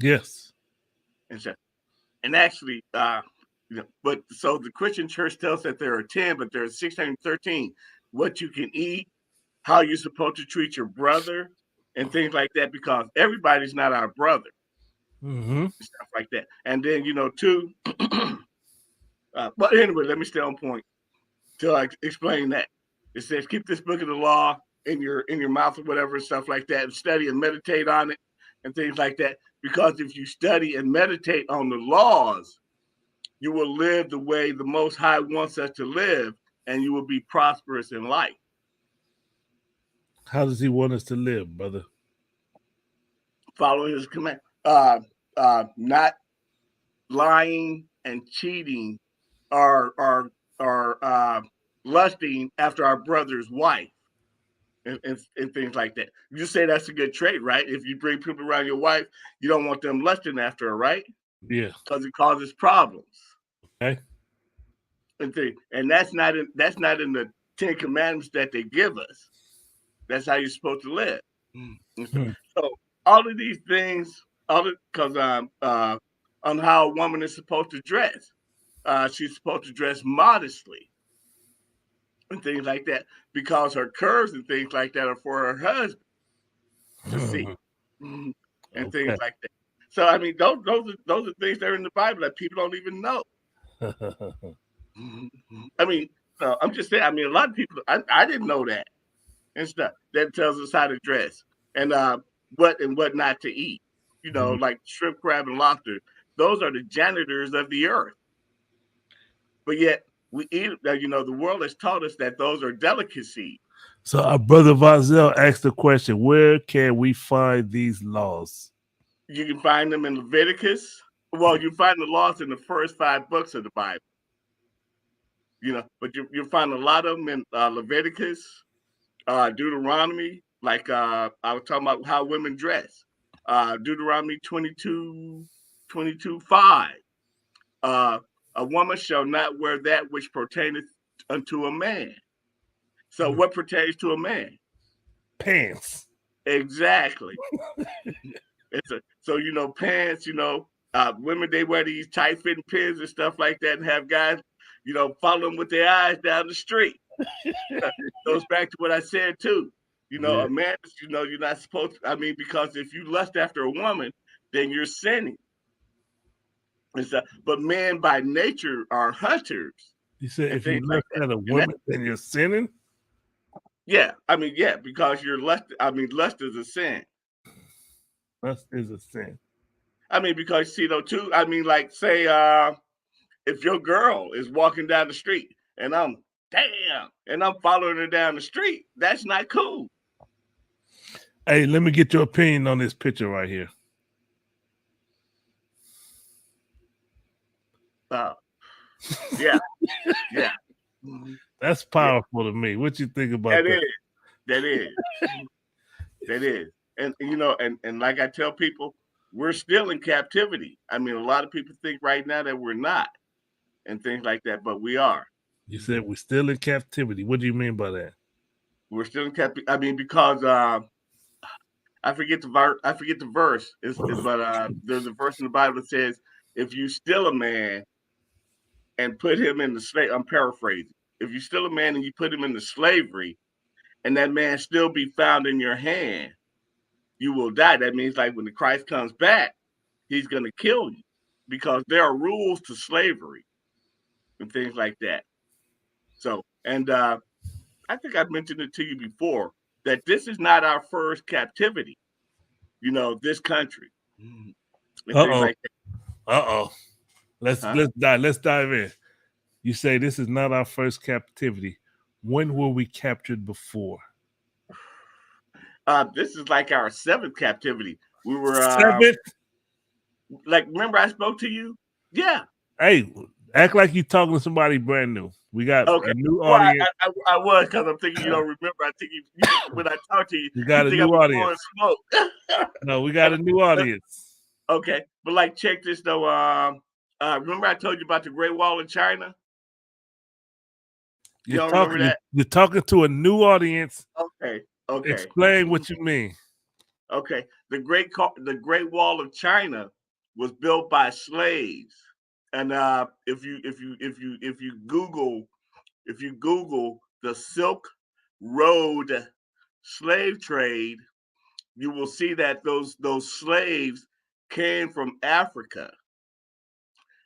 Yes. And actually, but so the Christian church tells that there are 10, but there are 613. What you can eat, how you're supposed to treat your brother, and things like that, because everybody's not our brother. Mm-hmm. Stuff like that. And then, too, but anyway, let me stay on point. to like explain that. It says, keep this book of the law in your mouth or whatever, stuff like that, and study and meditate on it and things like that. Because if you study and meditate on the laws, you will live the way the Most High wants us to live, and you will be prosperous in life. How does he want us to live, brother? Follow his command. Not lying and cheating or lusting after our brother's wife and things like that. You say that's a good trait, right? If you bring people around your wife, you don't want them lusting after her, right? Yeah. Because it causes problems. Okay. And that's not in the 10 Commandments that they give us. That's how you're supposed to live. So all of these things, because on how a woman is supposed to dress, she's supposed to dress modestly and things like that, because her curves and things like that are for her husband to see and things like that. So I mean, those are things that are in the Bible that people don't even know. I mean, I'm just saying. I mean, a lot of people I didn't know that and stuff. That tells us how to dress and what not to eat. You know, like shrimp, crab, and lobster. Those are the janitors of the earth. But yet we eat. You know, the world has taught us that those are delicacies. So our brother Vazel asked the question: where can we find these laws? You can find them in Leviticus. Well, you find the laws in the first 5 books of the Bible. You know, but you'll find a lot of them in Leviticus, Deuteronomy. Like I was talking about how women dress. Deuteronomy 22:5. A woman shall not wear that which pertaineth unto a man. So what pertains to a man? Pants. Exactly. So you know, pants, you know, women, they wear these tight fitting pants and stuff like that and have guys, you know, follow them with their eyes down the street. Goes back to what I said too. You know, a man, you know, you're not supposed to, I mean, because if you lust after a woman, then you're sinning. But men by nature are hunters. You said if you lust at a woman, then you're sinning? Yeah, I mean, yeah, because you're lust. I mean, lust is a sin. Lust is a sin. I mean, because see though too. I mean, like say, if your girl is walking down the street and I'm following her down the street, that's not cool. Hey, let me get your opinion on this picture right here. Yeah, yeah. That's powerful to me. What you think about that? That is. And you know, and like I tell people, we're still in captivity. I mean, a lot of people think right now that we're not, and things like that, but we are. You said we're still in captivity. What do you mean by that? We're still in captivity. I mean, because I forget the verse. But there's a verse in the Bible that says, "If you steal a man and put him in the slave," I'm paraphrasing. If you steal a man and you put him into slavery, and that man still be found in your hand, you will die. That means like when the Christ comes back, he's going to kill you, because there are rules to slavery and things like that. So, and I think I've mentioned it to you before that this is not our first captivity. You know, this country. Let's dive in. You say this is not our first captivity. When were we captured before? This is like our 7th captivity. We were 7th. Like, remember I spoke to you? Yeah. Hey, act like you're talking to somebody brand new. We got a new audience. I was, because I'm thinking you don't remember. I think you when I talk to you, we got a new audience. No, we got a new audience. Okay, but like, check this though. Remember I told you about the Great Wall of China? You're talking to a new audience. Okay. Explain what you mean. Okay, the Great Wall of China was built by slaves, and if you Google the Silk Road slave trade, you will see that those slaves came from Africa,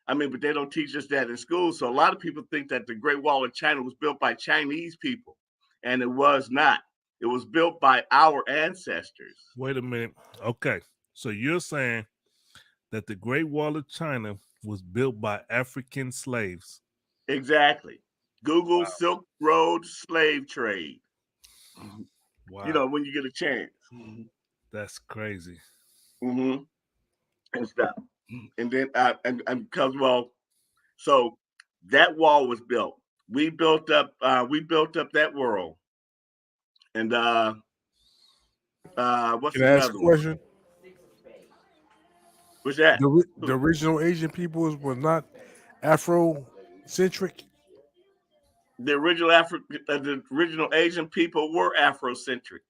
I mean, but they don't teach us that in school. So a lot of people think that the Great Wall of China was built by Chinese people, and it was not. It was built by our ancestors. Wait a minute. Okay. So you're saying that the Great Wall of China was built by African slaves. Exactly. Google Silk Road slave trade. Wow. You know, when you get a chance. That's crazy. Mm-hmm. And stuff. And then and because so that wall was built. We built up that world. And what's Can I ask another a one? question? What's that? The original Asian peoples were not Afrocentric. The original Asian people were Afrocentric.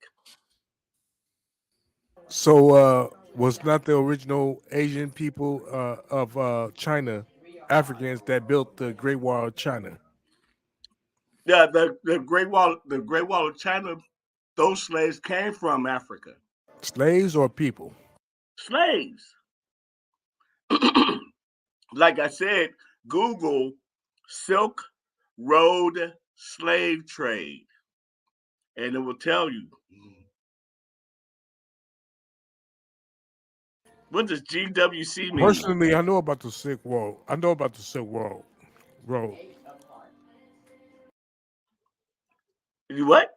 So was not the original Asian people of China Africans that built the Great Wall of China? Yeah, the Great Wall of China, those slaves came from Africa. Slaves or people? Slaves. Like I said, Google Silk Road slave trade, and it will tell you. What does GWC mean? Personally, I know about the Silk Road. I know about the Silk Road. You what?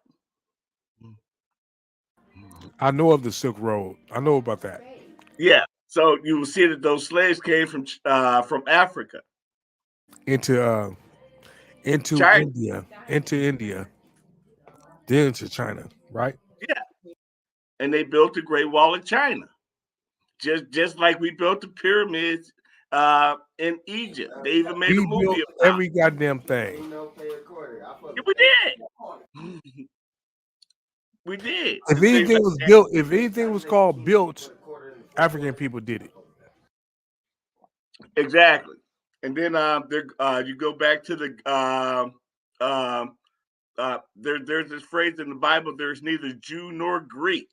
I know of the Silk Road. I know about that. Yeah. So you will see that those slaves came from Africa Into China. India, then to China, right? Yeah. And they built the Great Wall of China. Just like we built the pyramids in Egypt. They even made a We movie built about every goddamn thing. it. We did. We did. If anything was built, if anything was called built, African people did it. Exactly. And then you go back to the there's this phrase in the Bible, there's neither Jew nor Greek.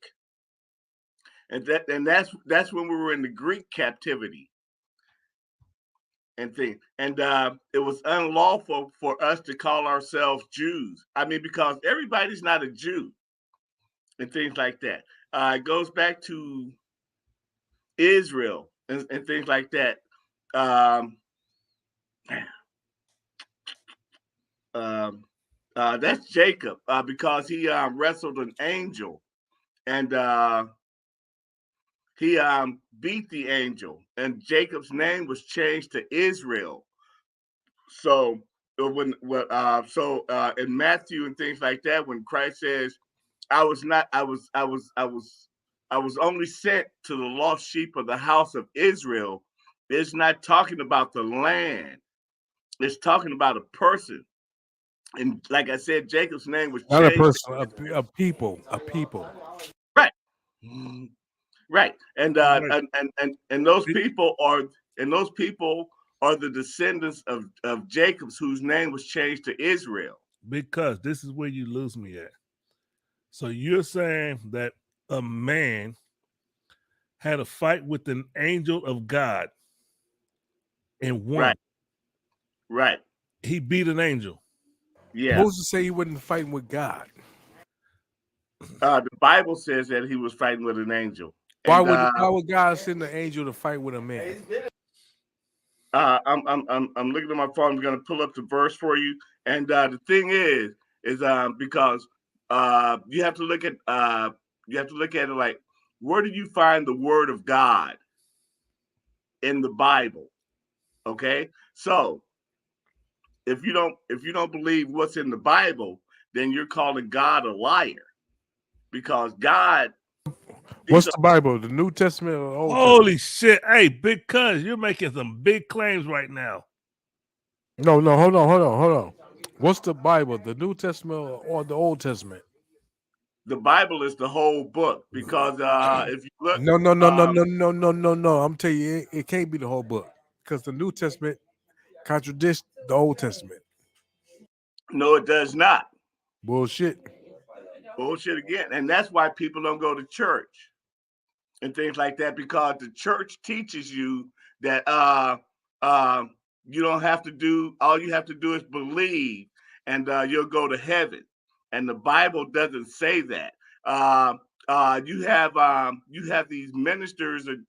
And that's when we were in the Greek captivity and things. And it was unlawful for us to call ourselves Jews. I mean, because everybody's not a Jew and things like that. It goes back to Israel and things like that. That's Jacob because he wrestled an angel and he beat the angel, and Jacob's name was changed to Israel. So in Matthew and things like that, when Christ says, I was only sent to the lost sheep of the house of Israel. It's not talking about the land. It's talking about a person. And like I said, Jacob's name was Not a changed. person, a people. Right. Right. And those people are the descendants of Jacob's, whose name was changed to Israel. Because this is where you lose me at. So you're saying that a man had a fight with an angel of God and won. Right. He beat an angel. Yeah. Moses say he wasn't fighting with God. The Bible says that he was fighting with an angel. Why And, would God send an angel to fight with a man? I'm looking at my phone. I'm going to pull up the verse for you. And the thing is because you have to look at it like, where do you find the word of God in the Bible? Okay, so if you don't believe what's in the Bible, then you're calling God a liar, because God. What's the Bible? The New Testament or the Old Holy Testament? shit. Hey, big cuz, you're making some big claims right now. No, hold on. What's the Bible? The New Testament or the Old Testament? The Bible is the whole book, because if you look. No. I'm telling you, it can't be the whole book, because the New Testament contradicts the Old Testament. No, it does not. Bullshit Again. And that's why people don't go to church and things like that, because the church teaches you that you don't have to do. All you have to do is believe, and you'll go to heaven. And the Bible doesn't say that. You have these ministers and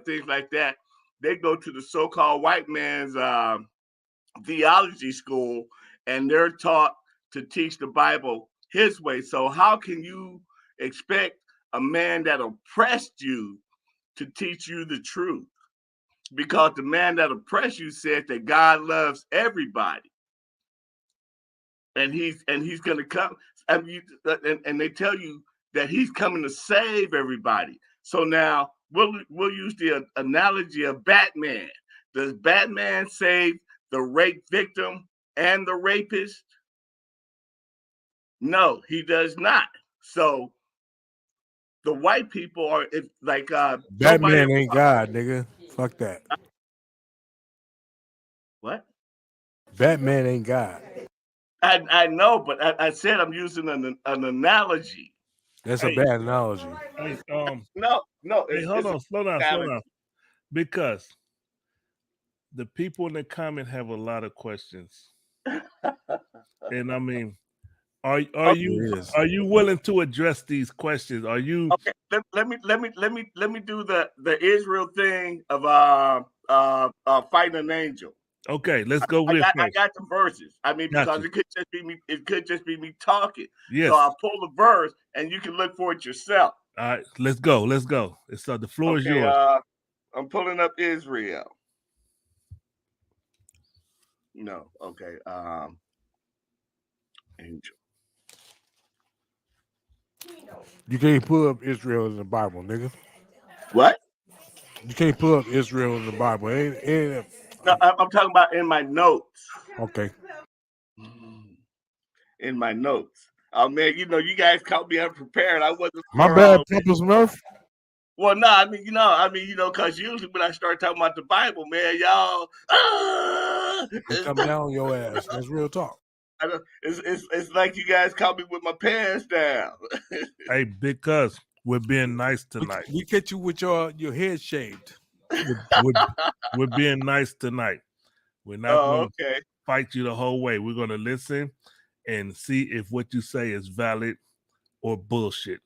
things like that. They go to the so-called white man's theology school, and they're taught to teach the Bible his way. So how can you expect a man that oppressed you to teach you the truth? Because the man that oppressed you said that God loves everybody, and he's going to come. And they tell you that he's coming to save everybody. So now we'll use the analogy of Batman. Does Batman save the rape victim and the rapist? No, he does not. So the white people are like Batman ain't God, nigga. Fuck that. What? Batman ain't God. I know, but I said I'm using an analogy. That's a bad analogy. Hey, no. Hey, hold on, slow down. Because the people in the comment have a lot of questions, and I mean, are you willing to address these questions? Are you okay? Let me do the Israel thing of fighting an angel. Okay, let's go I with got, it. I got the verses. I mean, because it could just be me talking. Yes. So I'll pull the verse, and you can look for it yourself. All right, let's go. It's the floor is yours. I'm pulling up Israel. No, okay. Angel. You can't pull up Israel in the Bible, nigga. What? You can't pull up Israel in the Bible. Ain't No, I'm talking about in my notes. Okay. In my notes. Oh man, you guys caught me unprepared. I wasn't. My bad, Papa Smurf. Well, no, I mean, because usually when I start talking about the Bible, man, y'all, It come down your ass. That's real talk. It's like you guys caught me with my pants down. Hey, because we're being nice tonight. We get you with your head shaved. We're being nice tonight. We're not going to okay. fight you the whole way. We're going to listen and see if what you say is valid or bullshit.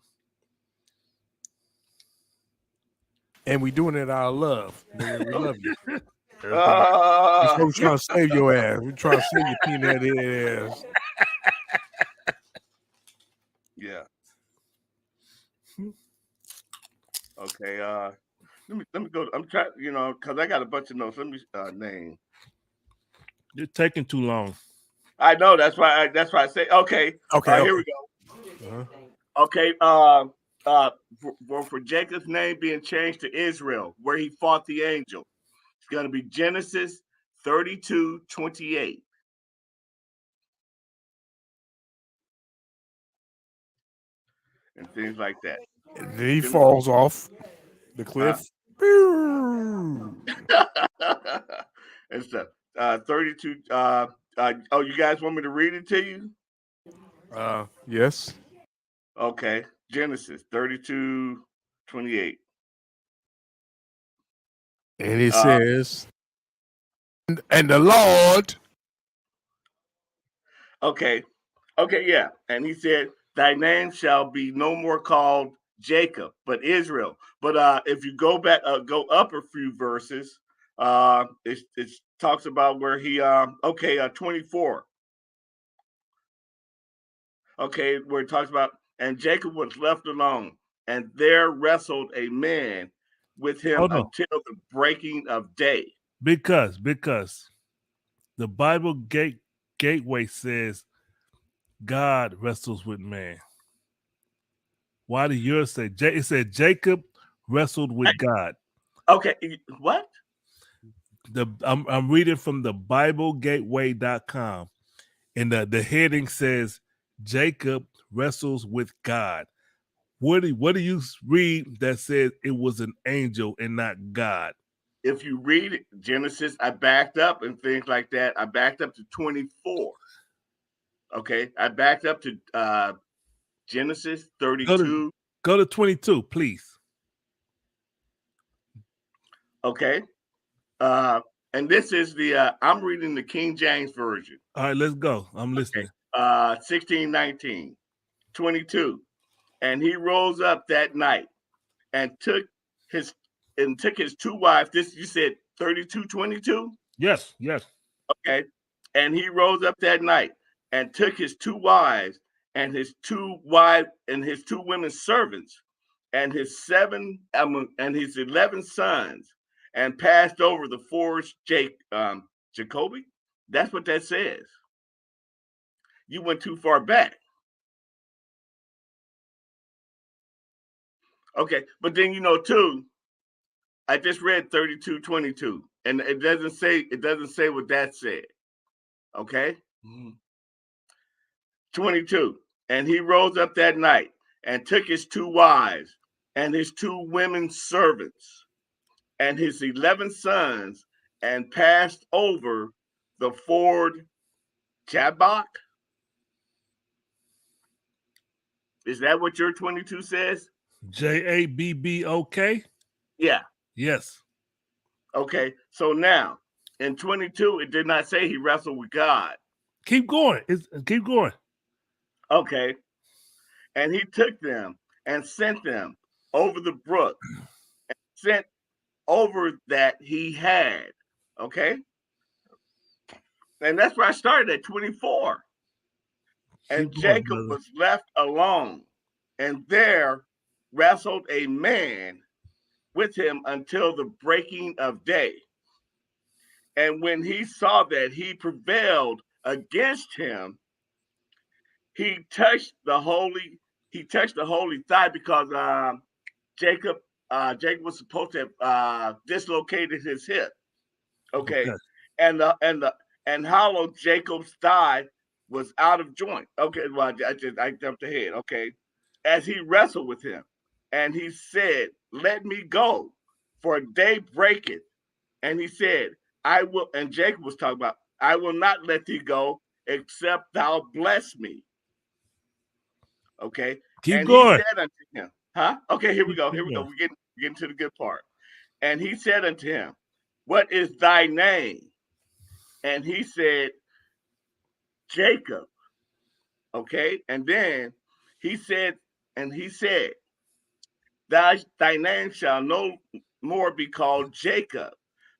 And we doing it out of love. Nigga, we love you. That's what we're trying to save your ass. We're trying to save your peanut head ass. Yeah. Okay. Let me go. I'm trying, because I got a bunch of notes. Let me name. You're taking too long. I know. That's why I say. Okay. Okay. Here we go. Okay. For Jacob's name being changed to Israel, where he fought the angel, it's going to be Genesis 32:28. And things like that. And then he falls off the cliff. And stuff. 32. You guys want me to read it to you? Yes. Okay. Genesis 32:28. And it says, and the Lord. Okay, yeah. And he said, thy name shall be no more called Jacob, but Israel. But if you go back, go up a few verses, it talks about where he, 24. Okay, where it talks about, and Jacob was left alone, and there wrestled a man with him until the breaking of day. Because the Bible Gateway says God wrestles with man. Why do yours say? It said Jacob wrestled with God. Okay, what? I'm reading from the BibleGateway.com, and the heading says Jacob wrestles with God. What do you read that says it was an angel and not God? If you read it, Genesis, I backed up and things like that. I backed up to 24. Okay, I backed up to Genesis 32. Go to 22, please. Okay. And this is the I'm reading the King James version. All right, let's go. I'm listening. 16:19, 22. And he rose up that night and took his two wives. This you said 32:22? Yes, yes. Okay. And he rose up that night and took his two wives and his two women servants and his 11 sons and passed over the fords Jacoby. That's what that says. You went too far back. Okay, but then too, I just read 32:22, and it doesn't say what that said. Okay. 22. And he rose up that night and took his two wives and his two women servants and his 11 sons and passed over the ford Jabbok. Is that what your 22 says? Jabbok? Yeah. Yes. Okay. So now in 22, it did not say he wrestled with God. Keep going. Keep going. Okay. And he took them and sent them over the brook and sent over that he had. Okay. And that's where I started at 24. And Jacob was left alone, and there wrestled a man with him until the breaking of day. And when he saw that he prevailed against him, he touched the holy thigh, because Jacob was supposed to have dislocated his hip. Okay. And hollow Jacob's thigh was out of joint. Okay, well, I jumped ahead. Okay. As he wrestled with him, and he said, "Let me go, for day breaketh." And he said, "I will," and Jacob was talking about, "I will not let thee go, except thou bless me." Okay. Keep going. He said unto him, huh? Okay, here we go. Here we go. We're getting to the good part. And he said unto him, "What is thy name?" And he said, "Jacob." Okay. And then he said, thy name shall no more be called Jacob,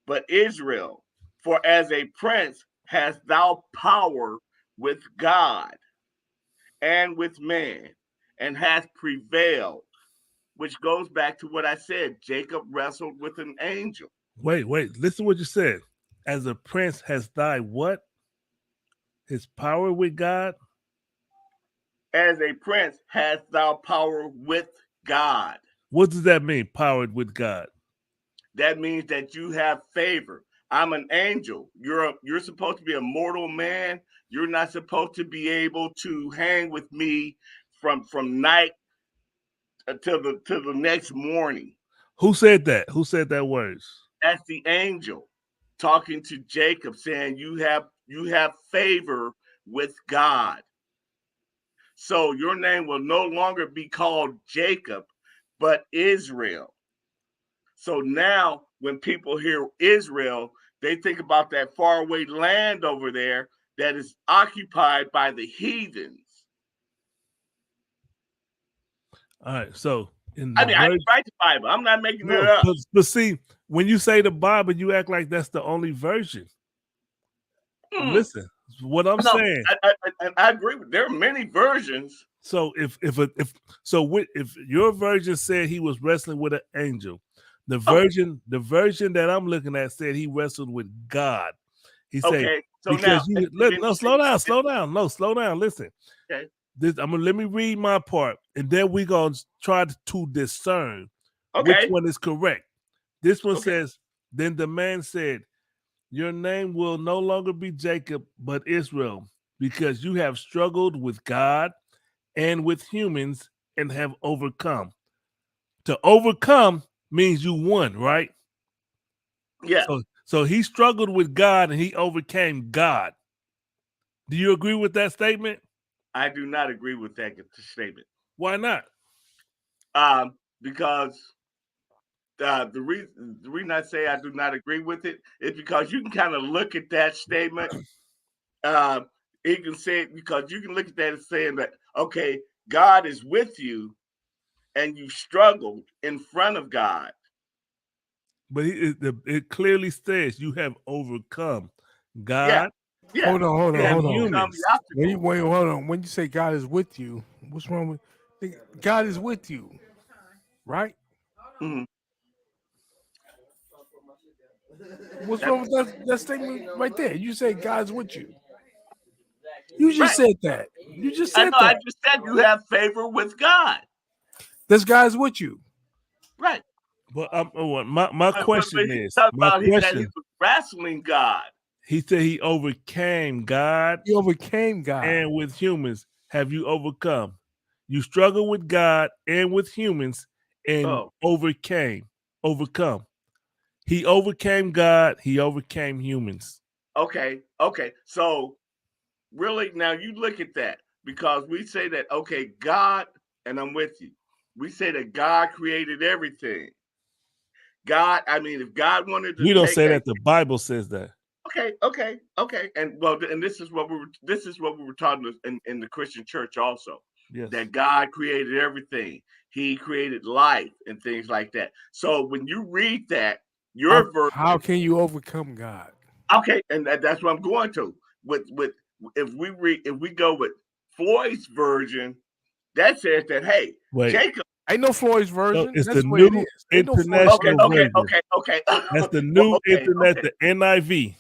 but Israel, for as a prince hast thou power with God and with man, and hath prevailed. Which goes back to what I said. Jacob wrestled with an angel. Wait. Listen to what you said. As a prince has thy what? His power with God? As a prince hast thou power with God. What does that mean, powered with God? That means that you have favor. I'm an angel. You're supposed to be a mortal man. You're not supposed to be able to hang with me from night until the next morning. Who said that? Who said that words? That's the angel talking to Jacob, saying you have favor with God. So your name will no longer be called Jacob, but Israel. So now when people hear Israel, they think about that faraway land over there that is occupied by the heathens. All right, so I can write the Bible. I'm not making it up. But see, when you say the Bible, you act like that's the only version. Listen, what I'm saying. I agree with. There are many versions. So if your version said he was wrestling with an angel, the version that I'm looking at said he wrestled with God. He said, okay, so because now, slow down. No, slow down. Listen. Okay. Let me read my part, and then we're gonna try to discern which one is correct. This one says, "Then the man said, your name will no longer be Jacob, but Israel, because you have struggled with God and with humans and have overcome." To overcome means you won, right? Yeah. So he struggled with God and he overcame God. Do you agree with that statement? I do not agree with that statement. Why not? Because the reason I say I do not agree with it is because you can kind of look at that statement. You can say it because you can look at that as saying that, okay, God is with you and you struggled in front of God. But it clearly says you have overcome God. Yeah. Hold on. humans. Hold on. When you say God is with you, what's wrong with God is with you, right? Mhm. What's wrong with that statement right there? You say God's with you. You just said that. You just I said know. that. I just said you have favor with God. This guy's with you. Right. But my question is, that my he question. was wrestling God. He said he overcame God. He overcame God. And with humans, have you overcome? You struggle with God and with humans and overcome. He overcame God. He overcame humans. Okay. So really, now you look at that because we say that, okay, God, and I'm with you. We say that God created everything. God, I mean, if God wanted to, We don't say that. The Bible says that. Okay, and this is what we were taught in the Christian church also. Yes. That God created everything. He created life and things like that. So when you read that, your verse. How can you overcome God? Okay, and that's what I'm going to. If we go with Floyd's version, that says that Jacob. Ain't no Floyd's version. No, it's That's the the way new it is. Ain't no international version. Okay. That's the new internet, the NIV.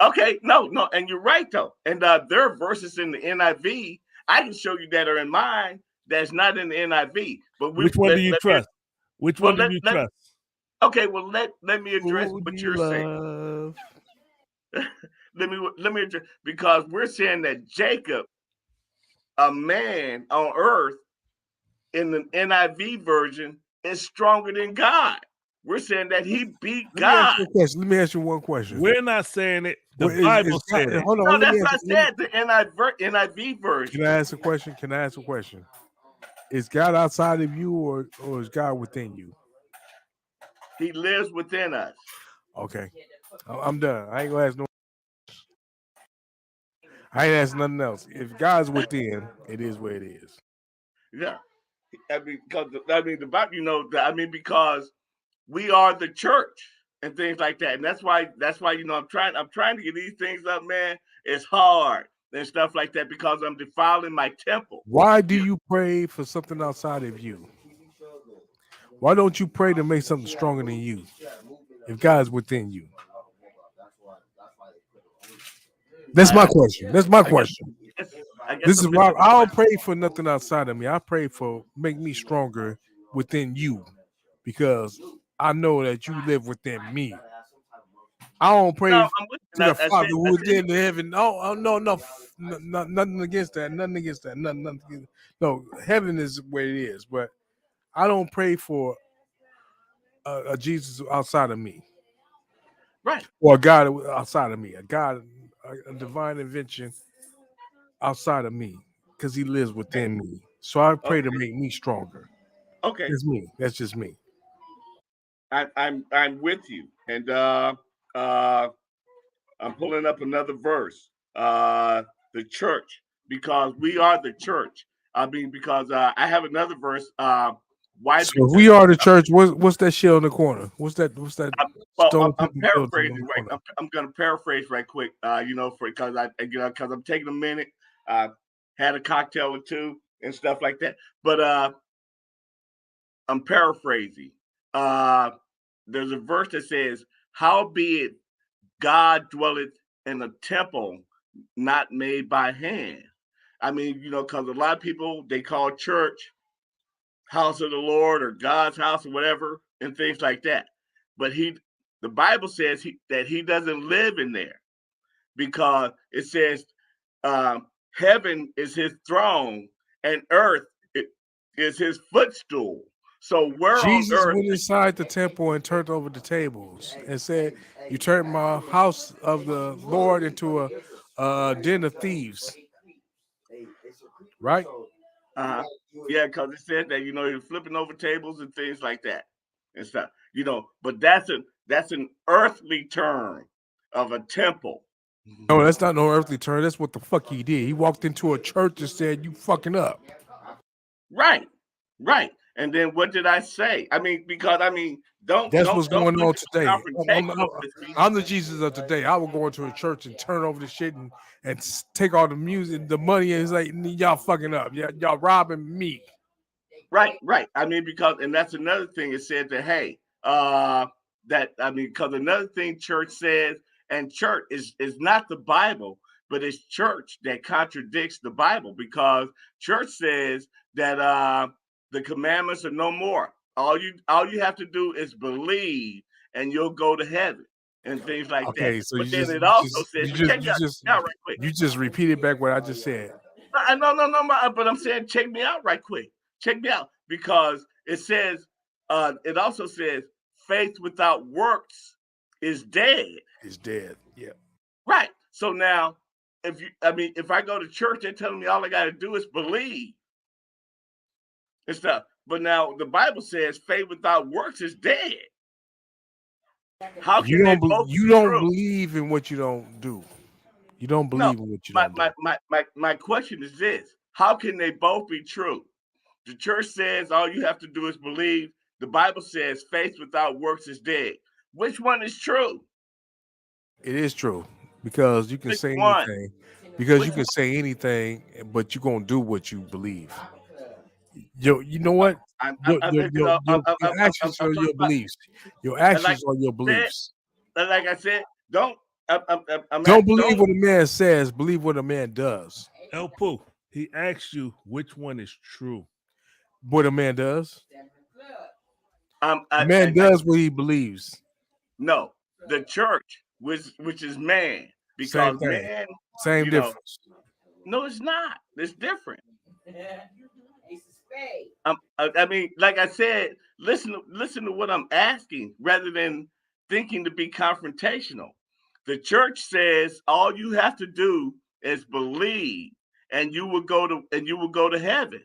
Okay, no, and you're right though. And there are verses in the NIV I can show you that are in mine that's not in the NIV. But which one do you trust? Which one do you trust? Okay, well let me address what you're saying. let me address, because we're saying that Jacob, a man on earth, in the NIV version, is stronger than God. We're saying that he beat God. Let me ask you one question. We're not saying it. The Bible said it. Hold on. No, that's what I said. The NIV version. Can I ask a question? Is God outside of you or is God within you? He lives within us. Okay. I'm done. I ain't gonna ask no. I ain't ask nothing else. If God's within, it is where it is. Yeah. Because we are the church and things like that. And that's why I'm trying to get these things up, man. It's hard and stuff like that because I'm defiling my temple. Why do you pray for something outside of you? Why don't you pray to make something stronger than you? If God's within you. That's my question. This is why I don't pray for nothing outside of me. I pray for make me stronger within you, because I know that you live within me. I don't pray to the Father who is in heaven. No, nothing against that. No, heaven is where it is, but I don't pray for a Jesus outside of me, right? Or a God outside of me, a divine invention outside of me, because He lives within me. So I pray to make me stronger. Okay, it's me. That's just me. I'm with you, and I'm pulling up another verse. The church, because we are the church. I mean, because I have another verse. Why? So if we are the church, what's that shit on the corner? What's that? I'm paraphrasing right. I'm going to paraphrase right quick. Because I'm taking a minute. Had a cocktail or two and stuff like that. But I'm paraphrasing. There's a verse that says, "Howbeit God dwelleth in a temple not made by hand." I mean, because a lot of people, they call church house of the Lord or God's house or whatever and things like that. But the Bible says that he doesn't live in there, because it says heaven is his throne and earth is his footstool. So Jesus on earth went inside the temple and turned over the tables and said, "You turned my house of the Lord into a den of thieves." Right? Yeah, because it said that you're flipping over tables and things like that and stuff. You know, but that's an earthly term of a temple. No, that's not no earthly term. That's what the fuck he did. He walked into a church and said, "You fucking up." Right, right. And then what did I say? I mean, because don't. That's what's don't going look on at the today. confrontational with me. I'm the Jesus of today. I will go into a church and turn over the shit and take all the music, the money, and it's like, y'all fucking up. Y'all robbing me. Right, right. I mean, because, and that's another thing. It said that, hey, because another thing church says, and church is not the Bible, but it's church that contradicts the Bible, because church says that the commandments are no more. All you have to do is believe, and you'll go to heaven, and things like Okay, that. so But you then just, it also says, you just repeated back what I just said. No, but I'm saying, check me out right quick. Check me out, because it says, it also says, faith without works is dead. It's dead. Yeah. Right. So now, if I go to church, they're telling me all I got to do is believe and stuff. But now the Bible says faith without works is dead. How can You they don't both you be don't true? believe in what you don't do. You don't believe in what you don't do. My question is this: how can they both be true? The church says all you have to do is believe. The Bible says faith without works is dead. Which one is true? It is true, because you can Which say one? anything. Because you can say anything, but you're gonna do what you believe. You know what? Your actions are your beliefs. Your actions are your beliefs. Like I said, don't. Don't believe what a man says. Believe what a man does. El Pooh, he asked you which one is true. What a man does. A man does what he believes. No, the church, which is man, because Same thing. man, Same difference. No, it's not. It's different. I mean, like I said, listen to what I'm asking, rather than thinking to be confrontational. The church says all you have to do is believe, and you will go to heaven.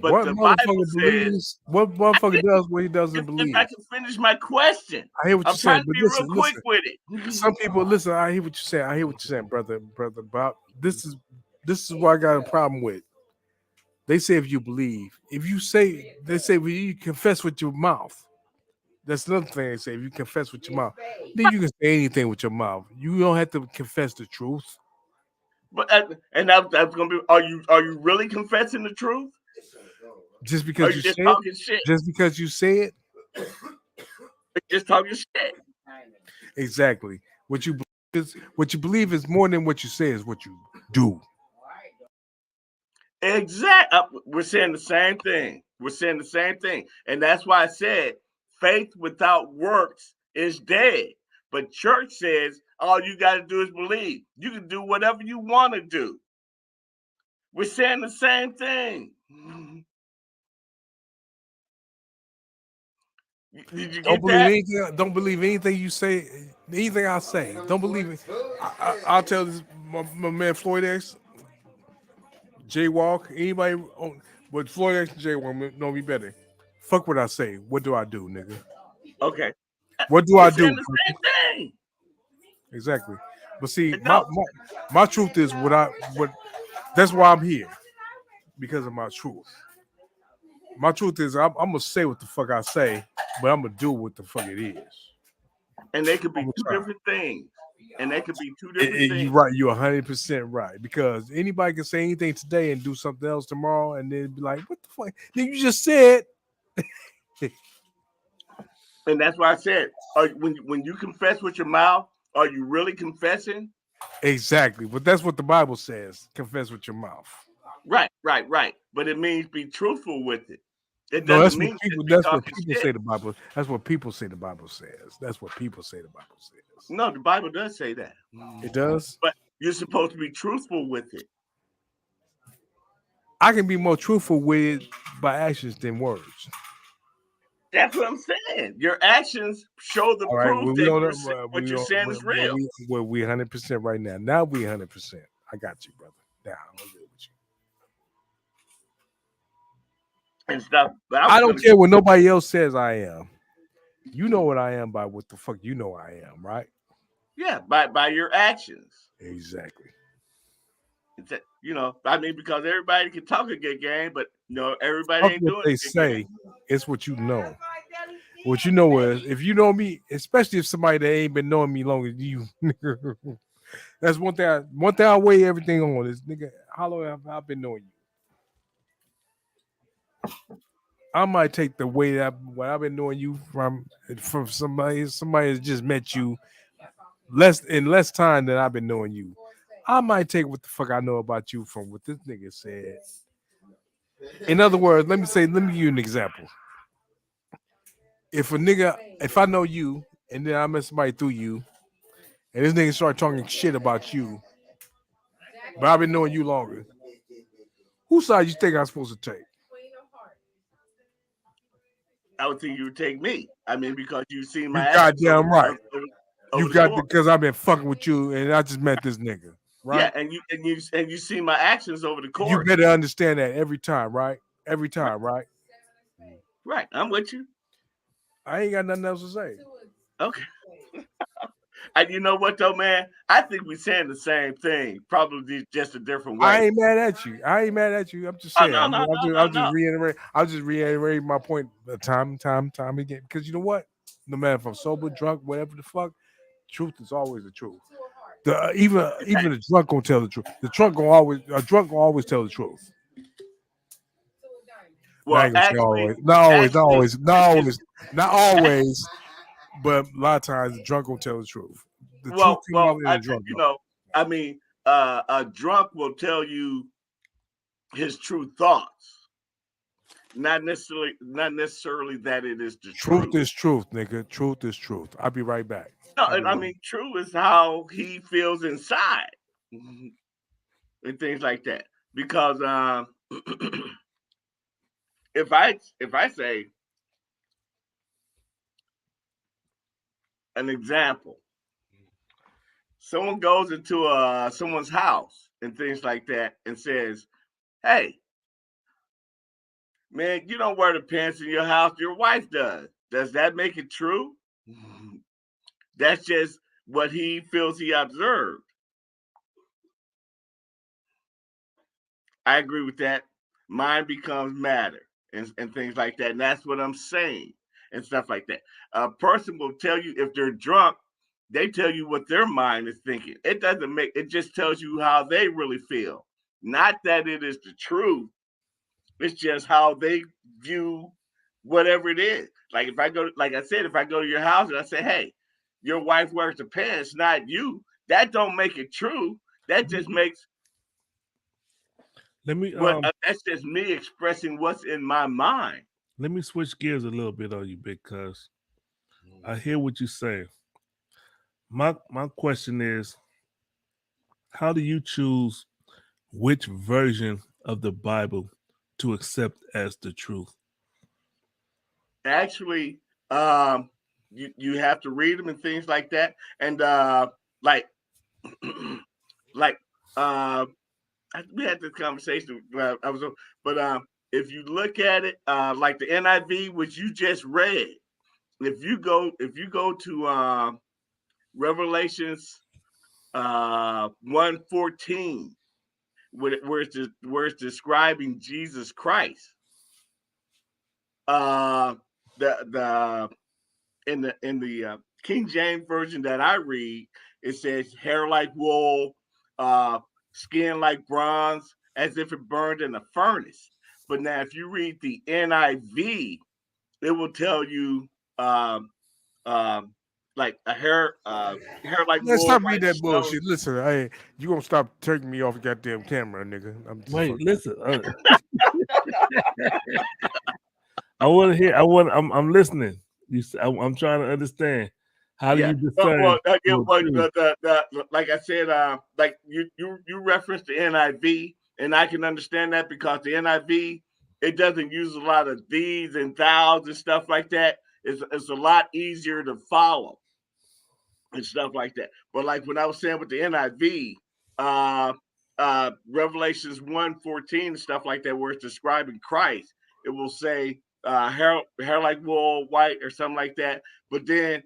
But What the motherfucker Bible believes? What motherfucker does what he doesn't believe? If I can finish my question, I hear what I'm you're trying saying, to but be listen, real quick with it. Some people listen. I hear what you're saying. I hear what you're saying, brother Bob. This is what I got a problem with. They say if you believe, they say well, you confess with your mouth. That's another thing they say. If you confess with your mouth, then you can say anything with your mouth. You don't have to confess the truth. But that's gonna be. Are you really confessing the truth? Just because you just say talking it, shit? just because you say it, just talking shit. Exactly. What you believe is more than what you say is what you do. Exactly. We're saying the same thing. We're saying the same thing, and that's why I said faith without works is dead. But church says all you got to do is believe. You can do whatever you want to do. We're saying the same thing. Did you Don't get believe that? anything. Don't believe anything you say. Anything I say. Don't believe it. I'll tell this, my man Floyd X, Jaywalk, anybody but Floyd X and Jaywalk know me better. Fuck what I say. What do I do, nigga? Okay. What do We're I do? saying the same thing. Exactly. But see, my truth is what that's why I'm here. Because of my truth. My truth is I'm gonna say what the fuck I say, but I'm gonna do what the fuck it is. And they could be two different things. And they could be two different things. You're right. You're 100% right. Because anybody can say anything today and do something else tomorrow, and then be like, "What the fuck? Then you just said." And that's why I said, when you confess with your mouth, are you really confessing? Exactly. But that's what the Bible says. Confess with your mouth. Right. But it means be truthful with it. It No, doesn't mean that's what people say the Bible. That's what people say the Bible says. That's what people say the Bible says. No, the Bible does say that. It does. But you're supposed to be truthful with it. I can be more truthful with it by actions than words. That's what I'm saying. Your actions show the proof that what you're saying is real. We 100% right now. Now we 100%. I got you, brother. Now I'm gonna deal with you. And stuff. I don't care what nobody else says I am. You know what I am by what the fuck you know I am, right? Yeah, by your actions. Exactly. It's that, I mean, because everybody can talk a good game, but everybody Fuck ain't what doing they a good say. game. It's what you know. What you know is, if you know me, especially if somebody that ain't been knowing me longer than you, that's one thing. One thing I weigh everything on is, nigga, how long have I been knowing you? I might take the way that what I've been knowing you from somebody that's just met you less time than I've been knowing you. I might take what the fuck I know about you from what this nigga said. In other words, let me give you an example. If I know you and then I met somebody through you, and this nigga start talking shit about you, but I've been knowing you longer, whose side you think I'm supposed to take? I would think you would take me. I mean, because you've seen my You actions goddamn right. over You the got course. because I've been fucking with you and I just met this nigga, right? Yeah, and you see my actions over the course. You better understand that every time, right? Every time, right? Right, I'm with you. I ain't got nothing else to say. Okay. And you know what though, man? I think we're saying the same thing, probably just a different way. I ain't mad at you. I'm just saying. I'll just reiterate my point time again. Because you know what? No matter if I'm sober, drunk, whatever the fuck, truth is always the truth. Even the drunk gonna tell the truth. A drunk gonna always tell the truth. Well, not always, but a lot of times the drunk will tell the truth. The truth comes out in the drunk. A drunk will tell you his true thoughts, not necessarily that it is the truth. Truth is truth, nigga. Truth is truth. I'll be right back. No, I mean, true is how he feels inside, and things like that. Because if I say an example, someone goes into someone's house and things like that and says, "Hey, man, you don't wear the pants in your house. Your wife does. Does that make it true?" That's just what he feels he observed. I agree with that. Mind becomes matter and things like that. And that's what I'm saying and stuff like that. A person will tell you if they're drunk, they tell you what their mind is thinking. It just tells you how they really feel. Not that it is the truth. It's just how they view whatever it is. Like if I go to your house and I say, "Hey, your wife wears the pants, not you," that don't make it true. That just makes that's just me expressing what's in my mind. Let me switch gears a little bit on you, Big Cuz. I hear what you're saying. My question is, how do you choose which version of the Bible to accept as the truth? Actually, you have to read them and things like that, and we had this conversation. If you look at it, like the NIV, which you just read, if you go to Revelations 1:14, where it's describing Jesus Christ, in the King James version that I read, it says hair like wool, skin like bronze, as if it burned in a furnace. But now, if you read the NIV, it will tell you like a hair like Let's wool. stop reading that bullshit. Listen, hey, you gonna stop taking me off the goddamn camera, nigga? Listen. I want to hear. I'm listening. I'm trying to understand. How do you discern? Like I said, like you referenced the NIV, and I can understand that because the NIV, it doesn't use a lot of these and thous and stuff like that. It's a lot easier to follow and stuff like that. But like when I was saying with the NIV, Revelations 1:14 and stuff like that, where it's describing Christ, it will say hair like wool, white or something like that. But then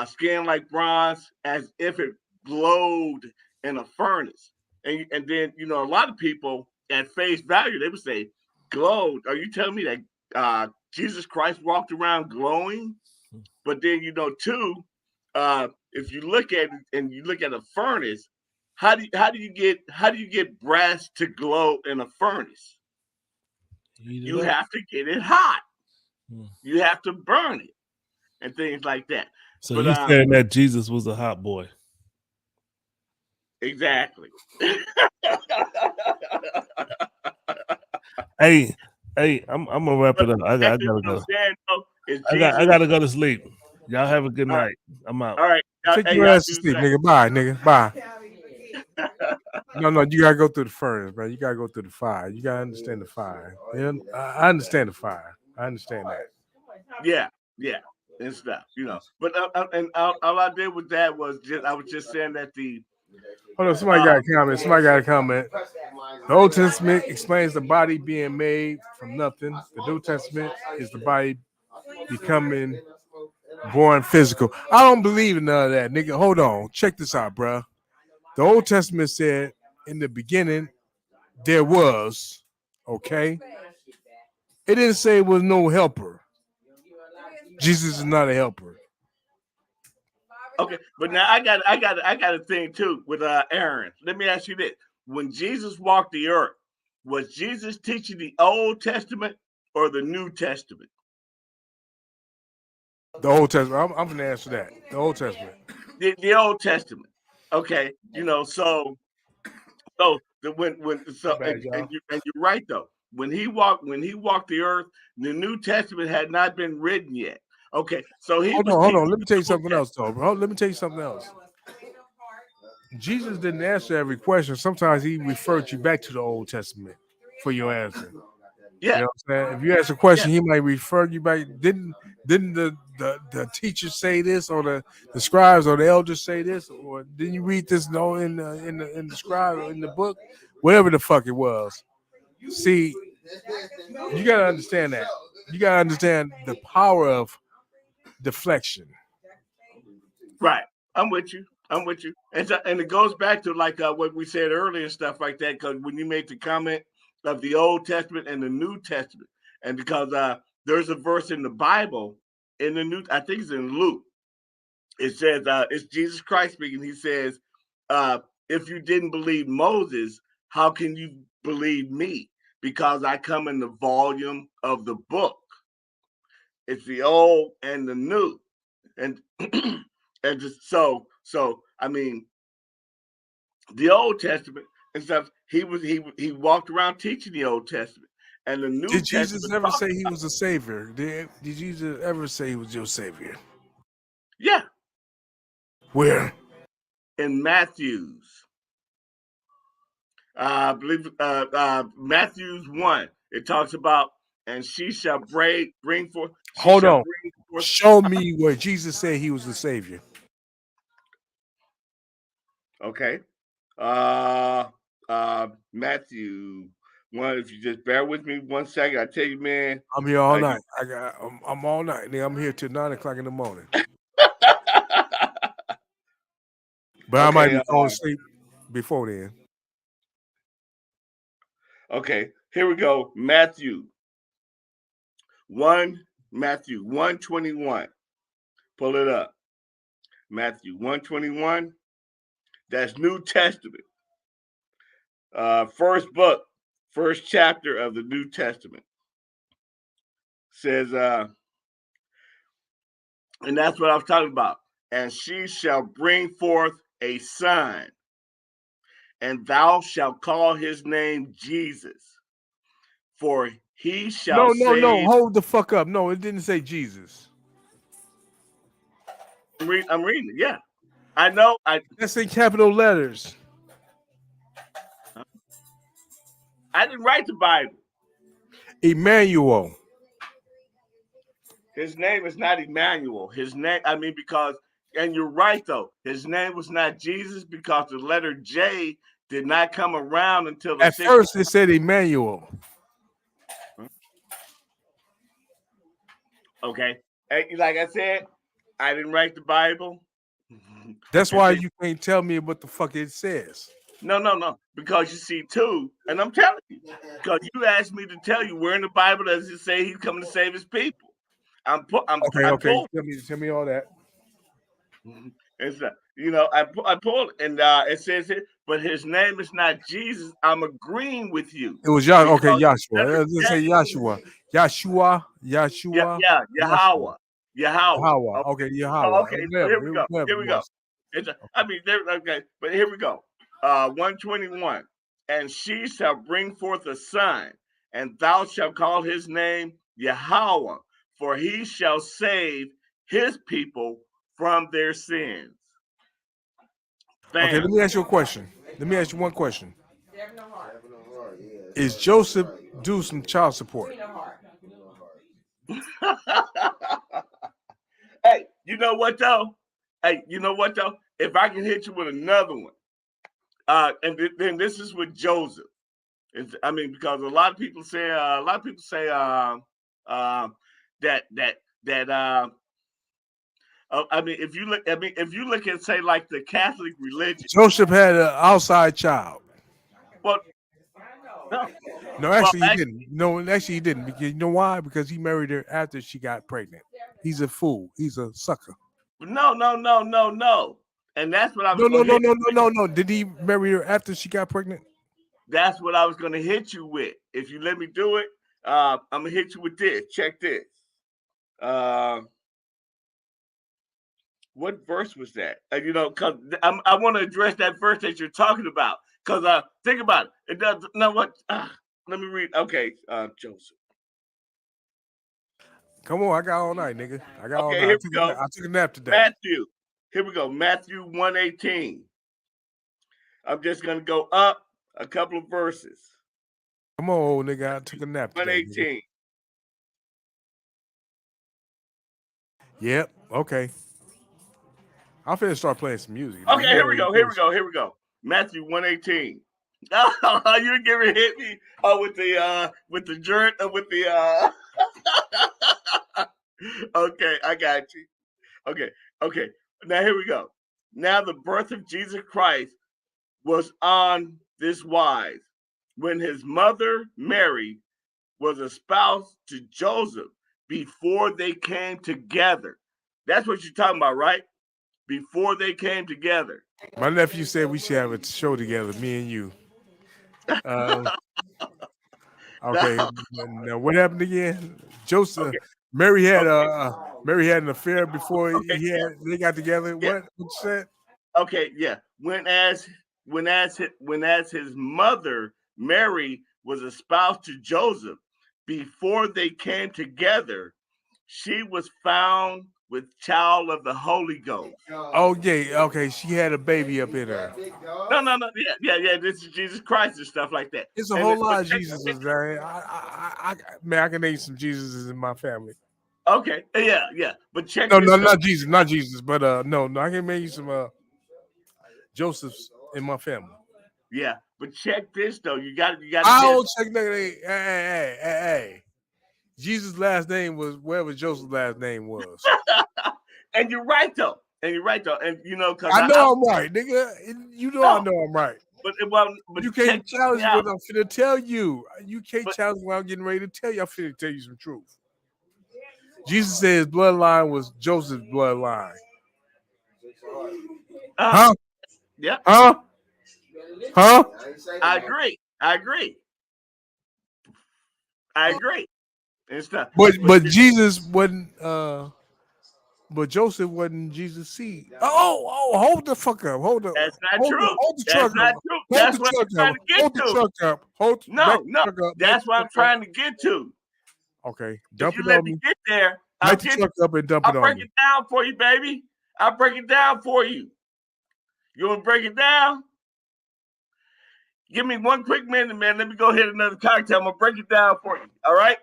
skin like bronze, as if it glowed in a furnace. And then a lot of people at face value they would say, glowed. Are you telling me that Jesus Christ walked around glowing? But then too, if you look at it and you look at a furnace, how do you get brass to glow in a furnace? You have to get it hot. You have to burn it and things like that. So but, you saying that Jesus was a hot boy? Exactly. Hey, I'm gonna wrap it up. I gotta go. I gotta go to sleep. Y'all have a good night. I'm out. All right. Take your ass to sleep, nigga. Bye, nigga. Bye. No, you gotta go through the furnace, bro. You gotta go through the fire. You gotta understand the fire. I understand the fire. I understand that. Yeah, and stuff, But all I did with that was I was just saying that the. Hold on, somebody got a comment. Somebody got a comment. The Old Testament explains the body being made from nothing. The New Testament is the body becoming born physical. I don't believe in none of that, nigga. Hold on. Check this out, bro. The Old Testament said in the beginning there was, okay? It didn't say it was no helper. Jesus is not a helper. Okay, but now I got a thing too with Aaron. Let me ask you this: when Jesus walked the earth, was Jesus teaching the Old Testament or the New Testament? The Old Testament. I'm gonna answer that. The Old Testament. The Old Testament. Okay, so and you're right though. When he walked the earth, the New Testament had not been written yet. Okay, so hold on. Let me tell you something else, though, bro. Let me tell you something else. Jesus didn't answer every question. Sometimes he referred you back to the Old Testament for your answer. Yeah. You know what I'm saying? If you ask a question, he might refer you back. Didn't the teachers say this, or the scribes or the elders say this, or didn't you read this in the scribe or in the book? Whatever the fuck it was. See, you gotta understand that. You gotta understand the power of deflection. Right. I'm with you. And it goes back to like what we said earlier and stuff like that, because when you made the comment of the Old Testament and the New Testament, and because there's a verse in the Bible in the New, I think it's in Luke. It says it's Jesus Christ speaking. He says, if you didn't believe Moses, how can you believe me? Because I come in the volume of the book. It's the old and the new. And and just so I mean, the Old Testament and stuff. He walked around teaching the Old Testament and the New. Did Jesus Testament ever say he was a savior? Did Jesus ever say he was your savior? Yeah. Where? In Matthew's. I believe Matthew's 1. It talks about, and she shall bring forth. Hold on. Show me where Jesus said he was the savior. Okay. Matthew 1. If you just bear with me 1 second, I tell you, man. I'm here all night. I'm all night. Nigga, I'm here till 9 o'clock in the morning. But I might be falling asleep before then. Okay, here we go. Matthew 1:21. Pull it up. Matthew 1:21. That's New Testament. First book, first chapter of the New Testament. Says, and that's what I was talking about. And she shall bring forth a son, and thou shalt call his name Jesus, for he shall save. No, hold the fuck up. No, it didn't say Jesus. I'm reading it. Yeah, I know. That's in capital letters. I didn't write the Bible. Emmanuel. His name is not Emmanuel. His name, because, and you're right though, his name was not Jesus because the letter J did not come around until the At first it said Emmanuel. Okay. And like I said, I didn't write the Bible. That's why you can't tell me what the fuck it says. No. Because you see, too, and I'm telling you, because you asked me to tell you where in the Bible does it say he's coming to save his people. Okay. Tell me all that. It's I pulled and it says it, but his name is not Jesus. I'm agreeing with you. It was Yahshua. Okay, Yahshua. Let's say Yahshua. Yahshua. Yahweh. Okay, Yahweh. Okay, so here we go. Okay, but here we go. 121. And she shall bring forth a son, and thou shalt call his name Yahweh, for he shall save his people from their sins. Bam. Okay, let me ask you a question. Let me ask you one question. Is Joseph due some child support? Hey, you know what though? If I can hit you with another one, and then this is with Joseph. Because a lot of people say that if you look at say like the Catholic religion, Joseph had an outside child. Well, no, actually he didn't. No, actually he didn't. Because you know why? Because he married her after she got pregnant. He's a fool. He's a sucker. No. And that's what I was No. Did he marry her after she got pregnant? That's what I was going to hit you with. If you let me do it, I'm going to hit you with this. Check this. What verse was that? Because I want to address that verse that you're talking about. Because think about it. It does. No, what? Let me read. Okay, Joseph. Come on, I got all night, nigga. I got all night. Here we go. I took a nap today. Matthew. Here we go. Matthew 1:18. I'm just going to go up a couple of verses. Come on, old nigga. I took a nap today. 1:18. Yep. Okay. I'm finna start playing some music. Okay, here we go. Matthew 1:18. You're gonna hit me with the jerk with the Okay, I got you. Okay. Now here we go. Now the birth of Jesus Christ was on this wise, when his mother Mary was espoused to Joseph before they came together. That's what you're talking about, right? Before they came together. My nephew said we should have a show together, me and you. Okay. Now what happened again? Joseph. Okay. Mary had an affair before they got together. Yeah. What you said? Okay, yeah. When as his mother Mary was espoused to Joseph before they came together, she was found with child of the Holy Ghost. Oh yeah, okay. She had a baby up in her. No. Yeah. This is Jesus Christ and stuff like that. It's a whole lot of Jesuses, man. I can name some Jesuses in my family. Okay, yeah. But check. No, not Jesus, but no, I can make you some Josephs in my family. Yeah, but check this though. You got. I don't check that. Hey. Jesus' last name was whatever Joseph's last name was. And you're right though. And because I know I'm right, nigga. I know I'm right. But you can't challenge what I'm finna tell you. You can't challenge what I'm getting ready to tell you. I'm finna tell you some truth. Jesus said his bloodline was Joseph's bloodline. Huh? Yeah. Huh? I agree. And stuff. But Jesus wasn't but Joseph wasn't Jesus' seed. Oh, hold the fuck up. Hold up. That's not true. Hold the truck up. That's what I'm trying to get to. Hold the truck up. No. That's what I'm trying to get to. Okay. Dump it let on me me. get there. Light the truck up and dump it on me. I'll break it down for you, baby. I'll break it down for you. You want to break it down? Give me 1 quick minute, man. Let me go hit another cocktail. I'm going to break it down for you. All right?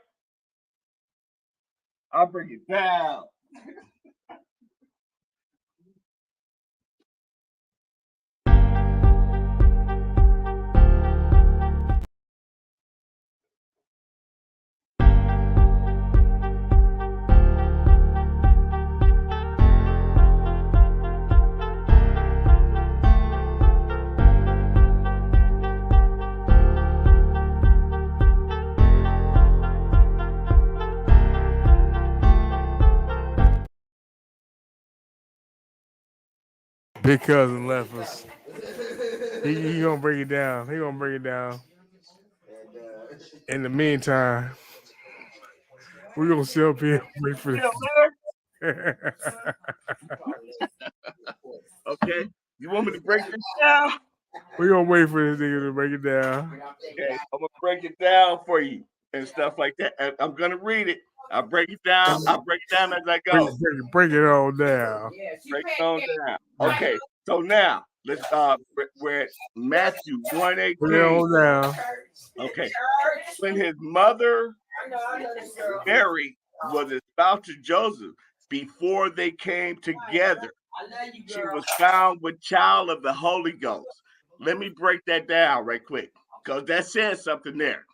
I'll break it down. Big cousin left us. He gonna break it down. He gonna break it down. In the meantime, we're gonna sit up here and wait for Still there? Okay. You want me to break this down? We're gonna wait for this nigga to break it down. Okay, I'm gonna break it down for you and stuff like that. And I'm gonna read it. I'll break it down. I'll break it down as I go. Break it on down. Break it on down. Okay, so now let's we're at Matthew 1:18. Bring it on down. Okay. When his mother Mary was espoused to Joseph, before they came together, she was found with child of the Holy Ghost. Let me break that down right quick, because that says something there.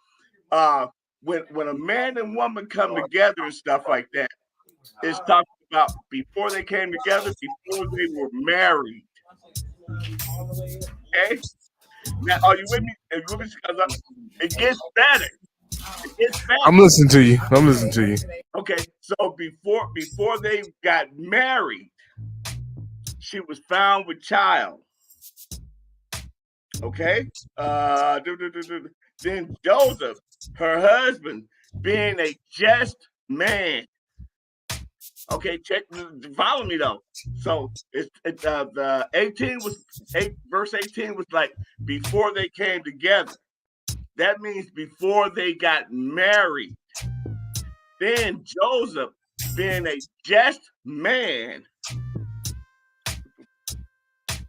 When a man and woman come together and stuff like that, it's talking about before they came together, before they were married. Okay? Now, are you with me? Because it gets better. It gets better. I'm listening to you. I'm listening to you. Okay, so before they got married, she was found with child. Okay? Then Joseph, her husband, being a just man. Okay, follow me though. So the 18 was verse 18 was like before they came together. That means before they got married. Then Joseph, being a just man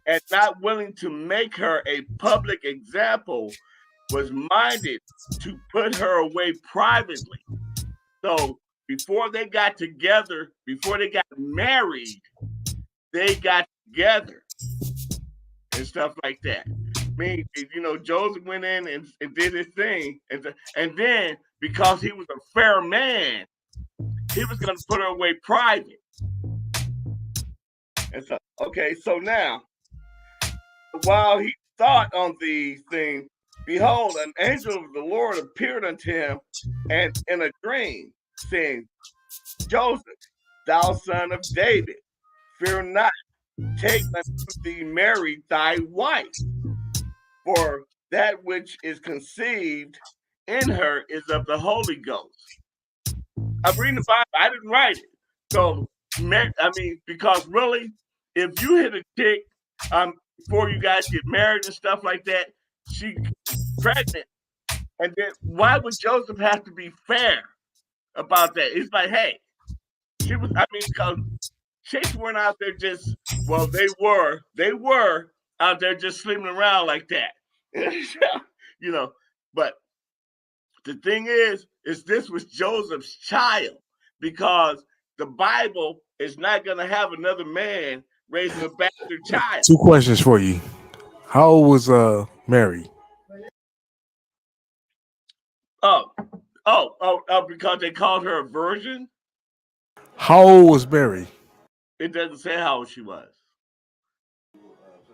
and not willing to make her a public example, was minded to put her away privately. So before they got together, before they got married, they got together and stuff like that. I mean, Joseph went in and did his thing. And then, because he was a fair man, he was going to put her away private. And so, okay, so now, while he thought on the thing, behold, an angel of the Lord appeared unto him and in a dream, saying, Joseph, thou son of David, fear not, take unto thee Mary thy wife, for that which is conceived in her is of the Holy Ghost. I'm reading the Bible. I didn't write it. So, because really, if you hit a chick before you guys get married and stuff like that, she's pregnant. And then why would Joseph have to be fair about that? It's like, hey, because chicks weren't out there just, well, they were out there just sleeping around like that. But the thing is this was Joseph's child, because the Bible is not going to have another man raising a bastard child. 2 questions for you. How old was Mary? Because they called her a virgin? How old was Mary? It doesn't say how old she was.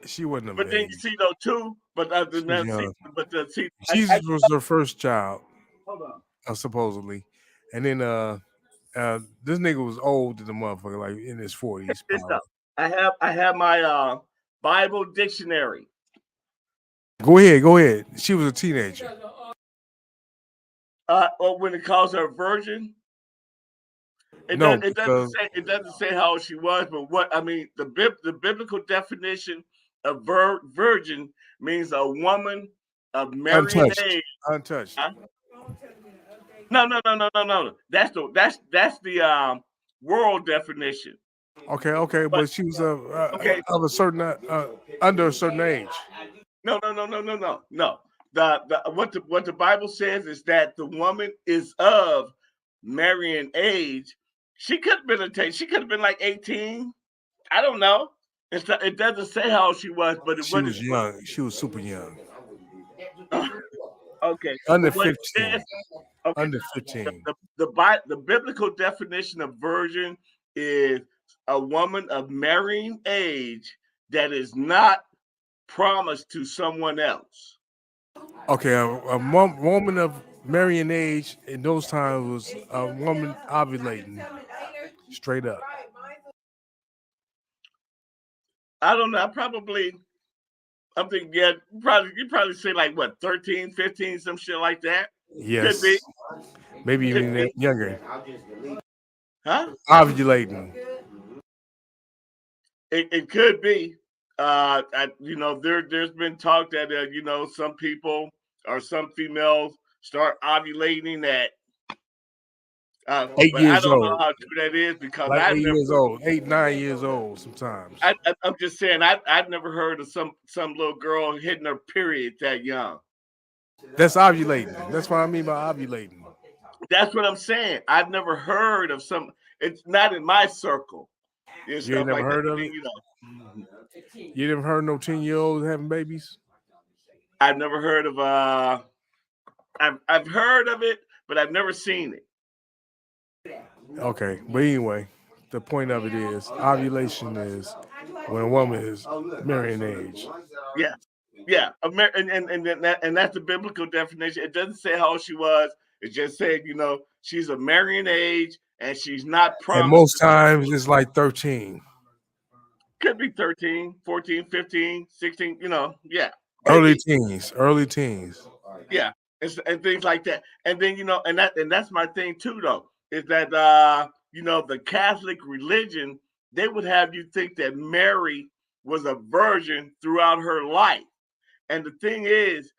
She wasn't a But then you see though too, Jesus was her first child. Hold on. Supposedly. And then this nigga was old to the motherfucker, like in his 40s. I have my Bible dictionary. Go ahead. She was a teenager. When it calls her a virgin, it doesn't say how old she was, but the biblical definition of virgin means a woman of married age. Untouched. Huh? No. That's the world definition. Okay, but she was of a certain under a certain age. No. What the Bible says is that the woman is of marrying age. She could have been she could have been like 18. I don't know. It doesn't say how old she was, but she was young. She was super young. Okay. Under 15. Under 15. The biblical definition of virgin is a woman of marrying age that is not promised to someone else. Okay, a woman of marrying age in those times was a woman ovulating, straight up. I don't know. I'm thinking, yeah, you probably say like what, 13, 15, some shit like that. Yes. Could be. Maybe even younger. Huh? Ovulating. It could be. There's been talk that some people or some females start ovulating at 8 but years I don't know old. how true that is because Like I've 8 never. years old, 8, 9 years old sometimes. I'm just saying I've never heard of some little girl hitting her period that young. That's ovulating. That's what I mean by ovulating. That's what I'm saying. I've never heard of some. It's not in my circle. You ain't never heard of it? You never heard no 10-year-olds having babies? I've never heard of I've heard of it, but I've never seen it. Okay, but anyway, the point of it is ovulation is when a woman is marrying age. Yeah, yeah, and that's the biblical definition. It doesn't say how old she was. It just said she's a marrying age and she's not promised. And most times it's like 13. Could be 13, 14, 15, 16. Yeah. Early teens. Yeah, and things like that. And then and that's my thing too, though, is that the Catholic religion, they would have you think that Mary was a virgin throughout her life. And the thing is,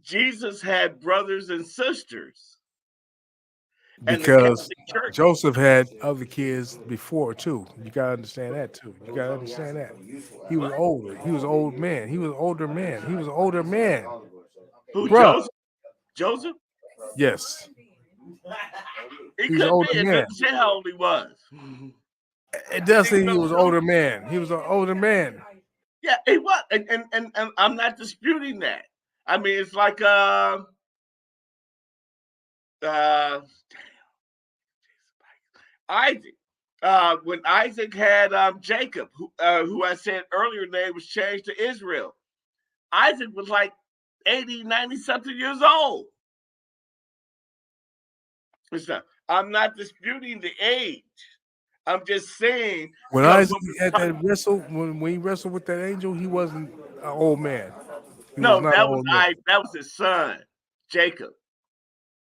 Jesus had brothers and sisters. Because Joseph had other kids before too. You gotta understand that too. You gotta understand that. He was older. He was an old man. He was an older man. He was an older man. Who, Bruh. Joseph? Yes. He was an older It man. didn't say how old he was. It does say he was an older man. He was an older man. Yeah, he was, and I'm not disputing that. I mean, it's like Isaac. When Isaac had Jacob, who I said earlier name was changed to Israel. Isaac was like 80, 90 something years old. I'm not disputing the age. I'm just saying. When Isaac had that wrestle, when he wrestled with that angel, he wasn't an old man. No, that was Isaac. That was his son, Jacob.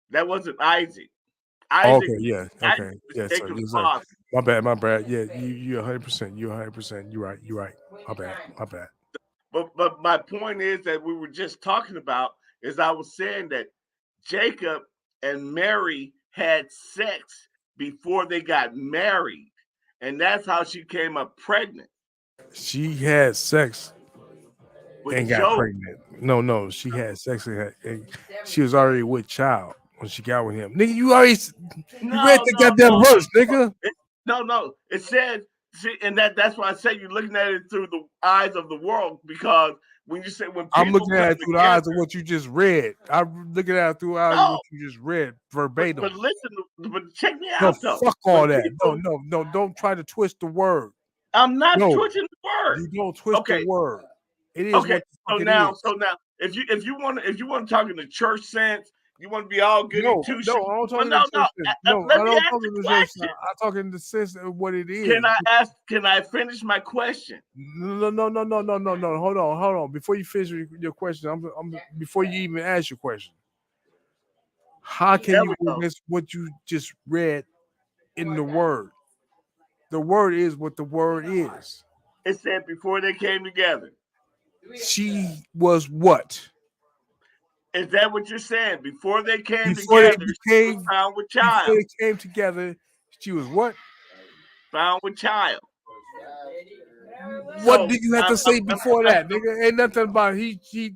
That wasn't Isaac. Okay, yeah, Isaac okay, was yeah. So Jacob's yes, father. my bad. Yeah, you're 100%. You're 100%. You're right. My bad. But my point is that we were just talking about is I was saying that Jacob and Mary had sex before they got married, and that's how she came up pregnant. She had sex With and got Job. pregnant. No, she had sex and she was already with child when she got with him. Nigga, you already read the goddamn verse, nigga. No. It said, see, and that's why I say you're looking at it through the eyes of the world, because when you say I'm looking at it through the eyes of what you just read. I'm looking at it through the eyes of what you just read verbatim. But listen, but check me No, out though. fuck all When that. people- No, don't try to twist the word. I'm not No. twitching the word. You don't twist the word. It is Okay. what the fuck So it now, is. if you want to talk in the church sense, you want to be all good No, and two I shoes. don't talk in No, the church sense. No, let I me don't ask talk the in the church sense. question. I talk in the sense of what it is. Can I finish my question? No. Hold on. Before you finish your question, I'm before you even ask your question. How can There you we go. miss what you just read in the word? The word is what the word is. It said before they came together. She was what? Is that what you're saying? Before they came Before they together, she was found with child. Before they came together, she was what? Found with child. What So, did you have to say before that, nigga? Ain't nothing about he. It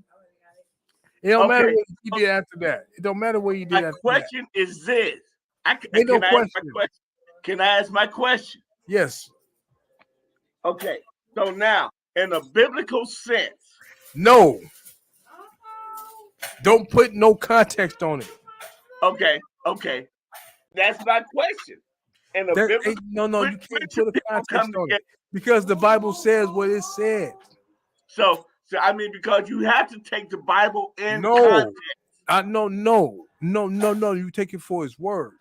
don't matter what he did after that. It don't matter what he did My after that. question is this. Ain't no Can I ask my question? Can I ask my question? Yes. Okay. So now, in a biblical sense, No. Don't put no context on it. okay. That's my question. In a biblical, No, you can't put a context on it because the Bible says what it said. So I mean, because you have to take the Bible in No, context. No. You take it for His word.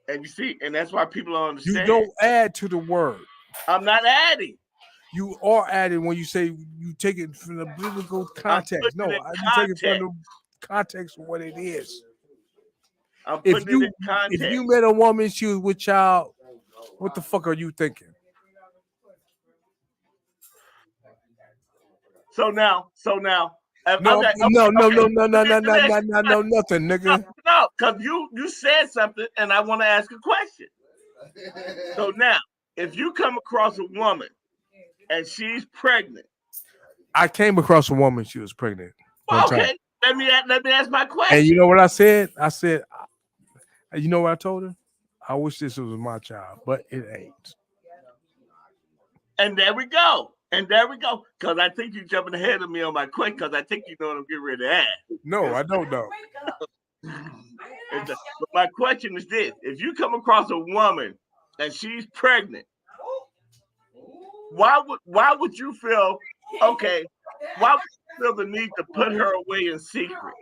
And you see, and that's why people don't understand. You don't add to the word. I'm not adding. You are adding when you say you take it from the biblical context. No, you take it from the context of what it is. I'm If putting it in you context. met a woman, she was with child, what the fuck are you thinking? So now, No, okay, no, okay. nothing, nigga. No, because you said something, and I want to ask a question. So now, if you come across a woman and she's pregnant, I came across a woman, she was pregnant. one time. okay, let me ask my question. And you know what I said? I said, you know what I told her? I wish this was my child, but it ain't. And there we go. Because I think you're jumping ahead of me on my question, because I think you know what I'm getting ready to ask. No, I don't know. But my question is this: if you come across a woman and she's pregnant, why would you feel okay? Why would you feel the need to put her away in secret?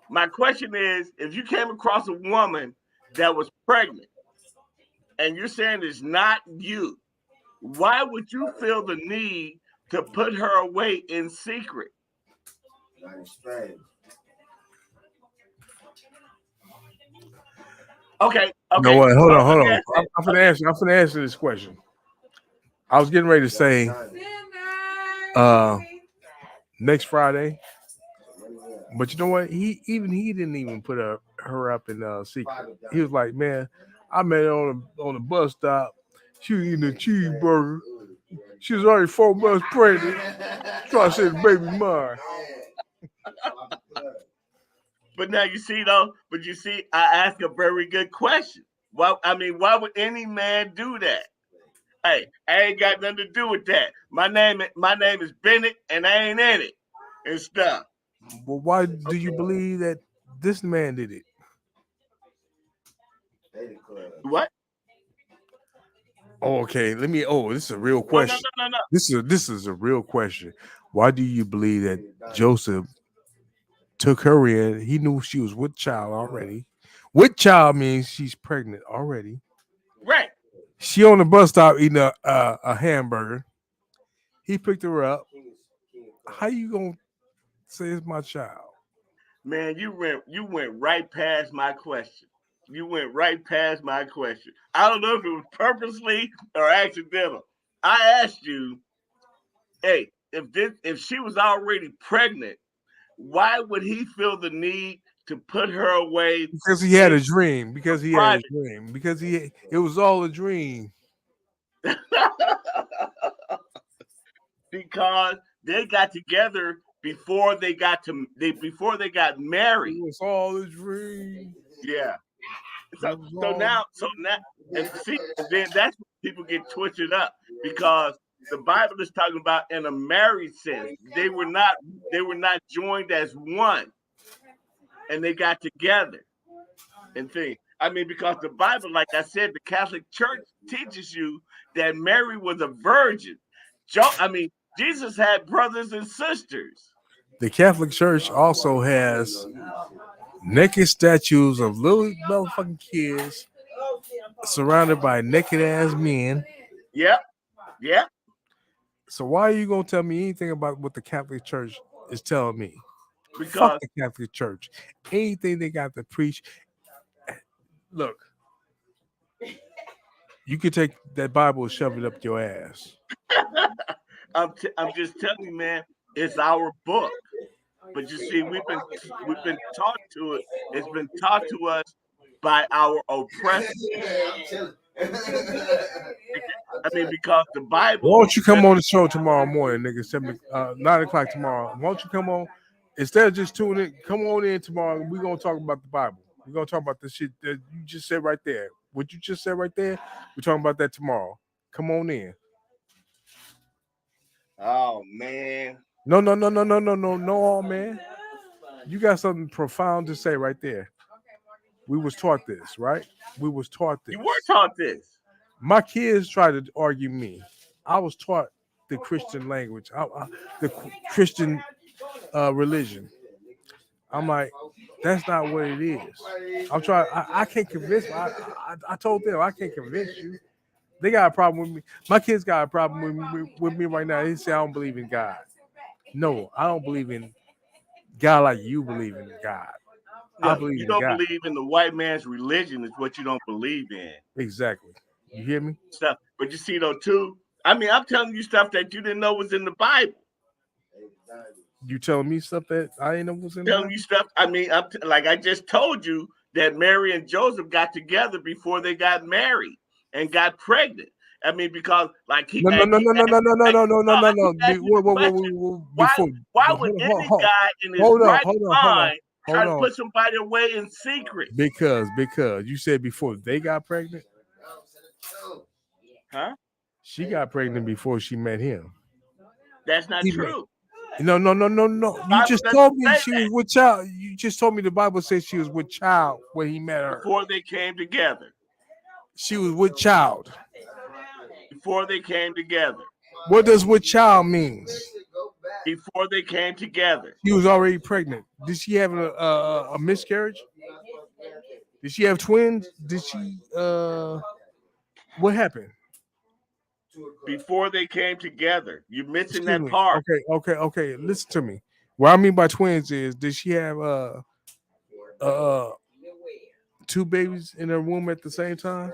My question is, if you came across a woman that was pregnant and you're saying it's not you, why would you feel the need to put her away in secret? Okay. No, what? Hold on. I'm gonna answer this question. I was getting ready to say next Friday, but you know what? He didn't even put her up in secret. He was like, man, I met her on the bus stop. She was eating a cheeseburger. She was already 4 months pregnant. So I said, baby mine. But now you see, I asked a very good question. Why would any man do that? Hey, I ain't got nothing to do with that. My name is Bennett, and I ain't in it and stuff. Well, why do you believe that this man did it? What? Oh, okay. This is a real question. No. This is a real question. Why do you believe that Joseph took her in? He knew she was with child already. With child means she's pregnant already. Right. She on the bus stop eating a hamburger. He picked her up. How you gonna say it's my child? Man, you went right past my question. You went right past my question. I don't know if it was purposely or accidental. I asked you, hey, if she was already pregnant, why would he feel the need to put her away? Because he had a dream. Because it was all a dream. Because they got together before they got married. It was all a dream. Yeah. So now, and see, then that's when people get twisted up, because the Bible is talking about in a married sense. They were not joined as one, and they got together. And things. Because the Bible, like I said, the Catholic Church teaches you that Mary was a virgin. Jesus had brothers and sisters. The Catholic Church also has naked statues of little motherfucking kids surrounded by naked ass men. Yep. So why are you gonna tell me anything about what the Catholic Church is telling me? Because fuck the Catholic Church. Anything they got to preach. Look, you can take that Bible and shove it up your ass. I'm just telling you, man, it's our book. But you see, we've been taught to it. It's been taught to us by our oppressors. Because the Bible. Why don't you come on the show tomorrow morning, nigga? 9 o'clock tomorrow. Why don't you come on? Instead of just tuning in, come on in tomorrow. We're gonna talk about the Bible. We're gonna talk about the shit that you just said right there. What you just said right there, we're talking about that tomorrow. Come on in. Oh man. No, man. You got something profound to say right there. We was taught this, right? We was taught this. You were taught this. My kids try to argue me. I was taught the Christian language, the Christian religion. I'm like, that's not what it is. I'm trying. I can't convince. I told them I can't convince you. They got a problem with me. My kids got a problem with me right now. They say I don't believe in God. No, I don't believe in God like you believe in God. I No, believe you in don't God. believe in the white man's religion is what you don't believe in. Exactly. You hear me? Stuff. But you see though too. I mean, I'm telling you stuff that you didn't know was in the Bible. You telling me stuff that I didn't know was in the Telling Bible? you stuff. I mean, like I just told you that Mary and Joseph got together before they got married and got pregnant. I mean, because like he No. Why would any guy in his right mind try to put somebody away in secret? Because you said before they got pregnant. Huh? She got pregnant before she met him. That's not true. No. You just told me she was with child. You just told me the Bible says she was with child when he met her. Before they came together. She was with child. Before they came together. What does with child means? Before they came together. She was already pregnant. Did she have a miscarriage? Did she have twins? Did she what happened? Before they came together. You're missing that part. Okay. Listen to me. What I mean by twins is, did she have two babies in her womb at the same time?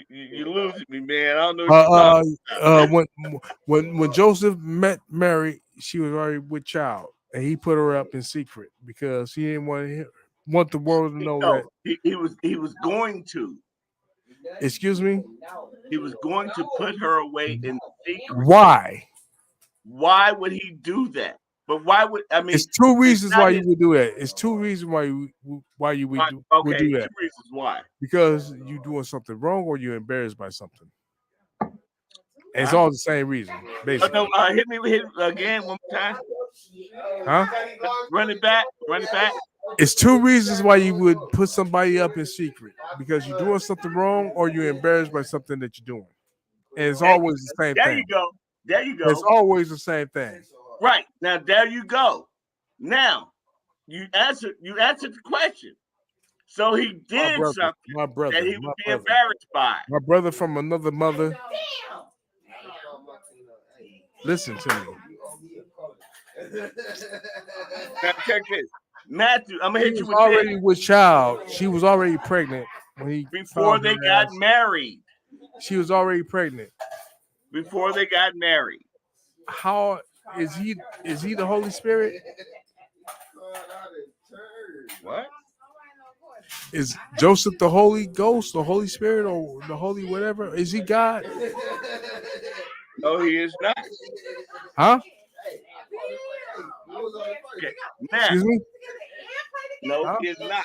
You losing me, man. I don't know what you're talking about. When Joseph met Mary, she was already with child, and he put her up in secret because he didn't want the world to know that he was going to. Excuse me? He was going to put her away in secret. Why? Why would he do that? But why would It's two reasons why you would do that. It's two reasons why you would do that. 2 reasons why. Because you doing something wrong or you're embarrassed by something. It's all the same reason, basically. Hit me again one more time. Huh? Run it back. It's two reasons why you would put somebody up in secret. Because you're doing something wrong or you're embarrassed by something that you're doing. And it's always the same thing. There you go. It's always the same thing. Right. Now there you go. Now you answered the question. So he did something that he would be embarrassed by. My brother from another mother. Listen to me. Now check this. Matthew, I'm gonna hit you with already this. With child. She was already pregnant when he before they got married. She was already pregnant. Before they got married. How is he the Holy Spirit? What? Is Joseph the Holy Ghost, the Holy Spirit, or the Holy whatever? Is he God? No, he is not. Huh? Okay. Now, no, he is not.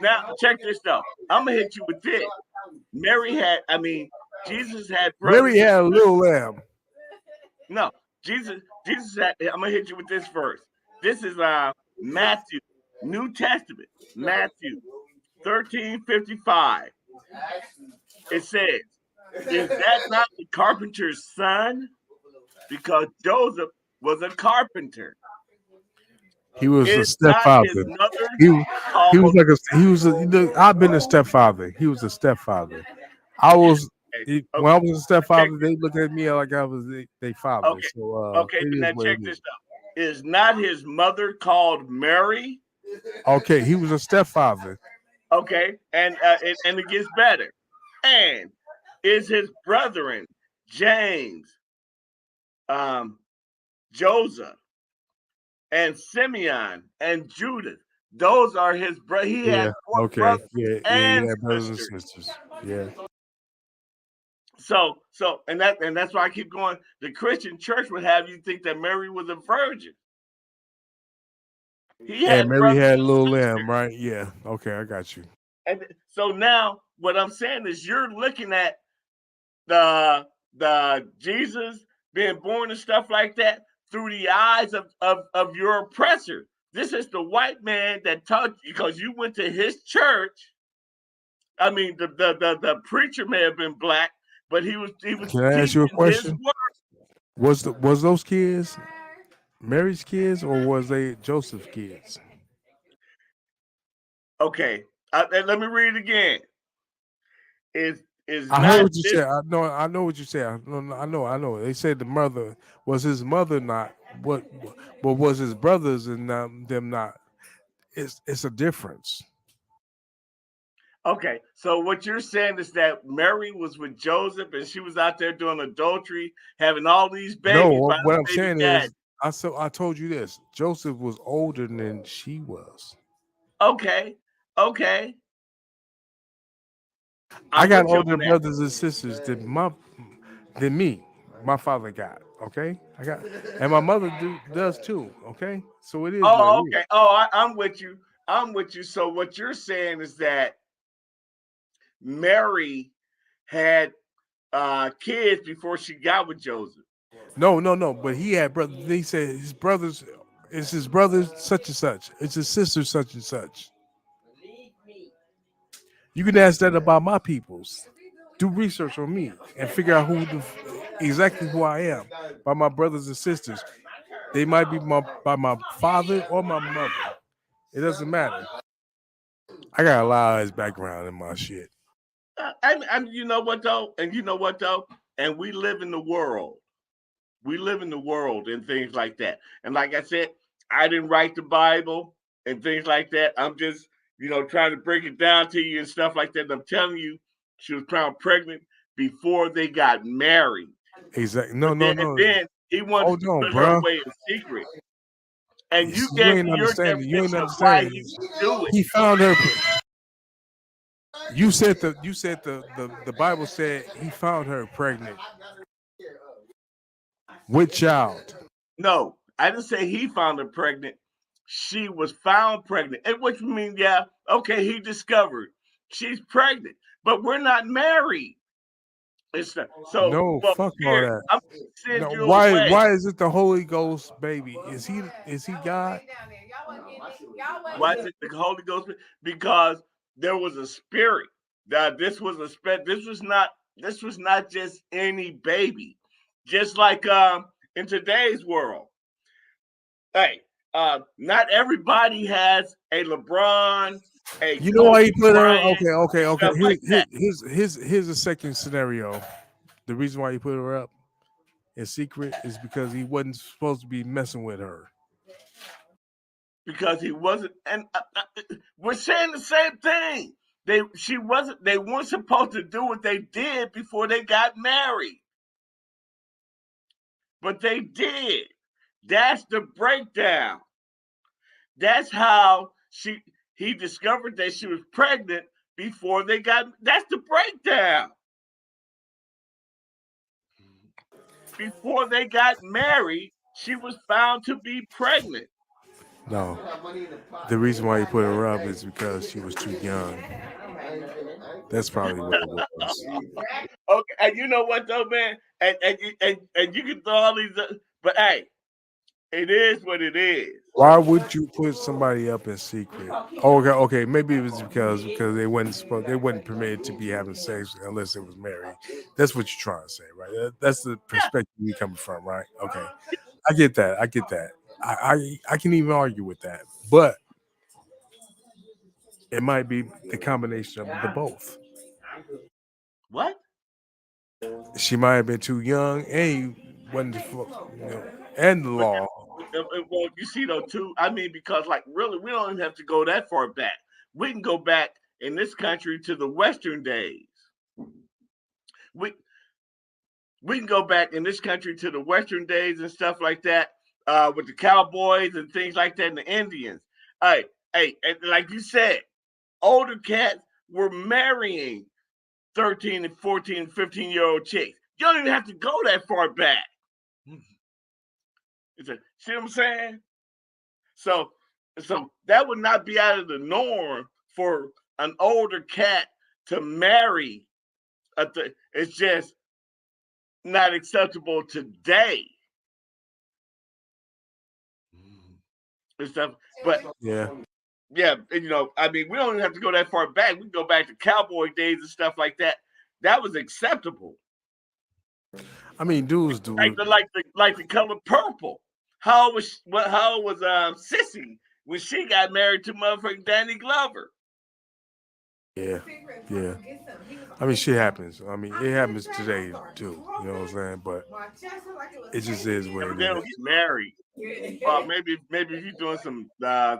Now, check this though. I'm gonna hit you with this. Jesus had brothers. Mary had a little lamb. No, Jesus had. I'm gonna hit you with this first. This is Matthew, New Testament, Matthew 13:55. It says, "Is that not the carpenter's son? Because Joseph was a carpenter." He was a stepfather. I've been a stepfather. He was a stepfather. When I was a stepfather, they looked at me like I was their father. Okay. So, Now check this out. Is not his mother called Mary? Okay, he was a stepfather. Okay, and it gets better. And is his brethren James, Joseph, and Simeon and Judas? Those are his brothers. He had four brothers and sisters. Yeah. So that's why I keep going. The Christian church would have you think that Mary was a virgin. Mary had a little lamb, right? Yeah. Okay, I got you. And so now what I'm saying is you're looking at the Jesus being born and stuff like that through the eyes of your oppressor. This is the white man that taught you because you went to his church. I mean, the preacher may have been black, but he was. Can I ask you a question? Was those kids Mary's kids or was they Joseph's kids? Okay, let me read it again. Is I not heard what you this? said. I know what you said. I know. They said the mother was his mother not what, but was his brothers and them not. It's a difference. Okay, so what you're saying is that Mary was with Joseph and she was out there doing adultery, having all these No, babies by what her I'm baby saying dad. is, I told you this. Joseph was older than she was. Okay. I I'm got with you older on that. brothers and sisters than me. My father got. Okay, I got, and my mother does too. Okay, so it is what Oh, it is. okay. Oh, I'm with you. So what you're saying is that Mary had kids before she got with Joseph. No. But he had brothers. They said his brothers. It's his brothers such and such. It's his sister such and such. You can ask that about my peoples. Do research on me and figure out exactly who I am by my brothers and sisters. They might be by my father or my mother. It doesn't matter. I got a lot of his background in my shit. You know what though? And we live in the world. We live in the world and things like that. And like I said, I didn't write the Bible and things like that. I'm just, trying to break it down to you and stuff like that. And I'm telling you, she was found pregnant before they got married. Exactly. No. And then he wanted to put her away in secret. And you You gave ain't me your understanding. You ain't definition of why understanding. he would do it. He found her. You said the Bible said he found her pregnant with child. No, I didn't say he found her pregnant. She was found pregnant. And which means, yeah, okay, he discovered she's pregnant, but we're not married. It's not, so No, well, fuck all here, that. I'm gonna send No, you why away. is it the Holy Ghost baby? Is he God? Why is it the Holy Ghost? Because there was a spirit. That this was a this was not just any baby. Just like in today's world. Hey, not everybody has a LeBron, a You know why he Kobe put her? Bryant, Okay. stuff like that. Here's a second scenario. The reason why he put her up in secret is because he wasn't supposed to be messing with her. Because he wasn't, and we're saying the same thing. They weren't supposed to do what they did before they got married, but they did. That's the breakdown. That's how he discovered that she was pregnant before they got. That's the breakdown. Before they got married, she was found to be pregnant. No, the reason why he put her up is because she was too young. That's probably what it was. Okay, and you know what though, man, and you can throw all these, but hey, it is what it is. Why would you put somebody up in secret? Okay, maybe it was because they wasn't permitted to be having sex unless it was married. That's what you're trying to say, right? That's the perspective you coming from, right? Okay, I get that. I can even argue with that, but it might be the combination of the both. What? She might have been too young, and he wasn't, and the law. Well, you see though too. I mean, because like really, we don't even have to go that far back. We can go back in this country to the Western days. We can go back in this country to the Western days and stuff like that, with the cowboys and things like that, and the Indians. Hey, and like you said, older cats were marrying 13 and 14 and 15-year-old chicks. You don't even have to go that far back. See what I'm saying? So that would not be out of the norm for an older cat to marry. It's just not acceptable today. And stuff, but yeah, I mean, we don't even have to go that far back. We can go back to cowboy days and stuff like that. That was acceptable. I mean, dudes do. Like the color purple. How old was Sissy when she got married to motherfucking Danny Glover? Yeah. I mean, shit happens. I mean, it happens today too. You know what I'm saying? But it just is what it They don't is. get married. Well, maybe if you're doing some I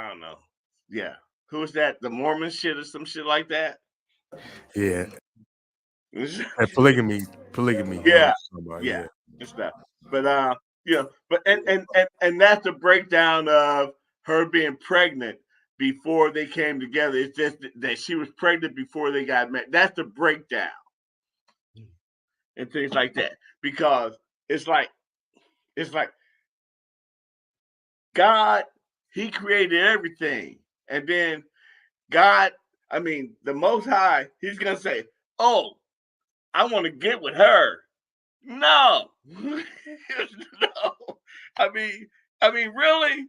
don't know. Yeah. Who is that? The Mormon shit or some shit like that? Yeah. And polygamy. Yeah. Yeah. And stuff. But but and that's the breakdown of her being pregnant before they came together. It's just that she was pregnant before they got married. That's the breakdown. And things like that. Because it's like God, He created everything. And then God, the Most High, He's gonna say, "Oh, I want to get with her." No. No. I mean, really?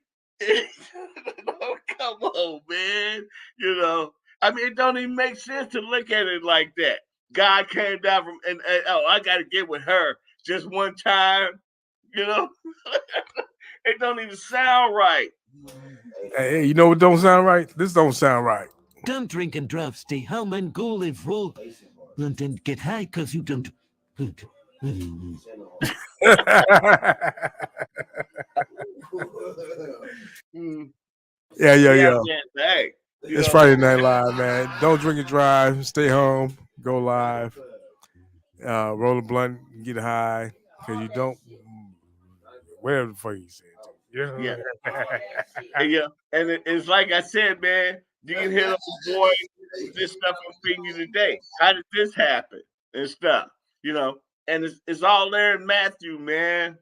No, come on, man. It don't even make sense to look at it like that. God came down from and I gotta get with her just one time, It don't even sound right. Hey, you know what don't sound right? This don't sound right. Don't drink and drive. Stay home and go live raw. And get high because you don't. Yeah. Hey, It's Friday Night Live, man. Don't drink and drive. Stay home. Go live. Roll a blunt. Get high. Because you don't. Whatever the fuck you said. Yeah. And it's like I said, man, you can hear the boy this stuff I'm feeding you today. How did this happen? And stuff, and it's all there in Matthew, man.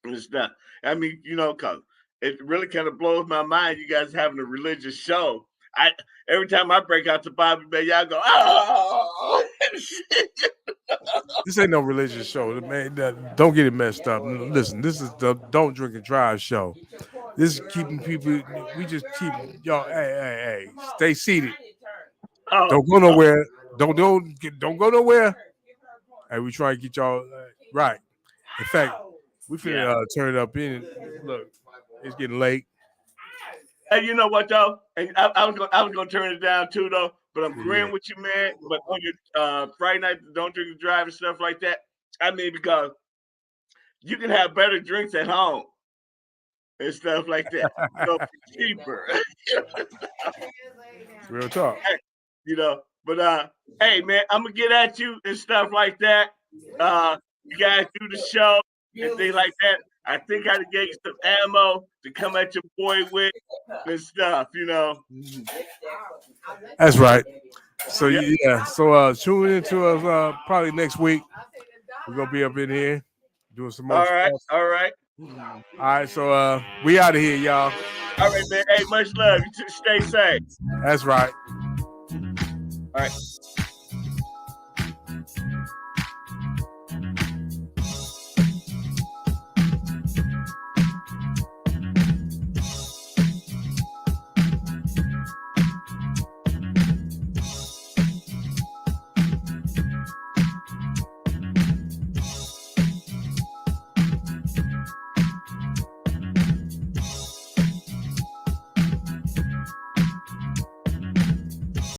And stuff. Cause it really kind of blows my mind. You guys having a religious show. Every time I break out the Bible, man, y'all go, oh. This ain't no religious show, man. Don't get it messed up. Listen, this is the Don't Drink and Drive show. This is keeping people. We just keep y'all. Hey, stay seated. Don't go nowhere. Don't go nowhere. Hey, we try to get y'all right. In fact, we finna turn it up in. Look, it's getting late. And you know what though? And I was gonna turn it down too though. But I'm agreeing with you, man. But on your Friday night, don't drink and drive and stuff like that. Because you can have better drinks at home and stuff like that. Cheaper. Real talk. But hey, man, I'm gonna get at you and stuff like that. You guys do the show and things like that. I think I gave you some ammo to come at your boy with and stuff, That's right. So yeah. So tune into us probably next week. We're gonna be up in here doing some more stuff. All right. All right. So we out of here, y'all. All right, man. Hey, much love. You stay safe. That's right. All right.